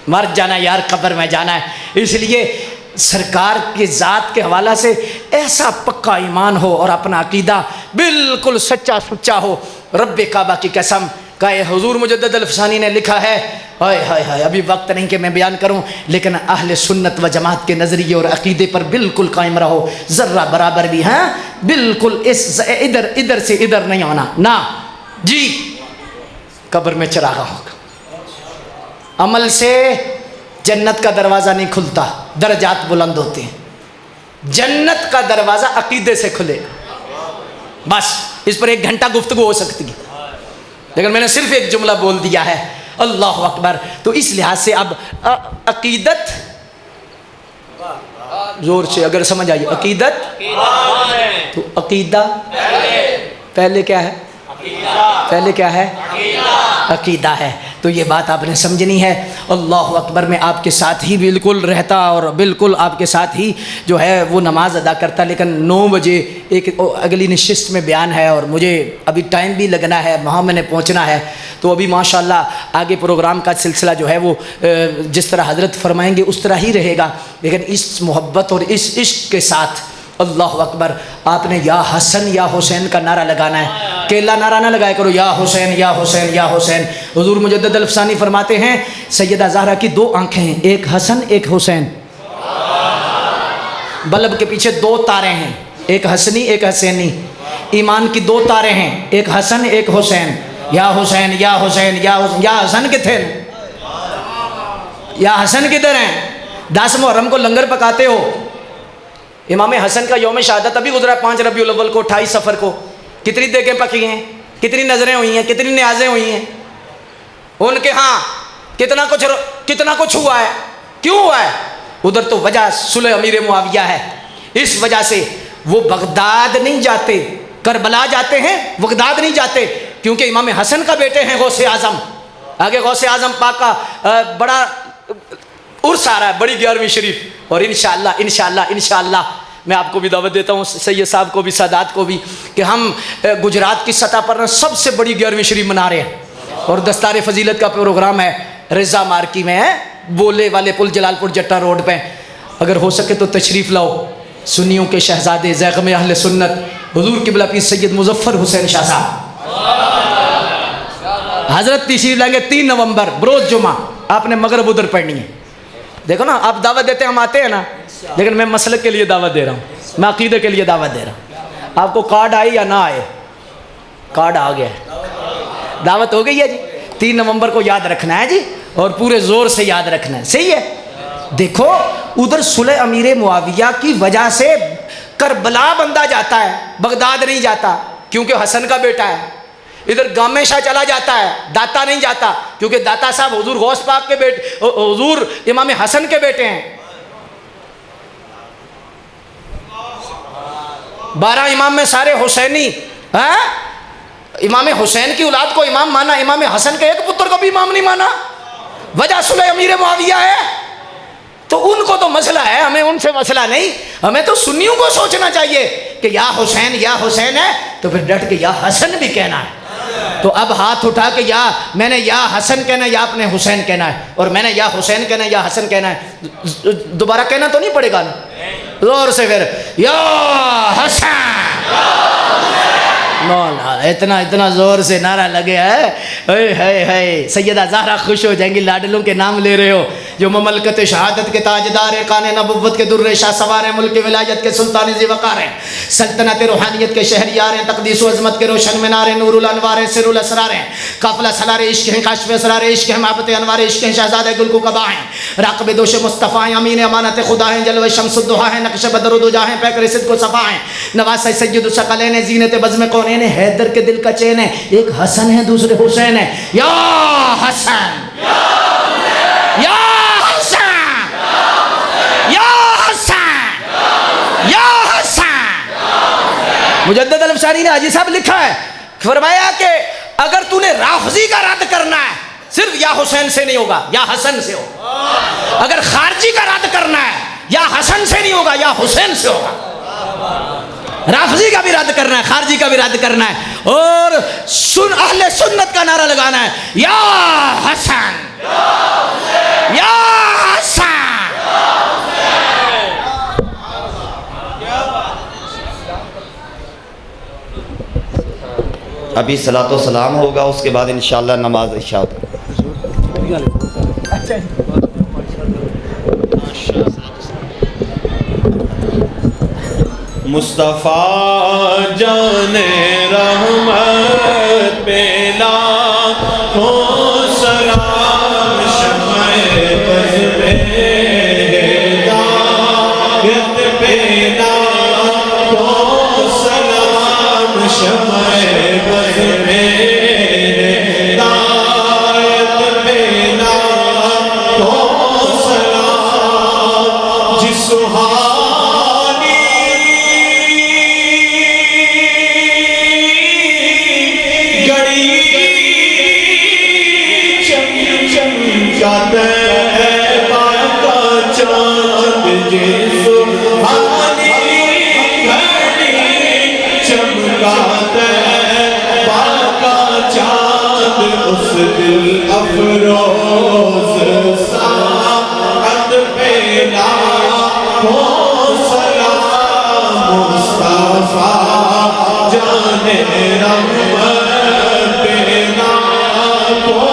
मर जाना यार, कब्र में जाना है। इसलिए सरकार की ज़ात के हवाला से ऐसा पक्का ईमान हो और अपना अकीदा बिल्कुल सच्चा सुच्चा हो। रब्बे काबा की कसम का हुजूर मुजद्दद अल-अफ़सानी ने लिखा है, हाय हाय हाय, अभी वक्त नहीं कि मैं बयान करूं, लेकिन अहले सुन्नत व जमात के नज़रिए और अकीदे पर बिल्कुल कायम रहो, ज़र्रा बराबर भी हैं, बिल्कुल इस इधर इधर से इधर नहीं होना ना जी। कब्र में चरागा होगा, अमल से जन्नत का दरवाज़ा नहीं खुलता, दर्जात बुलंद होते हैं। जन्नत का दरवाज़ा अकीदे से खुलेगा। बस इस पर 1 घंटा गुफ्तगू हो सकती है, लेकिन मैंने सिर्फ एक जुमला बोल दिया है, अल्लाह अकबर। तो इस लिहाज से अब अकीदत, जोर से अगर समझ आई, अकीदत तो अकीदा पहले क्या है? पहले क्या है? अकीदा है। तो ये बात आपने समझनी है। अल्लाह अकबर में आपके साथ ही बिल्कुल रहता और बिल्कुल आपके साथ ही जो है वो नमाज अदा करता, लेकिन 9 बजे एक अगली नशिस्त में बयान है और मुझे अभी टाइम भी लगना है, वहाँ मैंने पहुँचना है। तो अभी माशाल्लाह आगे प्रोग्राम का सिलसिला जो है वो जिस तरह हज़रत फरमाएंगे उस तरह ही रहेगा, लेकिन इस मोहब्बत और इस इश्क के साथ। अल्लाह अकबर, आपने या हसन या हुसैन का नारा लगाना है, केला नारा ना लगाया करो, या हुसैन या हुसैन या हुसैन। हुजूर मुजद्दद अल-अफ़सानी फरमाते हैं, सैयदा ज़हरा की 2 आँखें हैं, एक हसन एक हुसैन। बल्ब के पीछे 2 तारे हैं, एक हसनी एक हसैनी। ईमान की 2 तारे हैं, एक हसन एक हुसैन। या हुसैन या हुसैन या हुसैन। या हसन किथे? या हसन किधर हैं? 10 मुहर्रम को लंगर पकाते हो, इमाम हसन का यौम शहादत अभी गुजरा 5 रबीउल अव्वल को, 28 सफ़र को। कितनी देखें पकी हैं, कितनी नज़रें हुई हैं, कितनी न्याज़ें हुई हैं उनके यहाँ, कितना कुछ हुआ है। क्यों हुआ है? उधर तो वजह सुलह अमीर मुआविया है। इस वजह से वो बगदाद नहीं जाते, करबला जाते हैं, बगदाद नहीं जाते, क्योंकि इमाम हसन का बेटे हैं गौसे आज़म। आगे गौसे आज़म पाक का बड़ा उर्स आ रहा है, बड़ी 11वीं शरीफ, और इंशाअल्लाह इंशाअल्लाह इंशाअल्लाह मैं आपको भी दावत देता हूँ, सैयद साहब को भी, सादात को भी, कि हम गुजरात की सतह पर सबसे बड़ी 11वीं शरीफ मना रहे हैं। और दस्तार फजीलत का प्रोग्राम है रज़ा मार्की में है, बोले वाले पुल, जलालपुर जट्टा रोड पे। अगर हो सके तो तशरीफ़ लाओ। सुन्नियों के शहजादे, ज़ैग़म अहले सुन्नत, हुज़ूर क़िबला पीर सैयद मुज़फ़्फ़र हुसैन शाह साहब हज़रत तशरीफ़ लाएंगे 3 नवंबर बरोज़ जुमा। आपने मगरिब उधर पढ़नी है। देखो ना, आप दावत देते हैं, हम आते हैं ना, लेकिन मैं मसलक के लिए दावत दे रहा हूँ, मैं अकीदे के लिए दावत दे रहा हूँ। आपको कार्ड आए या ना आए, कार्ड आ गया है, दावत हो गई है जी। 3 नवंबर को याद रखना है जी, और पूरे ज़ोर से याद रखना है। सही है? देखो उधर सुलह अमीर मुआविया की वजह से करबला बंदा जाता है, बगदाद नहीं जाता क्योंकि हसन का बेटा है। इधर गामे शाह चला जाता है, दाता नहीं जाता क्योंकि दाता साहब हुजूर गौस पाक के बेटे, हुजूर इमाम हसन के बेटे हैं। 12 इमाम में सारे हुसैनी हैं। इमाम हुसैन की औलाद को इमाम माना, इमाम हसन के एक पुत्र को भी इमाम नहीं माना। वजह सुलह अमीर मुआविया है। तो उनको तो मसला है, हमें उनसे मसला नहीं। हमें तो सुन्नियों को सोचना चाहिए कि या हुसैन है तो फिर डट के या हसन भी कहना है। तो अब हाथ उठा के या मैंने या हसन कहना है या आपने हुसैन कहना है, और मैंने या हुसैन कहना है या हसन कहना है। दोबारा कहना तो नहीं पड़ेगा ना, जोर से फिर या हसन। मौला इतना जोर से नारा लगे है, सैयदा ज़हरा खुश हो जाएंगी, लाडलों के नाम ले रहे हो। जो ममलकत शहादत के ताजदार है, कान नबुव्वत के दुर्रे शाह सवार हैं, मुल्क विलायत के सुल्तान ज़िवकार हैं, सल्तनत रूहानियत के शहरियार हैं, तक़दीस व अज़मत के रोशन मीनार हैं, नूरुल अनवार हैं, सिरुल असरार हैं, काफ़िला सलार इश्क हैं, काशिफ़ असरार इश्क हैं, महबत अनवार इश्क हैं, शहज़ादे गुल को कबा हैं, राक़िब दोश मुस्तफ़ा हैं, अमीन अमानत खुदा हैं, जलवे शम्सुद्दुहा हैं, नक्श बदरुद्दुजा हैं, पैकर सिद्क़ को सफ़ा हैं, नवासा सय्यदुस सकलैन हैं, ज़ीनत बज़्म कौनैन हैं, हैदर के दिल का चैन है, एक हसन है दूसरे हुसैन है। या हसन या हसन या हसन या हसन। मुजद्दद अल-अफ़सारी ने हाजी साहब लिखा है, फरमाया कि अगर तूने राफ़ज़ी का रद्द करना है सिर्फ या हुसैन से नहीं होगा, या हसन से होगा। अगर खारजी का रद्द करना है या हसन से नहीं होगा, या हुसैन से होगा। राफ़ज़ी का भी रद्द करना है, खारजी का भी रद्द करना है, और अहले सुन्नत का नारा लगाना है, या हसन या हसन। अभी सलातो सलाम होगा, उसके बाद इंशाअल्लाह नमाज इशा। मुस्तफ़ा जाने रहमत पे लाखों सलाम, शम्ए बज़ पे हिदायत पे लाखों सलाम, शम्ए बज़ पे हिदायत पे लाखों सलाम। जिस अफरोज साअत पे लाखों सलाम, मुस्तफ़ा जाने रहमत पे लाखों।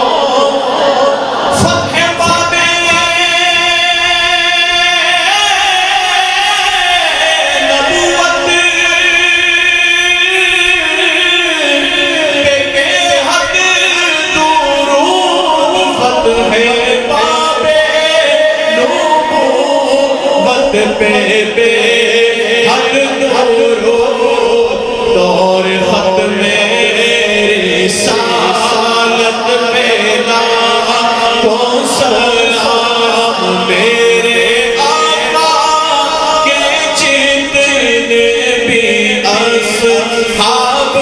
फ़त्ह बाबे नबुव्वत पे बेहद पे बेहद दुरूद, दौर ख़त्मे रिसालत पे लाखों सलाम। मेरे आका के जितने भी अस्हाब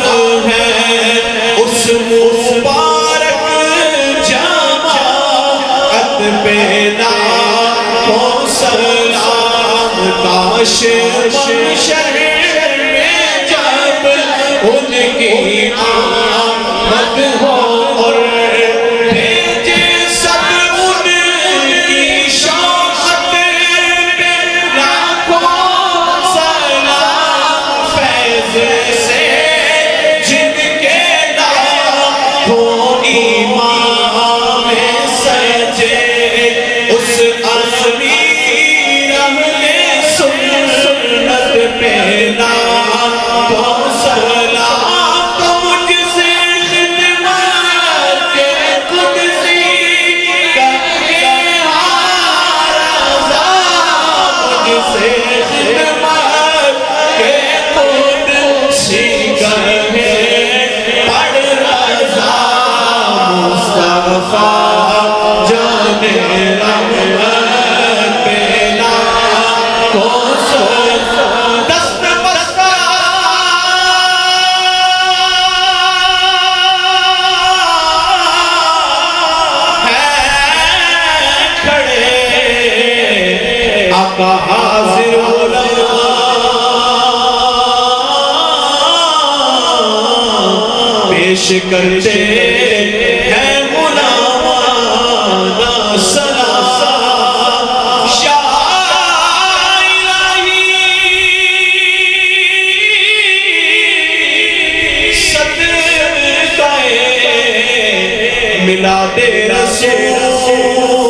हैं, उस मुबारक जमाअत पे लाखों सलाम। काश महशर में जब उनकी आमद हो और भेजे सब उनकी शौक़त पे लाखों सलाम। फैज़ से जिनके लाखों ईमान में सजे, उस असली पे लाखों सलाम। तो मुझसे खिदमत के कुदसी करके हाज़ा, मुझसे खिदमत के कुदसी करके पढ़ रज़ा। मुस्तफ़ा जाने रहमत पे लाखों हाज़िर पेश करते हैं गुलामाना सलाम। शाह इलाही सदक़े मिलादे रसूल,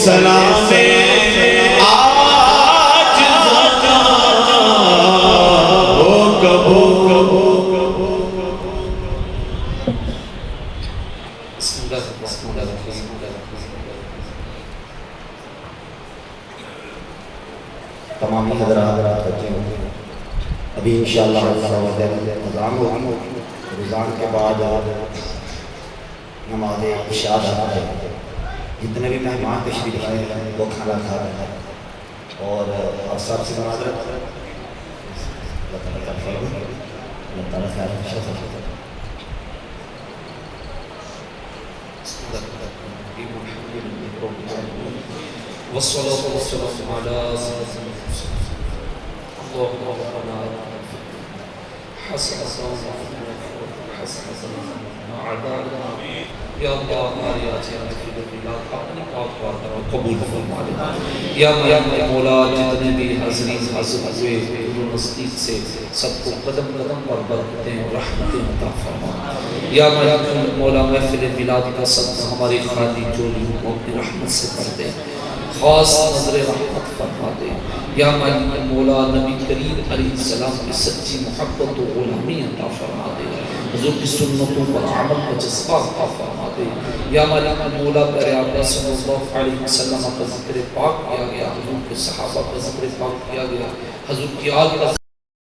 सलाम आज हो कबो तमाम हज़रात बच्चे होंगे अभी इंशाअल्लाह अज़ान होगी अज़ान के बाद नमाज इशा है। जितने भी मेहमान तशरीफ़ लाए हैं वो खाना खा रहे हैं और आप सब से माज़रत अल्लाह ताला खैर वस्सलातु वस्सलामु अला कबूल फरमा ले या मौला जितने भी हाज़रीन हाज़िर हुए नज़दीक से सबको कदम कदम पर बरकतें और रहमतें अता फरमा। या मौला महफ़िल मिलाद का सदका हमारी खाली चोरियों को अपनी रहमत से कर दे, ख़ास नज़र रहमत फरमा दे। या मौला नबी करीम अलैहिस्सलाम की सच्ची मोहब्बत व ग़ुलामी अता फरमा दे, हुज़ूर की सुन्नतों पर अमल का जज्बा अता फरमा दे। या मौला प्यारे आका सल्लल्लाहु अलैहि वसल्लम का ज़िक्र पाक किया गया, हुज़ूर के सहाबा का ज़िक्र पाक किया गया, हुज़ूर की आल का